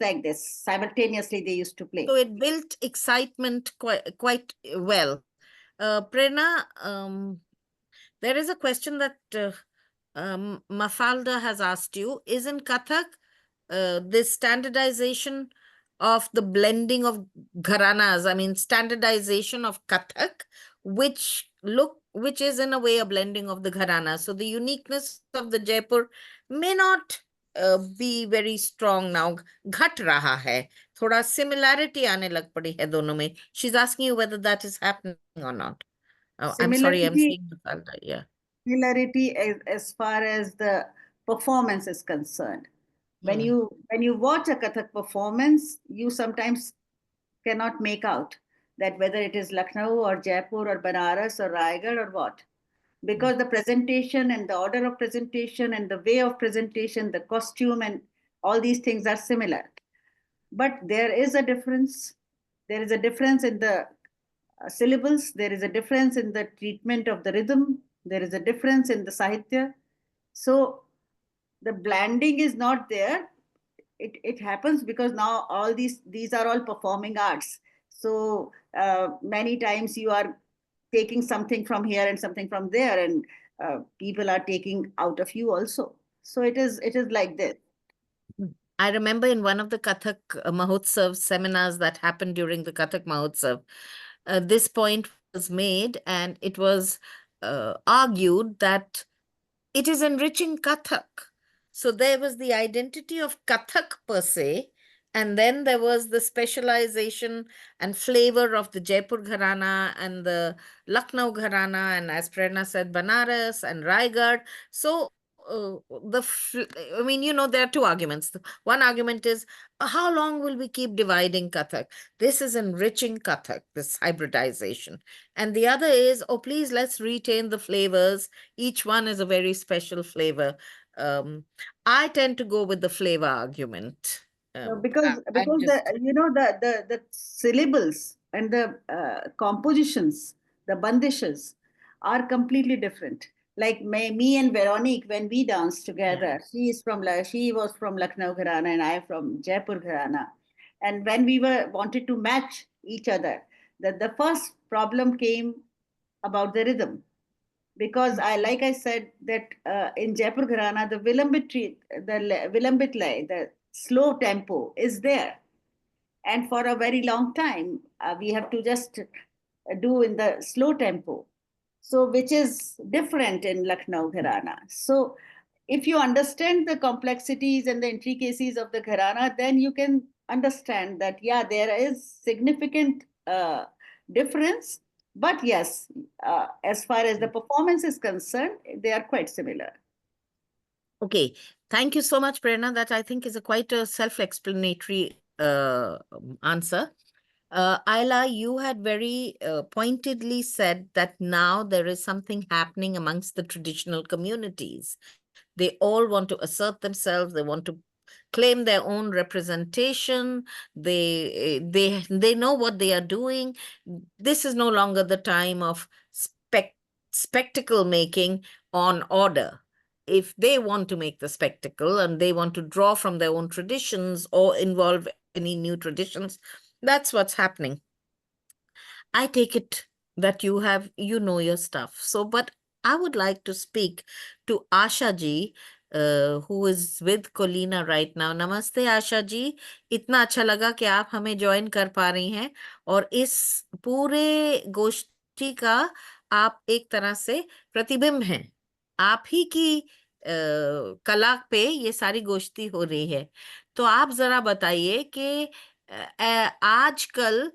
C: like this. Simultaneously, they used to play.
B: So it built excitement quite well. Prerna, there is a question that Mafalda has asked you. Is in Kathak this standardization of the blending of gharanas, I mean standardization of Kathak, which is in a way a blending of the gharanas. So the uniqueness of the Jaipur may not be very strong now. Ghat raha hai. Thoda similarity aane lag padi hai dono mein. She's asking you whether that is happening or not. Oh, I'm sorry, I'm
C: Similarity,
B: seeing Mafalda. Yeah.
C: similarity as far as the performance is concerned. When
B: Hmm.
C: you watch a Kathak performance, you sometimes cannot make out that whether it is Lucknow or Jaipur or Banaras or Raigad or what, because the presentation and the order of presentation and the way of presentation, the costume and all these things are similar. But there is a difference. There is a difference in the syllables. There is a difference in the treatment of the rhythm. There is a difference in the sahitya. So the blending is not there. It happens because now all these are all performing arts. So many times you are taking something from here and something from there, and people are taking out of you also. So it is like this.
B: I remember in one of the Kathak Mahotsav seminars that happened during the Kathak Mahotsav, this point was made, and it was argued that it is enriching Kathak. So there was the identity of Kathak per se, and then there was the specialization and flavor of the Jaipur Gharana and the Lucknow Gharana, and as Prerna said, Banaras and Raigad. So I mean, there are two arguments. One argument is, how long will we keep dividing Kathak? This is enriching Kathak, this hybridization. And the other is, oh, please, let's retain the flavors. Each one is a very special flavor. I tend to go with the flavor argument.
C: Because the syllables and the compositions, the bandishes are completely different. Like me and Veronique, when we danced together, she was from Lucknow Gharana and I from Jaipur Gharana. And when we wanted to match each other, the first problem came about the rhythm. Because like I said, that in Jaipur Gharana, the Vilambit lay, the slow tempo is there. and for a very long time. We have to just do in the slow tempo. So, which is different in Lucknow Gharana. So, if you understand the complexities and the intricacies of the Gharana, then you can understand that, yeah, there is significant difference. But yes, as far as the performance is concerned, they are quite similar.
B: Okay, thank you so much, Prerna. That I think is a quite a self-explanatory answer. Ayla, you had very pointedly said that now there is something happening amongst the traditional communities. They all want to assert themselves. They want to claim their own representation. They know what they are doing. This is no longer the time of spectacle making on order. If they want to make the spectacle and they want to draw from their own traditions or involve any new traditions, that's what's happening. I take it that you know your stuff. So, but I would like to speak to Asha ji, who is with Colina right now. Namaste, Asha ji. इतना अच्छा लगा कि आप हमें join कर पा रही हैं और इस पूरे गोष्ठी का आप एक तरह से प्रतिबिंब हैं. आप ही की कला पे ये सारी गोष्ठी हो रही है. तो आप जरा बताइए कि आजकल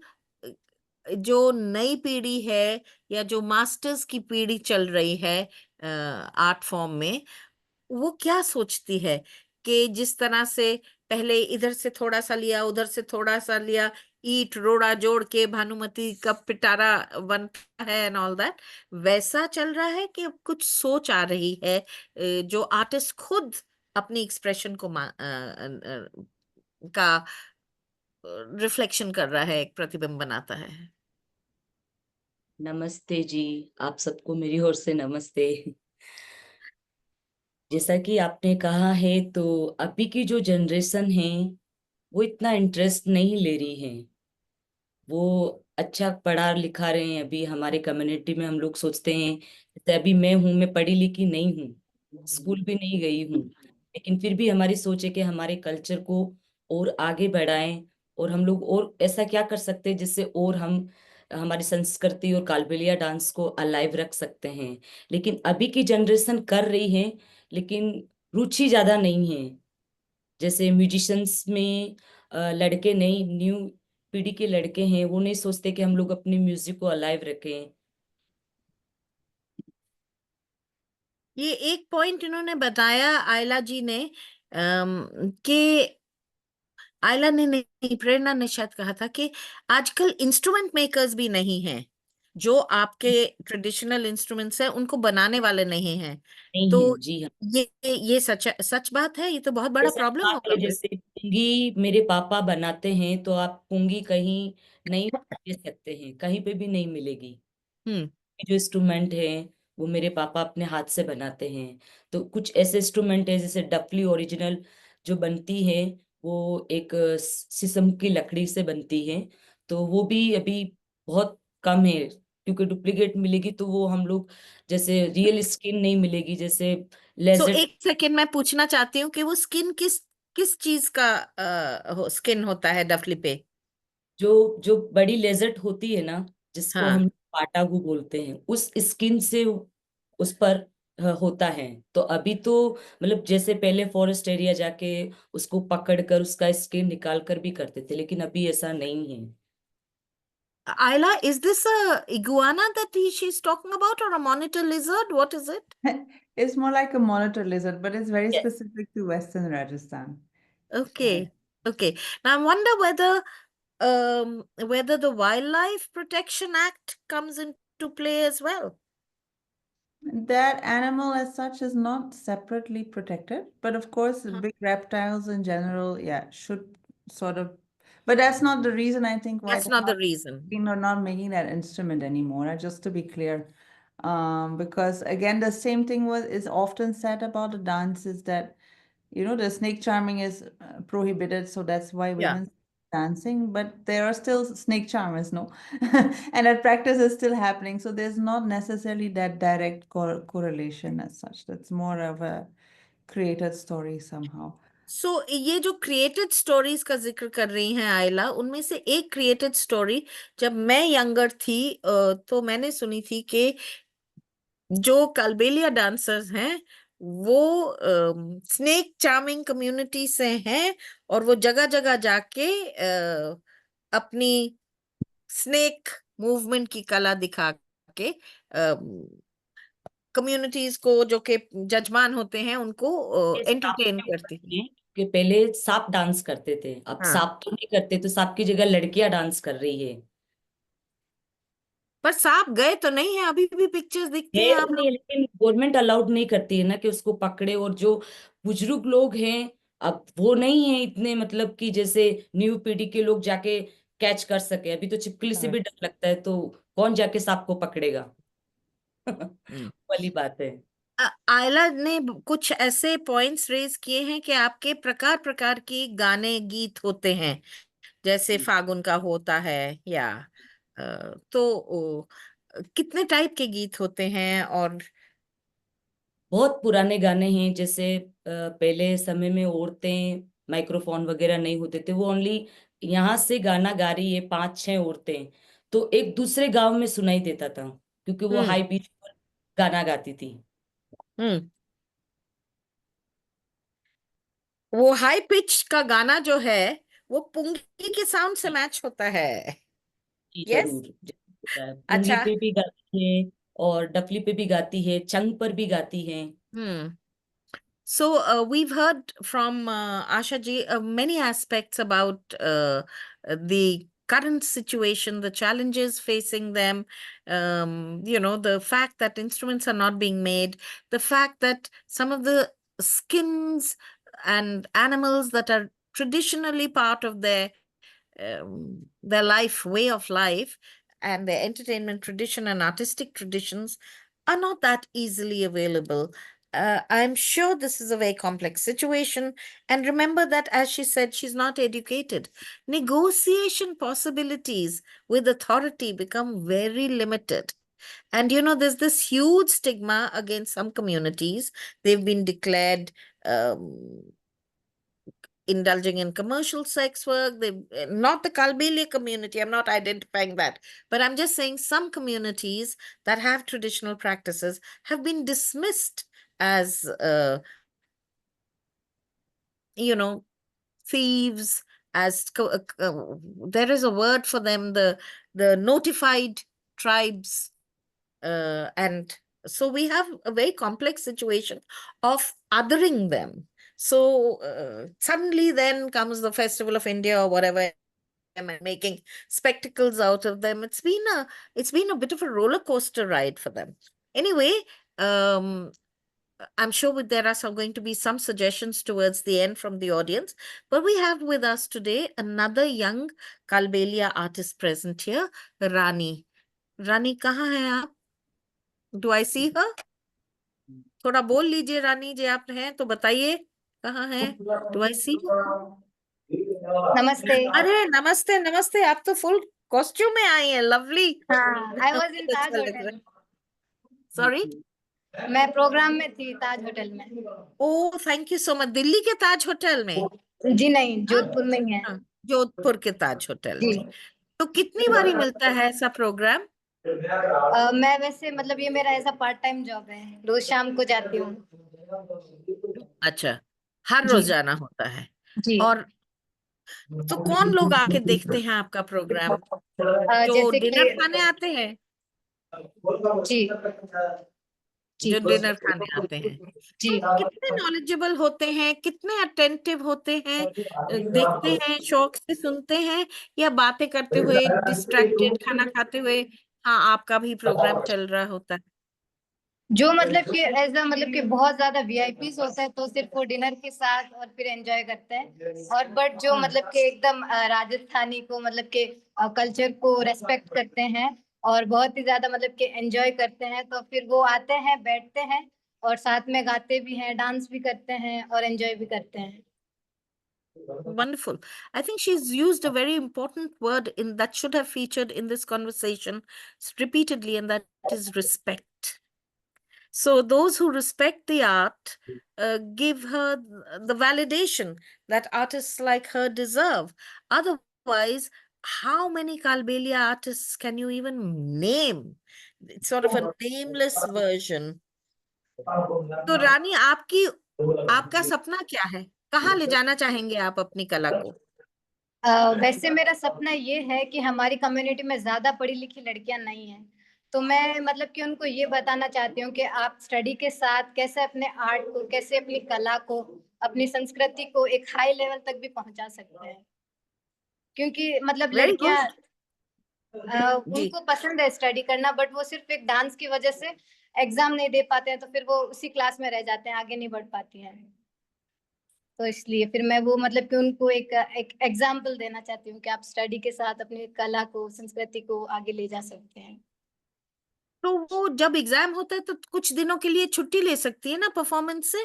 B: जो नई पीढ़ी है या जो मास्टर्स की पीढ़ी चल रही है आर्ट फॉर्म में, वो क्या सोचती है कि जिस तरह से पहले इधर से थोड़ा सा लिया, उधर से थोड़ा सा लिया, ईट रोड़ा जोड़ के भानुमति का पिटारा बनता है एंड ऑल दैट, वैसा चल रहा है कि अब कुछ सोच आ रही है जो आर्टिस्ट खुद अपनी एक्सप्रेशन को का रिफ्लेक्शन कर रहा है, एक प्रतिबिंब बनाता है.
E: नमस्ते जी, आप सबको मेरी ओर से नमस्ते. जैसा कि आपने कहा है, तो अभी की जो जनरेशन है वो इतना इंटरेस्ट नहीं ले रही है. वो अच्छा पढ़ा लिखा रहे हैं. अभी हमारे कम्युनिटी में हम लोग सोचते हैं, जैसे अभी मैं पढ़ी लिखी नहीं हूँ, स्कूल भी नहीं गई हूँ, लेकिन फिर भी हमारी सोच है कि हमारे कल्चर को और आगे बढ़ाएं और हम लोग और ऐसा क्या कर सकते हैं जिससे और हम हमारी संस्कृति और कालबेलिया डांस को अलाइव रख सकते हैं. लेकिन अभी की जनरेशन कर रही है, लेकिन रुचि ज्यादा नहीं है. जैसे म्यूजिशियंस में लड़के नहीं, न्यू पीढ़ी के लड़के हैं, वो नहीं सोचते कि हम लोग अपनी म्यूजिक को अलाइव रखें.
B: ये एक पॉइंट इन्होंने बताया आयला जी ने कि आयला ने नहीं, प्रेरणा ने शायद कहा था कि आजकल इंस्ट्रूमेंट मेकर्स भी नहीं हैं. जो आपके ट्रेडिशनल इंस्ट्रूमेंट्स हैं उनको बनाने वाले नहीं हैं.
E: नहीं
B: तो
E: है जी. हाँ,
B: ये सच बात है. ये तो बहुत बड़ा
E: जैसा
B: प्रॉब्लम
E: बात है,
B: होगा फिर.
E: जैसे पुंगी मेरे पापा बनाते हैं, तो आप पुंगी कहीं नहीं ले सकते हैं, कहीं पे भी नहीं मिलेगी.
B: हम्म.
E: जो इंस्ट्रूमेंट है वो मेरे पापा अपने हाथ से बनाते हैं. तो कुछ ऐसे इंस्ट्रूमेंट है, जैसे डफली ओरिजिनल जो बनती है, वो एक शीशम की लकड़ी से बनती है. तो वो भी अभी बहुत कम है, क्योंकि डुप्लीकेट मिलेगी तो वो हम लोग, जैसे रियल स्किन नहीं मिलेगी, जैसे
B: सो
E: लेजर.
B: एक सेकेंड मैं पूछना चाहती हूँ कि वो स्किन किस किस चीज का स्किन होता है डफली पे.
E: जो जो बड़ी लेजर्ट होती है ना, जिसको
B: हाँ.
E: हम पाटागू बोलते हैं, उस स्किन से उस पर होता है. तो अभी तो मतलब जैसे पहले फॉरेस्ट एरिया जाके उसको पकड़ कर उसका स्किन निकाल कर भी करते थे, लेकिन अभी ऐसा नहीं है.
B: Ayla, is this a iguana that she's talking about or a monitor lizard? What is it?
D: It's more like a monitor lizard, but it's very
E: Yes.
D: specific to Western Rajasthan.
B: Okay. Okay. Now I wonder whether the Wildlife Protection Act comes into play as well.
D: That animal as such is not separately protected, but of course, the big reptiles in general, yeah, should sort of, but that's not the reason I think why
B: That's not the reason.
D: they're not making that instrument anymore, just to be clear. Because again, the same thing is often said about the dance is that, the snake charming is prohibited, so that's why
B: Yeah.
D: women dancing, but there are still snake charmers, no? And that practice is still happening, so there's not necessarily that direct correlation as such. That's more of a created story somehow.
B: सो ये जो created stories का जिक्र कर रही हैं आयला, उनमें से एक क्रिएटेड स्टोरी जब मैं यंगर थी तो मैंने सुनी थी कि जो कालबेलिया डांसर्स हैं वो स्नेक चार्मिंग कम्युनिटी से हैं, और वो जगह जगह जाके अपनी स्नेक मूवमेंट की कला दिखा के कम्युनिटीज को, जो कि जजमान होते हैं, उनको
E: ये सांप
B: एंटरटेन
E: के
B: करती।
E: ऊपर है कि पहले सांप डांस करते थे, अब
B: हाँ,
E: सांप तो नहीं करते, तो सांप की जगह लड़कियां डांस कर रही है।
B: पर सांप गए तो नहीं है, अभी भी पिक्चर्स दिखती
E: है
B: हैं
E: तो
B: आप
E: नहीं,
B: लोग।
E: लेकिन गवर्नमेंट अलाउड नहीं करती है ना कि उसको पकड़े, और जो बुजुर्ग लोग हैं अब वो नहीं है इतने, मतलब कि जैसे न्यू पीढ़ी के लोग जाके कैच कर सके। अभी तो छिपकली से
B: हाँ।
E: भी डर लगता है, तो कौन जाके सांप को पकड़ेगा।
B: हम्म।
E: वाली बात है।
B: आयला ने कुछ ऐसे पॉइंट्स रेज किए हैं कि आपके प्रकार प्रकार की गाने गीत होते हैं, जैसे फागुन का होता है, या कितने टाइप के गीत होते हैं? और
E: बहुत पुराने गाने हैं, जैसे पहले समय में औरतें, माइक्रोफोन वगैरह नहीं होते थे, वो ओनली यहाँ से गाना गा रही है 5-6 औरतें, तो एक दूसरे गांव में सुनाई देता था, क्योंकि वो
B: हम्म।
E: हाई पिच पर गाना गाती थी।
B: हम्म। वो हाई पिच का गाना जो है, वो पुंगी के साउंड से मैच होता है।
E: जी
B: यस।
E: जरूर, जरूर होता है। पुंगी
B: अच्छा।
E: पे भी गाती है और डफली पे भी गाती है, चंग पर भी गाती है।
B: हम्म। So we've heard from Asha ji many aspects about the current situation, the challenges facing them, the fact that instruments are not being made, the fact that some of the skins and animals that are traditionally part of their life, way of life, and their entertainment tradition and artistic traditions are not that easily available. I'm sure this is a very complex situation. And remember that, as she said, she's not educated. Negotiation possibilities with authority become very limited. And there's this huge stigma against some communities. They've been declared indulging in commercial sex work. They, not the Kalbelia community, I'm not identifying that, but I'm just saying some communities that have traditional practices have been dismissed as, you know, thieves, as there is a word for them, the notified tribes, and so we have a very complex situation of othering them. So suddenly then comes the Festival of India or whatever, and making spectacles out of them. It's been a bit of a roller coaster ride for them. Anyway, um, I'm sure there are going to be some suggestions towards the end from the audience. But we have with us today another young Kalbelia artist present here, Rani. Rani, कहाँ हैं आप? Do I see her? थोड़ा बोल लीजिए रानी जी, आप हैं तो बताइए कहाँ हैं? डू आई सी?
F: नमस्ते।
B: अरे नमस्ते नमस्ते, आप तो फुल कॉस्ट्यूम में आई हैं, लवली।
F: हाँ, आई वॉज इन ताज
B: अच्छा लग रहा
F: होटल।
B: है। सॉरी?
F: मैं प्रोग्राम में थी ताज होटल में।
B: Oh thank you so much. Delhi के ताज होटल में?
F: जी नहीं,
B: हाँ,
F: जोधपुर में ही है।
B: हाँ, जोधपुर के ताज होटल
F: जी।
B: में। तो कितनी बारी मिलता है ऐसा प्रोग्राम?
F: मैं वैसे मतलब ये मेरा ऐसा पार्ट टाइम जॉब है, रोज शाम को जाती हूँ।
B: अच्छा, हर
F: जी
B: रोज जाना होता है?
F: जी।
B: और तो कौन लोग आके देखते हैं आपका प्रोग्राम? जो
F: जैसे
B: डिनर
F: कि
B: खाने आते हैं?
F: जी जी
B: जो डिनर खाने आते हैं, तो
F: जी।
B: कितने नॉलेजेबल होते हैं, कितने अटेंटिव होते हैं? देखते हैं, शौक से सुनते हैं, या बातें करते हुए, डिस्ट्रैक्टेड, खाना खाते हुए, हाँ आपका भी प्रोग्राम चल रहा होता है?
F: जो मतलब कि ऐसा मतलब कि बहुत ज्यादा वीआईपीस होता है तो सिर्फ वो डिनर के साथ और फिर एंजॉय करते हैं। और बट जो मतलब कि एकदम राजस्थानी को मतलब के कल्चर को रेस्पेक्ट करते हैं और बहुत ही ज्यादा मतलब कि एंजॉय करते हैं, तो फिर वो आते हैं, बैठते हैं और साथ में गाते भी हैं, डांस भी करते हैं और एंजॉय भी करते हैं।
B: Wonderful. I think she's used a very important word in that should have featured in this conversation repeatedly, and that is respect. So those who respect the art give her the validation that artists like her deserve. Otherwise, how many Kalbelia artists can you even name? It's sort of a nameless version. तो रानी, आपका सपना क्या है? कहाँ ले जाना चाहेंगे आप अपनी कला को?
F: वैसे मेरा सपना ये है कि हमारी कम्युनिटी में ज्यादा पढ़ी लिखी लड़कियां नहीं हैं, तो मैं मतलब कि उनको ये बताना चाहती हूँ कि आप स्टडी के साथ कैसे अपने आर्ट को, कैसे अपनी कला को, अपनी संस्कृति को एक हाई लेवल तक भी पहुंचा सकते हैं। क्योंकि मतलब
B: वेरी
F: लड़कियां
B: गुड जी।
F: उनको पसंद है स्टडी करना, बट वो सिर्फ एक डांस की वजह से एग्जाम नहीं दे पाते हैं, तो फिर वो उसी क्लास में रह जाते हैं, आगे नहीं बढ़ पाती हैं। तो इसलिए फिर मैं वो मतलब कि उनको एक एग्जाम्पल देना चाहती हूँ कि आप स्टडी के साथ अपनी कला को, संस्कृति को आगे ले जा सकते हैं।
B: तो वो जब एग्जाम होता है तो कुछ दिनों के लिए छुट्टी ले सकती है ना परफॉर्मेंस से?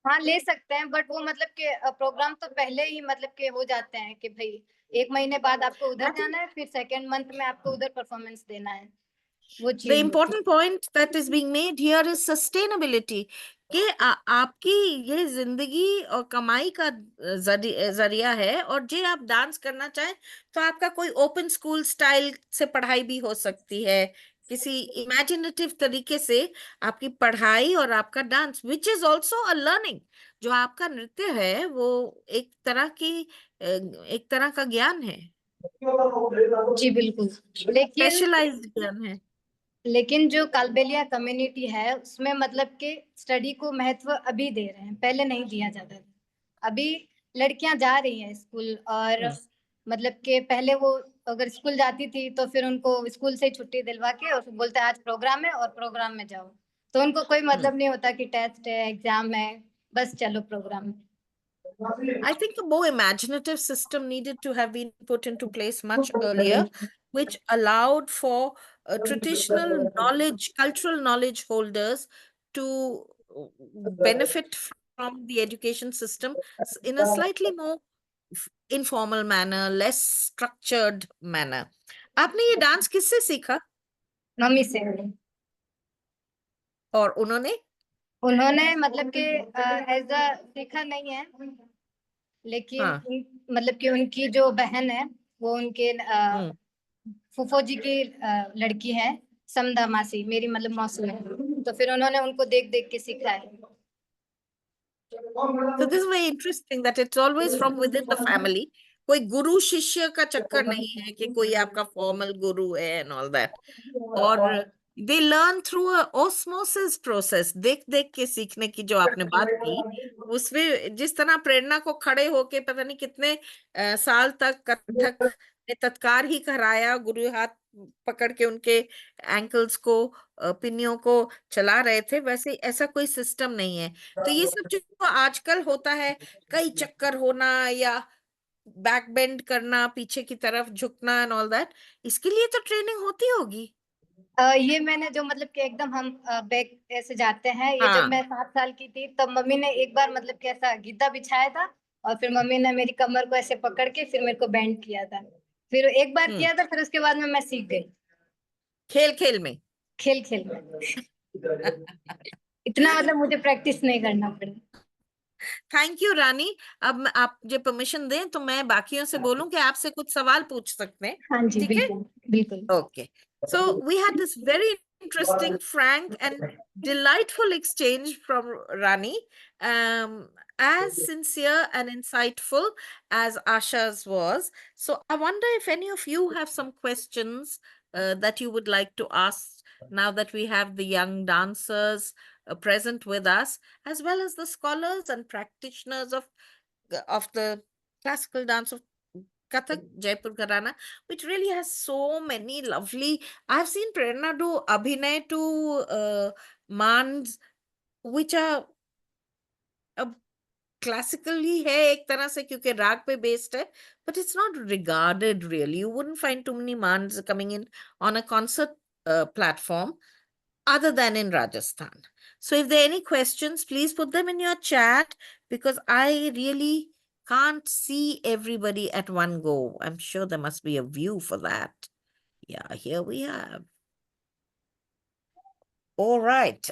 F: हाँ ले सकते हैं, बट वो मतलब कि प्रोग्राम तो पहले ही मतलब के हो जाते हैं कि भाई 1 महीने बाद आपको उधर जाना है, फिर सेकेंड मंथ में आपको उधर परफॉर्मेंस देना है। वो
B: The
F: चीज
B: important point that is being made here is sustainability. कि आपकी ये जिंदगी और कमाई का जरिया है, और जे आप डांस करना चाहें तो आपका कोई ओपन स्कूल स्टाइल से पढ़ाई भी हो सकती है, किसी इमेजिनेटिव तरीके से आपकी पढ़ाई और आपका dance, which is also a learning. जो आपका नृत्य है वो एक तरह का ज्ञान है,
F: जी बिल्कुल। लेकिन
B: स्पेशलाइज्ड ज्ञान है।
F: लेकिन जो कालबेलिया कम्युनिटी है उसमें मतलब कि स्टडी को महत्व अभी दे रहे हैं, पहले नहीं दिया जाता था। अभी लड़कियां जा रही हैं स्कूल, और मतलब कि पहले वो अगर स्कूल जाती थी तो फिर उनको स्कूल से छुट्टी दिलवा के और बोलते आज प्रोग्राम है और प्रोग्राम में जाओ, तो उनको कोई मतलब नहीं होता कि टेस्ट है, एग्जाम है, बस चलो प्रोग्राम में।
B: I think a more imaginative system needed to have been put into place much earlier, which allowed for traditional knowledge, cultural knowledge holders to benefit from the education system in a slightly more informal manner, less structured manner. आपने ये dance किससे सीखा?
F: Mummy से।
B: और उन्होंने
F: मतलब कि as a सीखा नहीं है, लेकिन
B: हाँ
F: मतलब कि उनकी जो बहन है वो उनके फूफो जी की लड़की है, समदा मासी, मेरी मतलब मौसी है, तो फिर उन्होंने उनको देख देख के सीखा है।
B: So this is very interesting that it's always from within the family. कोई गुरु शिष्य का चक्कर नहीं है कि कोई आपका फॉर्मल गुरु है and all that. और they learn through a osmosis process. देख देख के सीखने की जो आपने बात की, उसमें जिस तरह प्रेरणा को खड़े होके पता नहीं कितने साल तक कथक ने तत्कार ही कराया, गुरु हाथ पकड़ के उनके एंकल्स को, पिन्नियों को चला रहे थे, वैसे ऐसा कोई सिस्टम नहीं है। तो ये सब जो आजकल होता है, कई चक्कर होना या बैक बेंड करना, पीछे की तरफ झुकना एंड ऑल दैट, इसके लिए तो ट्रेनिंग होती होगी।
F: ये मैंने जो मतलब कि एकदम हम बैक ऐसे जाते हैं, ये जब
B: हाँ
F: मैं 7 साल की थी तब मम्मी ने एक बार मतलब कि ऐसा गीता बिछाया था, और फिर मम्मी ने मेरी कमर को ऐसे पकड़ के फिर मेरे को बेंड किया था, फिर एक बार किया था, फिर उसके बाद में मैं सीख गई।
B: खेल खेल में
F: खेल खेल में इतना मतलब मुझे प्रैक्टिस नहीं करना पड़ा।
B: थैंक यू रानी। अब आप जो परमिशन दें तो मैं बाकियों से बोलूं कि आपसे कुछ सवाल पूछ सकते हैं,
F: हाँ जी
B: ठीक है?
F: बिल्कुल बिल्कुल।
B: Okay. So we had this very interesting, frank, and delightful exchange from Rani, as sincere and insightful as Asha's was. So I wonder if any of you have some questions that you would like to ask now that we have the young dancers present with us, as well as the scholars and practitioners of the classical dance of Kathak, Jaipur Gharana, which really has so many lovely. I've seen Prerna do Abhinay to Mans, which are classically है एक तरह से क्योंकि राग पे based है, but it's not regarded really. You wouldn't find too many Mans coming in on a concert platform other than in Rajasthan. So if there are any questions, please put them in your chat, because I really can't see everybody at one go. I'm sure there must be a view for that. Yeah, here we have. All right.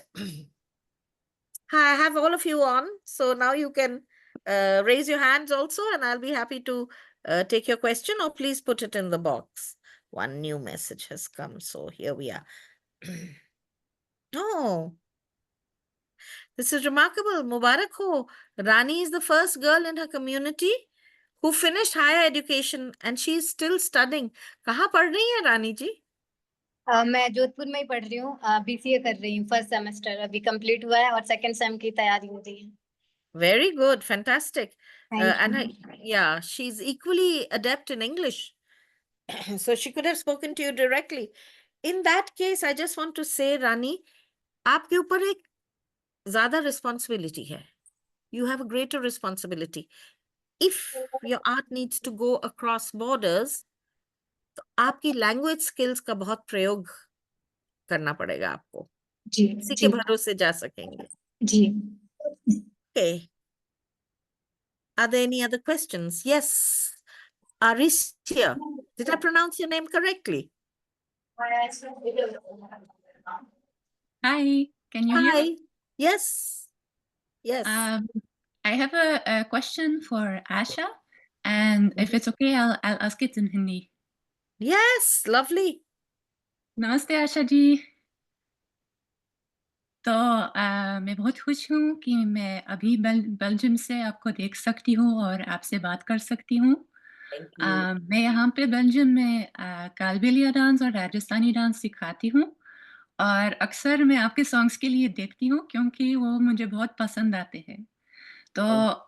B: Hi, I have all of you on, so now you can raise your hands also, and I'll be happy to take your question, or please put it in the box. One new message has come, so here we are. Oh, this is remarkable. Mubarak ho. Rani is the first girl in her community who finished higher education, and she is still studying. कहाँ पढ़ रही है रानी जी?
F: मैं जोधपुर में ही पढ़ रही हूँ, BCA कर रही हूँ, फर्स्ट सेमेस्टर अभी कंप्लीट हुआ है और सेकंड सेम की तैयारी हो रही है.
B: Very good, fantastic.
F: Thank
B: And
F: you.
B: yeah, she's equally adept in English. So she could have spoken to you directly. In that case, I just want to say, Rani, आपके ऊपर एक ज़्यादा responsibility है. You have a greater responsibility. If your art needs to go across borders, तो आपकी language skills का बहुत प्रयोग करना पड़ेगा आपको.
F: जी
B: इसी के
F: जी
B: भरोसे जा सकेंगे.
F: जी.
B: Okay. Are there any other questions? Yes. Aristia. Did I pronounce your name correctly?
G: Hi, can you hear
B: Hi.
G: me?
B: Yes. Yes.
G: I have a question for Asha, and if it's okay, I'll ask it in Hindi.
B: Yes, lovely.
G: नमस्ते आशा जी. तो मैं बहुत खुश हूँ कि मैं अभी Belgium से आपको देख सकती हूँ और आपसे बात कर सकती हूँ.
B: Thank you.
G: मैं यहाँ पे बेल्जियम में कालबेलिया डांस और राजस्थानी डांस सिखाती हूँ और अक्सर मैं आपके सॉन्ग्स के लिए देखती हूँ क्योंकि वो मुझे बहुत पसंद आते हैं. तो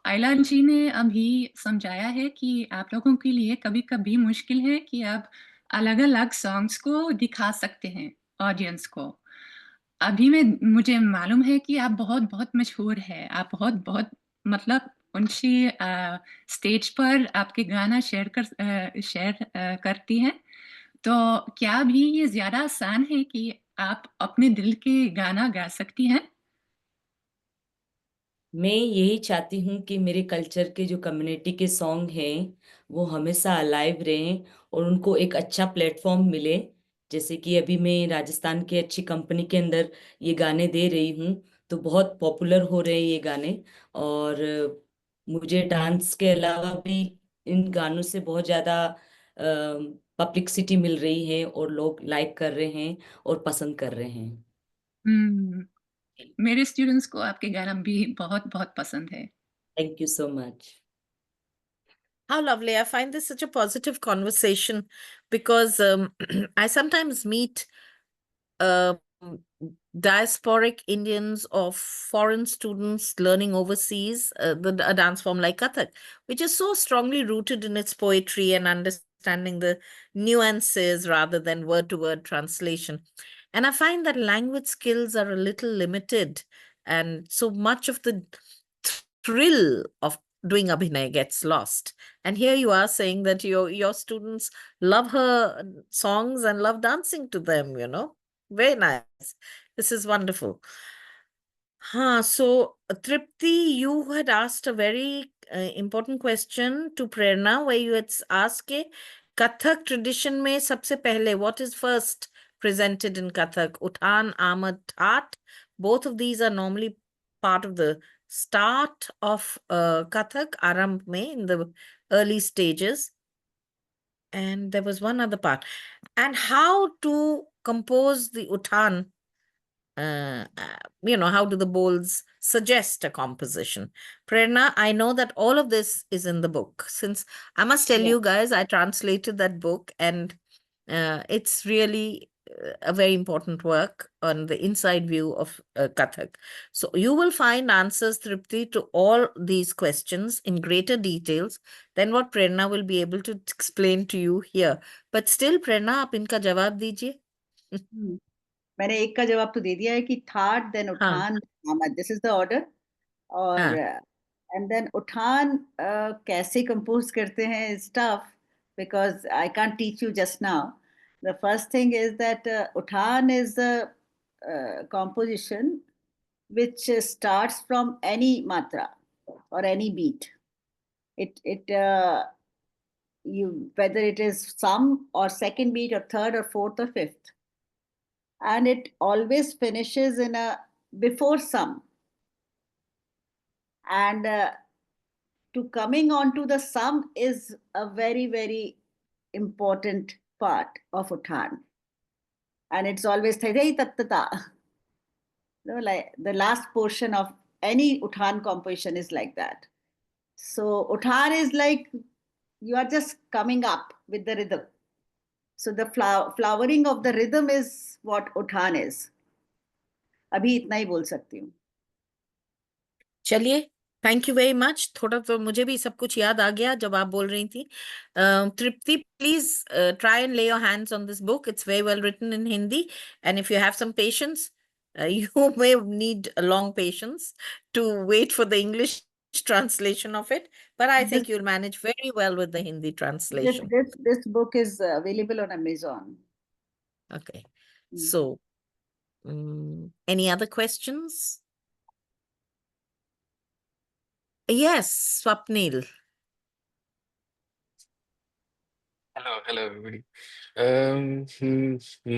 G: आइलान जी ने अभी समझाया है कि आप लोगों के लिए कभी-कभी मुश्किल है कि आप अलग-अलग सॉन्ग्स को दिखा सकते हैं ऑडियंस को. अभी मुझे मालूम है कि आप बहुत मशहूर हैं. आप बहुत मतलब उनसे स्टेज पर आपके गाना शेयर करती हैं. तो क्या अभी ये ज़्यादा आसान है कि आप अपने दिल के गाना गा सकती हैं?
E: मैं यही चाहती हूँ कि मेरे कल्चर के जो कम्युनिटी के सॉन्ग हैं वो हमेशा अलाइव रहें और उनको एक अच्छा प्लेटफॉर्म मिले. जैसे कि अभी मैं राजस्थान की अच्छी कंपनी के अंदर ये गाने दे रही हूँ तो बहुत पॉपुलर हो रहे हैं ये गाने. और मुझे डांस के अलावा भी इन गानों से बहुत ज़्यादा पब्लिसिटी मिल रही है और लोग लाइक कर रहे हैं और पसंद कर रहे हैं.
G: मेरे स्टूडेंट्स को आपके गाना भी बहुत पसंद है.
E: Thank you so much.
B: How lovely. I find this such a positive conversation because I sometimes meet um, diasporic Indians or foreign students learning overseas, a dance form like Kathak, which is so strongly rooted in its poetry and understanding the nuances rather than word-to-word translation. And I find that language skills are a little limited, and so much of the thrill of doing Abhinay gets lost. And here you are saying that your students love her songs and love dancing to them, you know. Very nice. This is wonderful. So Tripti, you had asked a very important question to Prerna, where you had asked ke Kathak tradition mein sabse pehle, what is first presented in Kathak? Uthan, Amad, Tat. Both of these are normally part of the start of Kathak, Aramb mein, in the early stages. And there was one other part. And how to compose the Uthan, how do the bowls suggest a composition? Prerna, I know that all of this is in the book. Since I must tell you guys, I translated that book and it's really a very important work on the inside view of Kathak. So you will find answers, Tripti, to all these questions in greater details than what Prerna will be able to explain to you here. But still, Prerna, आप इनका जवाब दीजिए.
C: मैंने एक का जवाब तो दे दिया है कि that then uthaan aamad, this is the order. और एंड देन उठान कैसे कंपोज करते हैं is tough because I can't teach you just now. The first thing is that uthaan is the composition which starts from any matra or any beat. You whether it is some or second beat or third or fourth or fifth, and it always finishes in a before some. And to coming on to the sum is a very, very important part of Uthan. And it's always Thai tattata. Like the last portion of any Uthan composition is like that. So Uthan is like you are just coming up with the rhythm. So the flowering of the rhythm is what Uthan is. अभी इतना ही बोल सकती हूँ.
B: चलिए, thank you very much. थोड़ा तो मुझे भी सब कुछ याद आ गया जब आप बोल रही थी. Tripti, please try and lay your hands on this book. It's very well written in Hindi, and if you have some patience, you may need a long patience to wait for the English translation of it, but I think you'll manage very well with the Hindi translation.
C: This book is available on Amazon.
B: Okay. So, any other questions? Yes, Swapnil.
H: Hello everybody.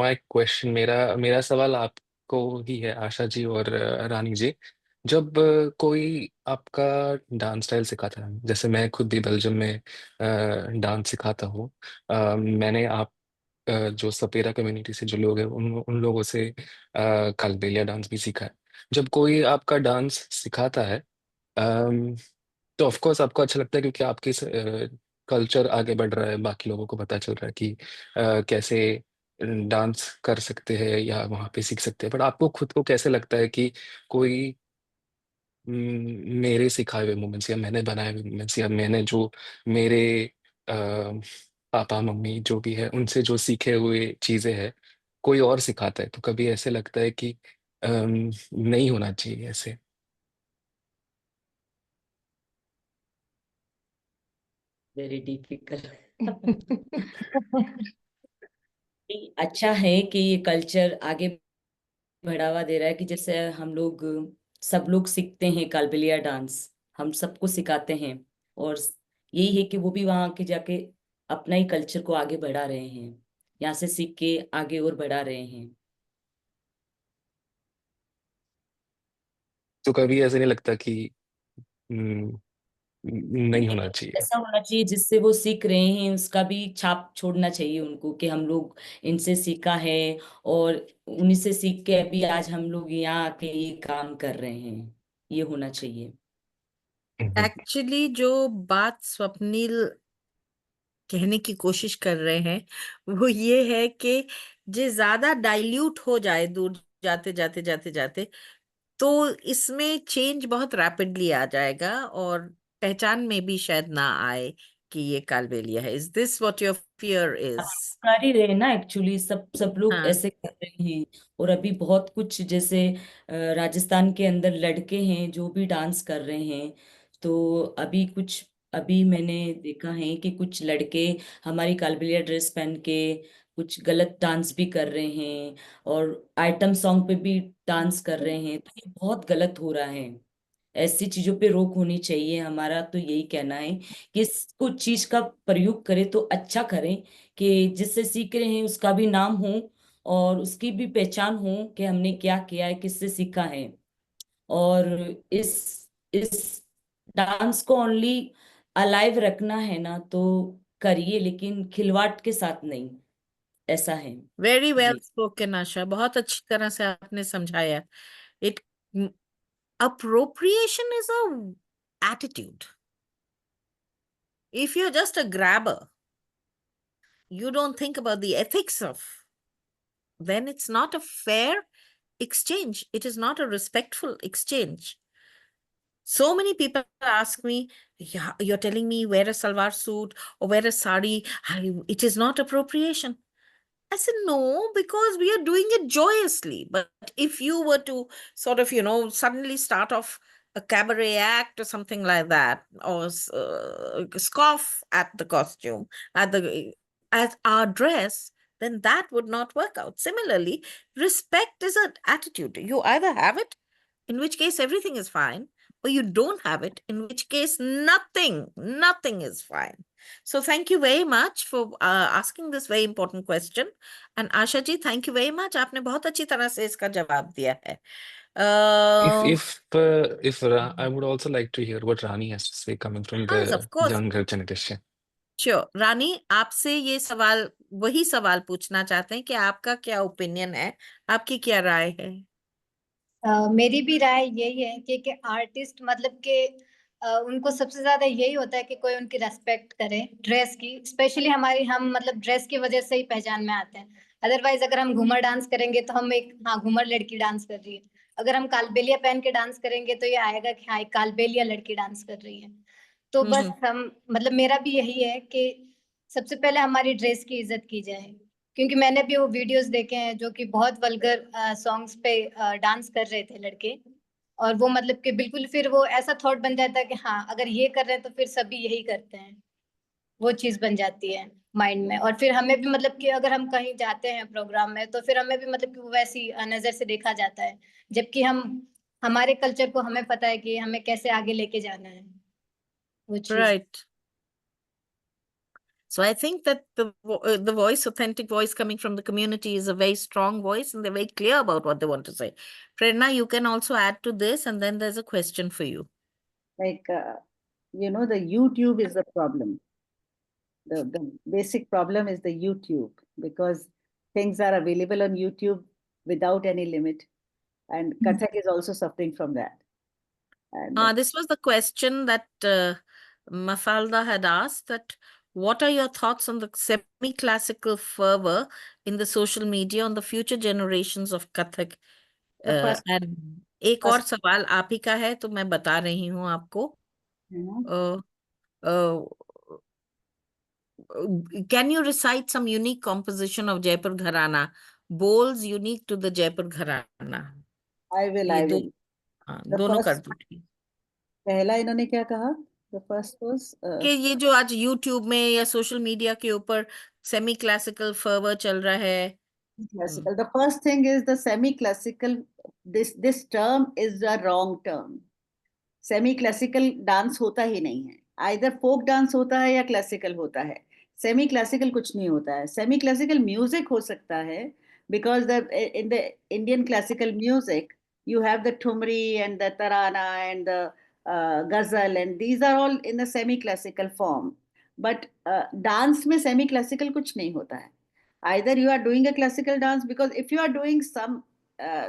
H: My question, मेरा सवाल आपको ही है, आशा जी और रानी जी. जब कोई आपका dance style सिखाता है, जैसे मैं खुद भी बेल्जियम में डांस सिखाता हूँ. मैंने आप जो सपेरा कम्युनिटी से जो लोग हैं उन लोगों से कालबेलिया डांस भी सीखा है. जब कोई आपका डांस सिखाता है, तो ऑफ कोर्स आपको अच्छा लगता है क्योंकि आपके कल्चर आगे बढ़ रहा है, बाकी लोगों को पता चल रहा है कि कैसे डांस कर सकते हैं या वहाँ पे सीख सकते हैं. बट आपको खुद को कैसे लगता है कि कोई मेरे सिखाए हुए मूवमेंट्स या मैंने बनाए हुए मूवमेंट्स या मैंने जो मेरे अ, पापा मम्मी जो भी है उनसे जो सीखे हुए चीजें हैं कोई और सिखाता है, तो कभी ऐसे लगता है कि नहीं होना चाहिए ऐसे.
E: Very difficult. अच्छा है कि ये कल्चर आगे बढ़ावा दे रहा है, कि जैसे हम लोग सब लोग सीखते हैं कालबेलिया डांस, हम सबको सिखाते हैं, और यही है कि वो भी वहां के जाके अपना ही कल्चर को आगे बढ़ा रहे हैं, यहाँ से सीख के आगे और बढ़ा रहे हैं.
H: तो कभी ऐसे नहीं लगता कि हम्म, नहीं होना चाहिए.
E: ऐसा होना चाहिए जिससे वो सीख रहे हैं उसका भी छाप छोड़ना चाहिए उनको, कि हम लोग इनसे सीखा है और उन्हीं से सीख के अभी आज हम लोग यहाँ आके ये काम कर रहे हैं, ये होना चाहिए.
B: एक्चुअली जो बात स्वप्निल कहने की कोशिश कर रहे हैं वो ये है कि जो ज्यादा डाइल्यूट हो जाए दूर जाते जाते जाते जाते, तो इसमें चेंज बहुत रैपिडली आ जाएगा और पहचान में भी शायद ना आए कि ये कालबेलिया है. Is this what your fear is?
E: कर ही रहे हैं ना, एक्चुअली सब लोग
B: हाँ.
E: ऐसे कर रहे हैं. और अभी बहुत कुछ जैसे राजस्थान के अंदर लड़के हैं जो भी डांस कर रहे हैं, तो अभी मैंने देखा है कि कुछ लड़के हमारी कालबेलिया ड्रेस पहन के कुछ गलत डांस भी कर रहे हैं, और आइटम सॉन्ग पे भी डांस कर रहे हैं, तो ये बहुत गलत हो रहा है. ऐसी चीजों पे रोक होनी चाहिए. हमारा तो यही कहना है कि कुछ चीज का प्रयोग करें तो अच्छा करें, कि जिससे सीख रहे हैं उसका भी नाम हो और उसकी भी पहचान हो कि हमने क्या किया है, किससे सीखा है. और इस डांस को ओनली अलाइव रखना है ना, तो करिए, लेकिन खिलवाड़ के साथ नहीं. ऐसा है
B: वेरी वेल
E: जी.
B: स्पोकन आशा, बहुत अच्छी तरह से आपने समझाया. It appropriation is a attitude. If you're just a grabber, you don't think about the ethics of, then it's not a fair exchange. It is not a respectful exchange. So many people ask me, yeah, you're telling me wear a salwar suit or wear a sari, it is not appropriation. I said, no, because we are doing it joyously. But if you were to sort of, suddenly start off a cabaret act or something like that, or scoff at the costume, at our dress, then that would not work out. Similarly, respect is an attitude. You either have it, in which case everything is fine, or you don't have it, in which case nothing is fine. So thank you very much for asking this very important question. And Asha ji, thank you very much. आपने बहुत अच्छी तरह से इसका जवाब दिया है.
H: I would also like to hear what Rani has to say, coming from
B: Yes,
H: the
B: of course.
H: younger generation.
B: Sure. रानी, आपसे ये सवाल, वही सवाल पूछना चाहते हैं कि आपका क्या ओपिनियन है, आपकी क्या राय है?
F: मेरी भी राय यही है कि आर्टिस्ट मतलब कि उनको सबसे ज्यादा यही होता है कि कोई उनकी रेस्पेक्ट करे, ड्रेस की स्पेशली हम मतलब ड्रेस की वजह से ही पहचान में आते हैं. अदरवाइज अगर हम घूमर डांस करेंगे तो हम एक घूमर लड़की डांस कर रही है. अगर हम कालबेलिया पहन के डांस करेंगे तो ये आएगा कि हाँ, एक कालबेलिया लड़की डांस कर रही है. तो बस हम मतलब मेरा भी यही है कि सबसे पहले हमारी ड्रेस की इज्जत की जाए, क्योंकि मैंने भी वो वीडियोस देखे हैं जो कि बहुत वल्गर सॉन्ग्स पे डांस कर रहे थे लड़के, और वो मतलब कि बिल्कुल फिर वो ऐसा थॉट बन जाता है कि हाँ, अगर ये कर रहे हैं तो फिर सभी यही करते हैं. वो चीज बन जाती है माइंड में, और फिर हमें भी मतलब कि अगर हम कहीं जाते हैं प्रोग्राम में तो फिर हमें भी मतलब कि वो वैसी नजर से देखा जाता है, जबकि हमारे कल्चर को हमें पता है कि हमें कैसे आगे लेके जाना है वो चीज.
B: Right. So I think that the voice, authentic voice coming from the community is a very strong voice, and they're very clear about what they want to say. Prerna, you can also add to this, and then there's a question for you.
C: Like, the YouTube is the problem. The basic problem is the YouTube, because things are available on YouTube without any limit. And Kathak is also suffering from that. And
B: This was the question that Mafalda had asked, that what are your thoughts on the semi-classical fervor in the social media on the future generations of Kathak? And एक और सवाल आप ही का है तो मैं बता रही हूँ आपको. Can you recite some unique composition of Jaipur Gharana? Bowls unique to the Jaipur Gharana.
C: I will.
B: दोनों कर दो.
C: पहला इन्होंने क्या कहा? The first was
B: कि ये जो आज YouTube में या सोशल मीडिया के ऊपर सेमी क्लासिकल फर्वर चल रहा है.
C: Classical. The first thing is the semi-classical. This term is a wrong term. Semi-classical dance होता ही नहीं है. Either folk dance होता है या classical होता है. Semi-classical कुछ नहीं होता है. Semi-classical music हो सकता है, because in the Indian classical music you have the thumri and the tarana and the ghazal, and these are all in the semi-classical form. But dance में semi-classical कुछ नहीं होता है. Either you are doing a classical dance, because if you are doing some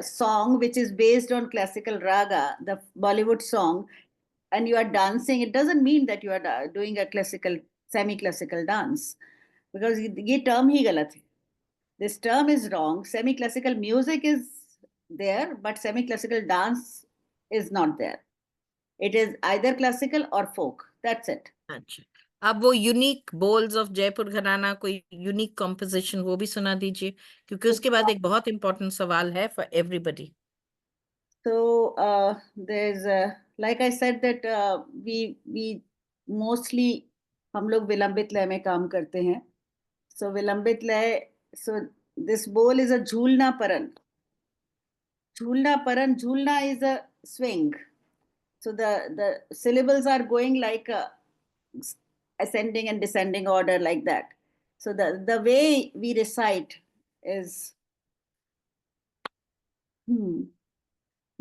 C: song which is based on classical raga, the Bollywood song, and you are dancing, it doesn't mean that you are doing a semi-classical dance, because ये term ही गलत है. This term is wrong. Semi-classical music is there, but semi-classical dance is not there. It is either classical or folk. That's it.
B: अच्छा, अब वो unique balls of Jaipur घराना, कोई unique composition वो भी सुना दीजिए, क्योंकि उसके बाद एक बहुत इंपॉर्टेंट सवाल है for everybody.
C: So there's like I said that we mostly हम लोग विलंबित लय में काम करते हैं. So विलंबित लय, so this bowl is a झूलना परन. झूलना परन, झूलना is a swing. So the syllables are going like a ascending and descending order, like that. So the way we recite is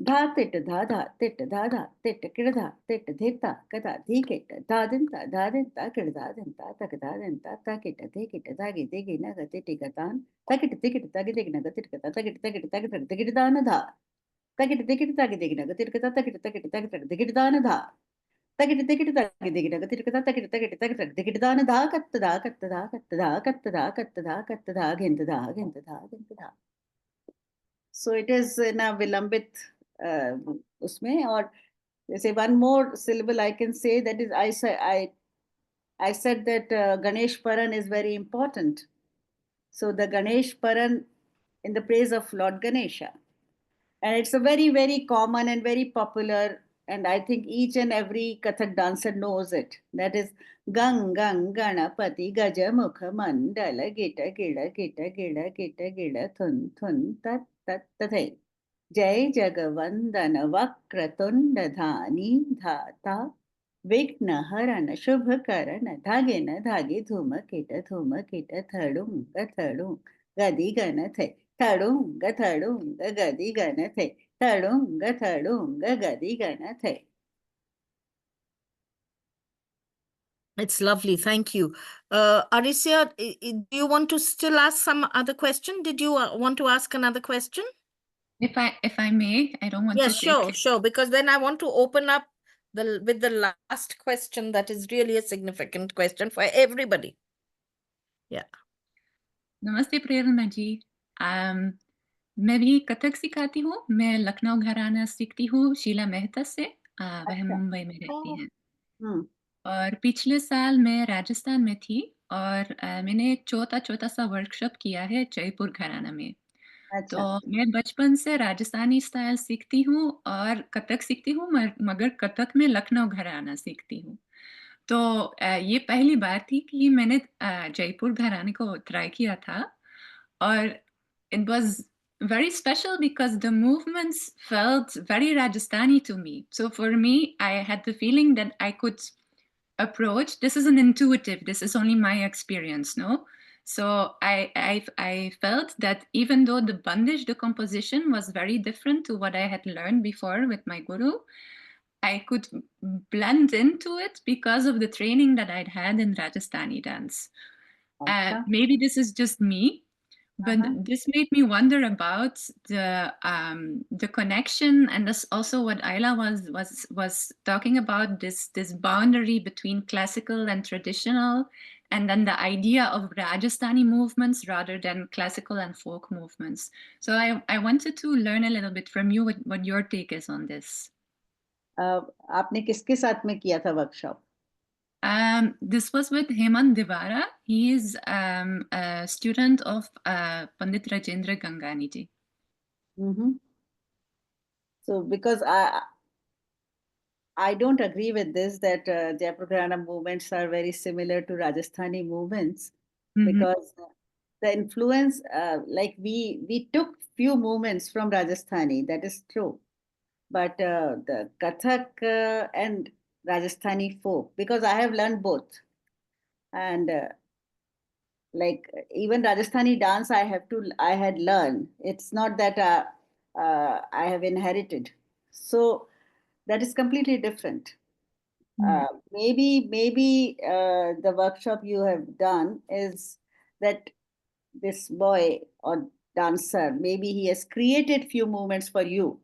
C: धा तिट धा धा तिट धा धा तिट किड़ धा तिट धिता कदा धी किट धा दिनता किड़ धा दिनता तक धा दिनता ता किट धी किट धागी दिगी न गति टिकतान तकिट तिकिट तागी दिगी न गति टिकता तकिट तकिट तागी तक दिगिट दान धा तकिट तिकिट तागी दिगी न गति टिकता तकिट तकिट तागी तक दिगिट दान धा तकिट तिकिट तागी दिगी न गति टिकता तकिट तकिट तागी तक दिगिट दान धा कत्त धा कत्त धा कत्त धा कत्त धा कत्त धा कत्त धा घिंत धा घिंत धा घिंत धा. So it is in a vilambit उसमें. और जैसे one more syllable I can say, that is I said that Ganesh Paran is very important. So the Ganesh Paran in the praise of Lord Ganesha, and it's a very, very common and very popular, and I think each and every Kathak dancer knows it. That is Gang Gang Ganapati Gaja Mukha Mandala Gita Gida Gita Gida Gita Gida Thun Thun Tat Tat Tathai. जय जगवंदन वक्रतुंड धानी धाता विघ्न हरण शुभ करण धागे न धागे धूम kit थड़ुंग थड़ुंग गदी गण थे थड़ुंग थड़ुंग गदी गण थे थड़ुंग थड़ुंग गदी गण थे.
B: It's lovely. Thank you. Aricia, do you want to still ask some other question? Did you want to ask another question?
G: If I may, I don't want
B: Yes,
G: to take.
B: sure. Because then I want to open up with the last question that is really a significant question for everybody. Yeah.
G: नमस्ते प्रेरणा जी. मैं भी कथक सिखाती हूँ. मैं लखनऊ घराना सीखती हूँ शीला मेहता से. वह
C: अच्छा.
G: मुंबई में रहती हैं.
C: हम्म.
G: और पिछले साल मैं राजस्थान में थी और मैंने एक छोटा सा वर्कशॉप किया है जयपुर घराना में. तो
C: अच्छा.
G: मैं बचपन से राजस्थानी स्टाइल सीखती हूँ और कथक सीखती हूँ, मगर कथक में लखनऊ घराना सीखती हूँ. तो ये पहली बार थी कि मैंने जयपुर घराने को ट्राई किया था और it was very special because the movements felt very Rajasthani to me. So for me, I had the feeling that I could approach. This is an intuitive. This is only my experience, no? So I felt that even though the bandish, the composition was very different to what I had learned before with my guru, I could blend into it because of the training that I'd had in Rajasthani dance.
C: अच्छा.
G: Maybe this is just me, but this made me wonder about the connection, and that's also what Ayla was talking about, this boundary between classical and traditional, and then the idea of Rajasthani movements rather than classical and folk movements. So I wanted to learn a little bit from you what your take is on this.
C: आपने किसके साथ में किया था workshop?
G: This was with Hemant Divara. He is a student of Pandit Rajendra Gangani ji.
C: So because I don't agree with this that Jaipur Gharana movements are very similar to Rajasthani movements, because the influence, like we took few movements from Rajasthani, that is true, but the Kathak and Rajasthani folk, because I have learned both, and like even Rajasthani dance, I had learned. It's not that I have inherited. So that is completely different. Maybe the workshop you have done is that this boy or dancer, maybe he has created few movements for you,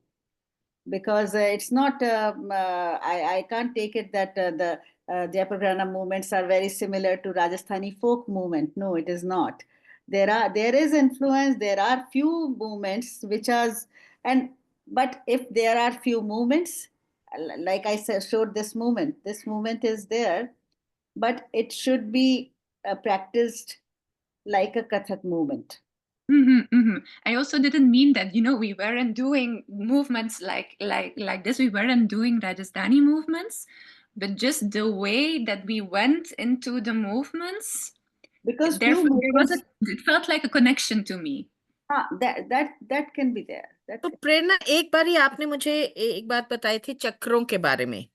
C: because it's not, I can't take it that the Jaipur Gharana movements are very similar to Rajasthani folk movement. No, it is not. There is influence, there are few movements which are, but if there are few movements, like I showed this movement is there, but it should be practiced like a Kathak movement.
G: I also didn't mean that, we weren't doing movements like this. We weren't doing Rajasthani movements, but just the way that we went into the movements.
C: Because
G: it felt like a connection to me.
C: That can be there.
B: तो प्रेरणा, एक बारी आपने मुझे एक बात बताई थी चक्रों के बारे में,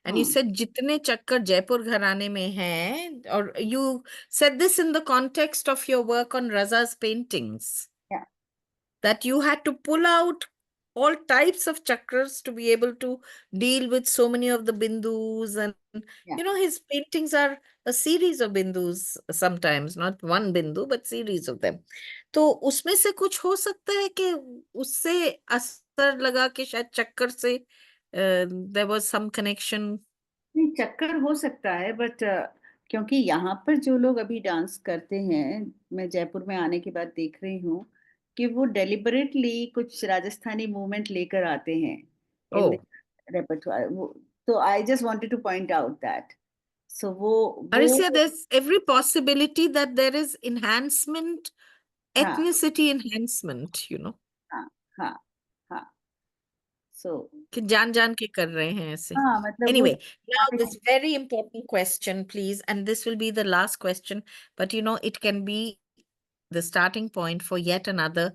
B: and you said जितने चक्कर जयपुर घराने में हैं, और you said this in the context of your work on Raza's paintings.
C: Yeah.
B: That you had to pull out all types of chakras to be able to deal with so many of the bindus, and his paintings are a series of bindus, sometimes not one bindu but series of them. तो उसमें से कुछ हो सकता है कि उससे असर लगा कि शायद चक्कर से there was some connection.
C: नहीं, चक्कर हो सकता है, बट क्योंकि यहाँ पर जो लोग अभी डांस करते हैं, मैं जयपुर में आने के बाद देख रही हूँ कि वो डेलिबरेटली कुछ राजस्थानी मूवमेंट लेकर आते हैं इन रेpertoire. तो I just wanted two point out that. So
B: Aricia, there's every possibility that there is enhancement, ethnicity enhancement,
C: हाँ. So
B: कि जान के कर रहे हैं ऐसे.
C: मतलब
B: Anyway, now this very important question, please, and this will be the last question, but it can be the starting point for yet another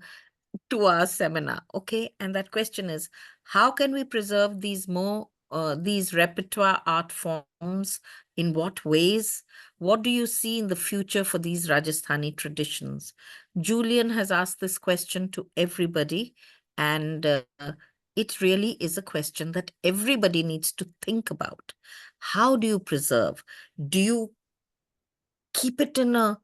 B: to our seminar. Okay. And that question is, how can we preserve these repertoire art forms? In what ways? What do you see in the future for these Rajasthani traditions? Julian has asked this question to everybody, and it really is a question that everybody needs to think about. How do you preserve? Do you keep it in a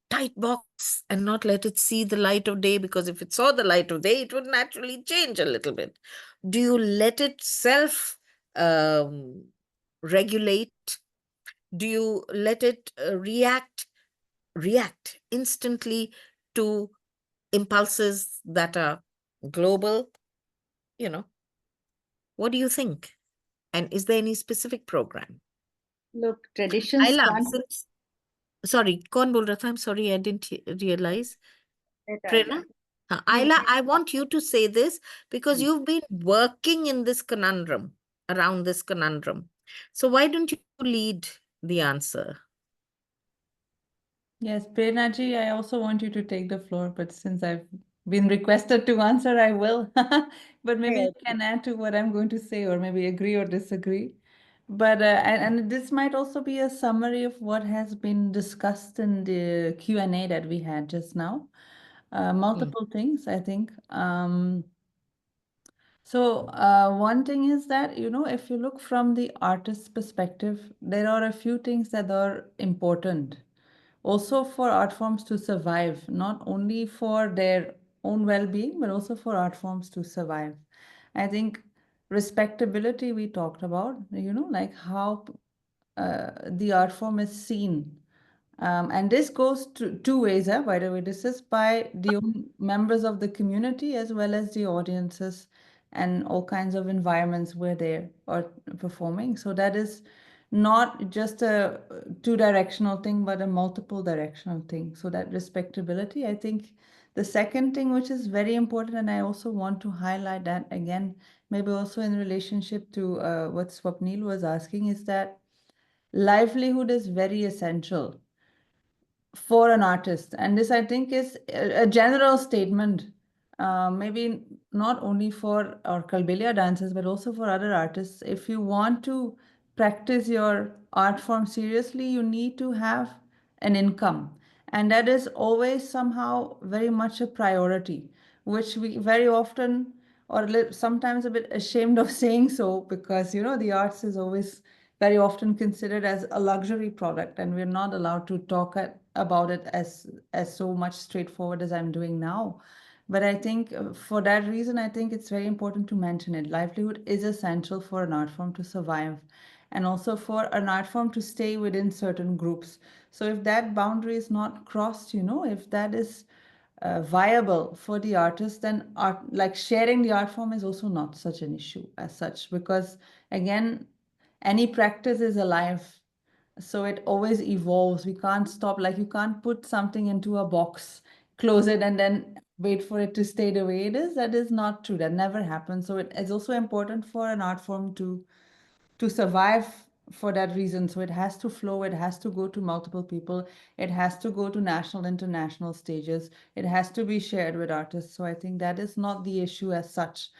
B: tight box and not let it see the light of day? Because if it saw the light of day, it would naturally change a little bit. Do you let it self regulate? Do you let it react instantly to impulses that are global? What do you think? And is there any specific program?
C: Look, traditions
B: Ayla,
C: can't.
B: sorry, कौन बोल रहा था? I'm sorry, I didn't realize. Prerna?
C: No,
B: Ayla, I want you to say this because
C: Hmm.
B: you've been working in this conundrum, around this conundrum. So why don't you lead the answer?
D: Yes, Prerna ji, I also want you to take the floor, but since I've been requested to answer, I will. But maybe you can add to what I'm going to say, or maybe agree or disagree. But and this might also be a summary of what has been discussed in the Q&A that we had just now. Multiple things, I think. So one thing is that, if you look from the artist's perspective, there are a few things that are important also for art forms to survive, not only for their own well-being, but also for art forms to survive. I think respectability we talked about, like how the art form is seen. And this goes to two ways, by the way. This is by the members of the community as well as the audiences and all kinds of environments where they are performing. So that is not just a two-directional thing, but a multiple directional thing. So that respectability, I think the second thing, which is very important, and I also want to highlight that again, maybe also in relationship to what Swapnil was asking, is that livelihood is very essential for an artist. And this, I think, is a general statement, maybe not only for our Kalbelia dancers, but also for other artists. If you want to practice your art form seriously, you need to have an income. And that is always somehow very much a priority, which we very often, or sometimes a bit ashamed of saying so, because, the arts is always very often considered as a luxury product, and we're not allowed to talk about it as so much straightforward as I'm doing now. But I think for that reason, I think it's very important to mention it. Livelihood is essential for an art form to survive, and also for an art form to stay within certain groups. So if that boundary is not crossed, if that is viable for the artist, then like sharing the art form is also not such an issue as such, because again, any practice is alive, so it always evolves. We can't stop, like you can't put something into a box, close it, and then wait for it to stay the way it is. That is not true. That never happens. So it is also important for an art form to survive for that reason. So it has to flow, it has to go to multiple people, it has to go to national, international stages, it has to be shared with artists. So I think that is not the issue as such.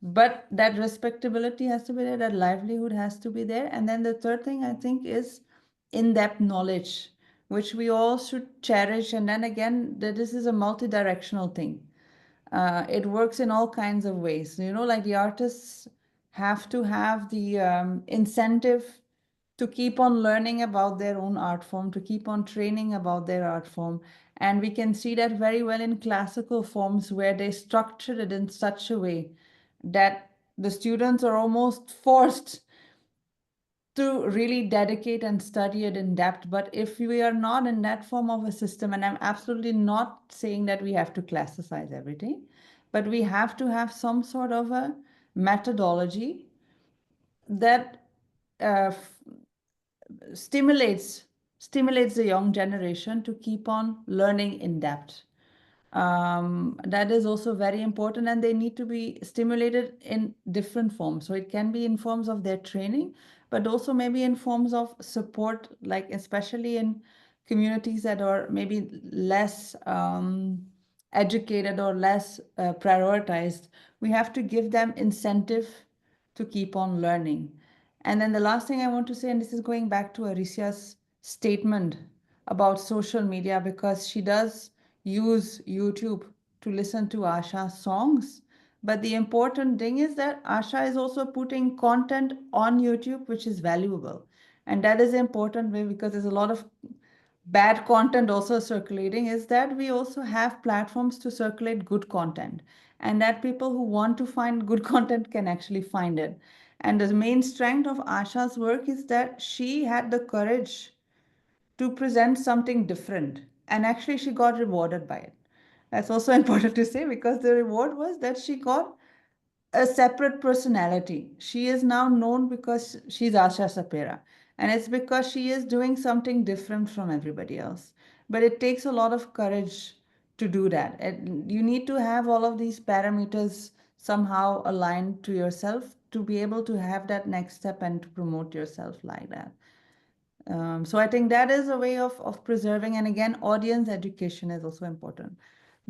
D: But that respectability has to be there, that livelihood has to be there. And then the third thing, I think, is in-depth knowledge, which we all should cherish. And then again, that this is a multi-directional thing. It works in all kinds of ways. Like the artists have to have the incentive to keep on learning about their own art form, to keep on training about their art form. And we can see that very well in classical forms, where they structure it in such a way that the students are almost forced to really dedicate and study it in depth. But if we are not in that form of a system, and I'm absolutely not saying that we have to classicize everything, but we have to have some sort of a methodology that stimulates the young generation to keep on learning in depth. That is also very important, and they need to be stimulated in different forms. So it can be in forms of their training, but also maybe in forms of support, like especially in communities that are maybe less educated or less prioritized, we have to give them incentive to keep on learning. And then the last thing I want to say, and this is going back to Aricia's statement about social media, because she does use YouTube to listen to Asha's songs. But the important thing is that Asha is also putting content on YouTube, which is valuable. And that is important because there's a lot of bad content also circulating, is that we also have platforms to circulate good content, and that people who want to find good content can actually find it. And the main strength of Asha's work is that she had the courage to present something different, and actually she got rewarded by it. That's also important to say, because the reward was that she got a separate personality. She is now known because she's Asha Sapera, and it's because she is doing something different from everybody else. But it takes a lot of courage to do that. And you need to have all of these parameters somehow aligned to yourself to be able to have that next step and to promote yourself like that. So I think that is a way of preserving. And again, audience education is also important.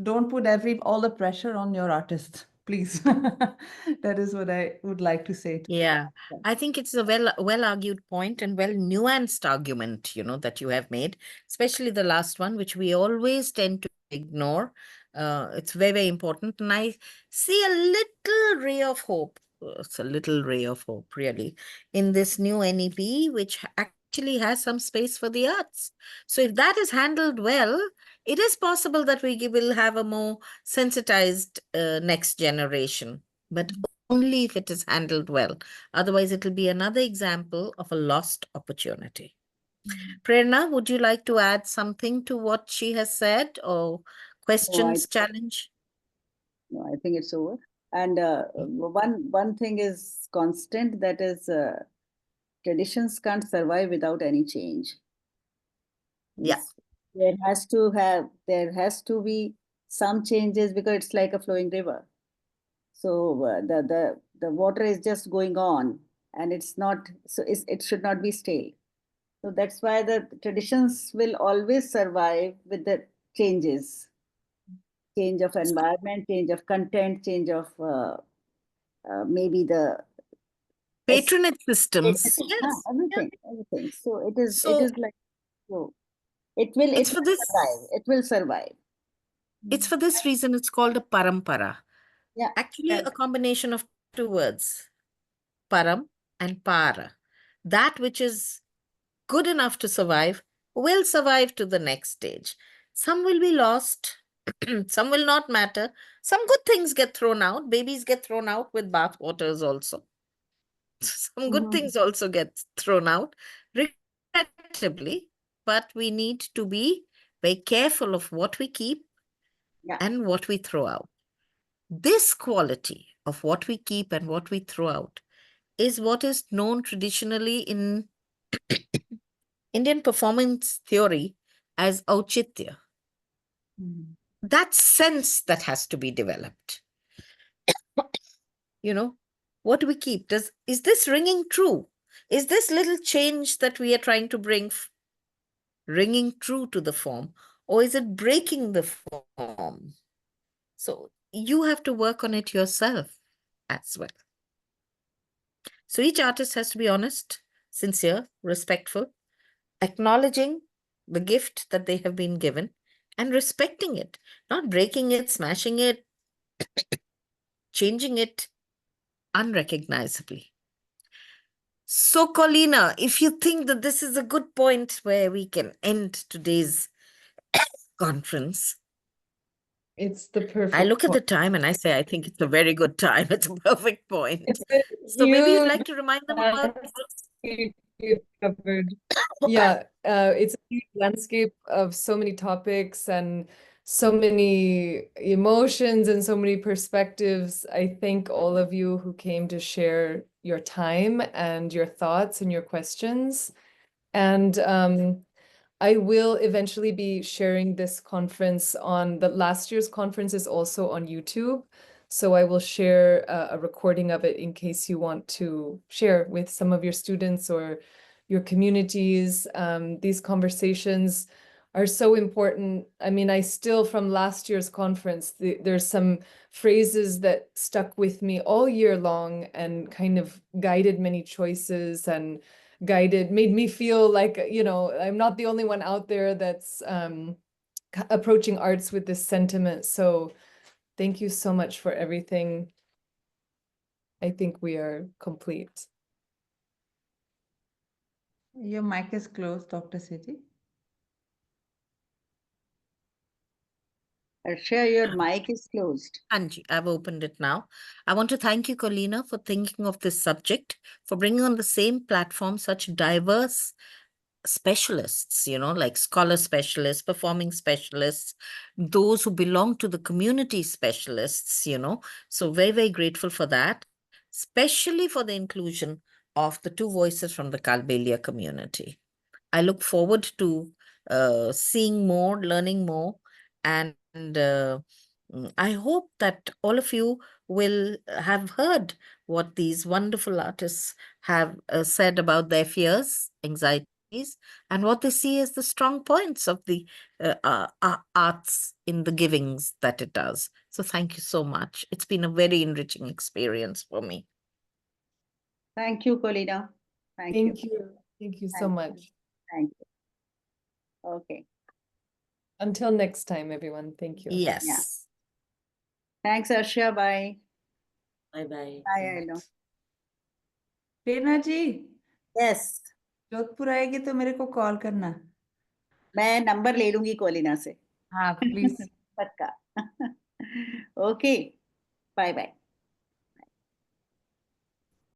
D: Don't put all the pressure on your artist, please. That is what I would like to say.
B: Yeah, I think it's a well argued point and well nuanced argument, that you have made, especially the last one, which we always tend to ignore. It's very, very important. And I see a little ray of hope. It's a little ray of hope, really, in this new NEP, which actually has some space for the arts. So if that is handled well, it is possible that we will have a more sensitized next generation. But only if it is handled well. Otherwise, it will be another example of a lost opportunity. Prerna, would you like to add something to what she has said, or questions, challenge?
C: No, I think it's over. And one thing is constant, that is traditions can't survive without any change.
B: Yeah.
C: There has to be some changes, because it's like a flowing river. So the water is just going on, and it should not be stale. So that's why the traditions will always survive with the changes, change of environment, change of content, change of maybe the
B: patronage systems.
C: Yes, everything. So it is like, so it will survive. It will survive.
B: It's for this reason it's called a parampara.
C: Yeah.
B: Actually, a combination of two words, param and para. That which is good enough to survive will survive to the next stage. Some will be lost. Some will not matter. Some good things get thrown out. Babies get thrown out with bath waters also. Some good things also get thrown out, regrettably. But we need to be very careful of what we keep and what we throw out. This quality of what we keep and what we throw out is what is known traditionally in Indian performance theory as auchitya. That sense that has to be developed. What do we keep? Is this ringing true? Is this little change that we are trying to bring ringing true to the form, or is it breaking the form? So you have to work on it yourself as well. So each artist has to be honest, sincere, respectful, acknowledging the gift that they have been given and respecting it, not breaking it, smashing it, changing it unrecognizably. So, Colina, if you think that this is a good point where we can end today's conference.
A: It's the perfect
B: I look at the
A: point.
B: time and I say, I think it's a very good time. It's a perfect point. So maybe you'd like to remind them about
A: we've covered. Yeah, it's a huge landscape of so many topics and so many emotions and so many perspectives. I thank all of you who came to share your time and your thoughts and your questions. And I will eventually be sharing this conference on the last year's conference is also on YouTube. So I will share a recording of it in case you want to share with some of your students or your communities. These conversations are so important. I mean, I still, from last year's conference, there's some phrases that stuck with me all year long and kind of guided many choices and made me feel like, you know, I'm not the only one out there that's approaching arts with this sentiment. So thank you so much for everything. I think we are complete.
D: Your mic is closed, Dr. Sethi.
C: Arshia, your mic is closed.
B: Anji, I've opened it now. I want to thank you, Colina, for thinking of this subject, for bringing on the same platform such diverse specialists, you know, like scholar specialists, performing specialists, those who belong to the community specialists, you know. So very, very grateful for that, especially for the inclusion of the two voices from the Kalbelia community. I look forward to seeing more, learning more, and I hope that all of you will have heard what these wonderful artists have said about their fears, anxieties, and what they see as the strong points of the arts in the givings that it does. So thank you so much. It's been a very enriching experience for me.
C: Thank you, Colina. Thank you.
A: Thank you. Thank you so
C: Thank you.
A: much.
C: Thank you. Okay.
A: Until next time, everyone. Thank you.
B: Yes.
C: Thanks, Arshia. Bye.
E: Bye-bye.
C: Bye, Ailo.
D: Prerna ji,
C: Yes.
D: Jodhpur आएगी तो मेरे को call करना।
C: मैं number ले लूंगी कोलिना से।
D: हाँ, प्लीज।
C: पक्का। Okay, bye bye.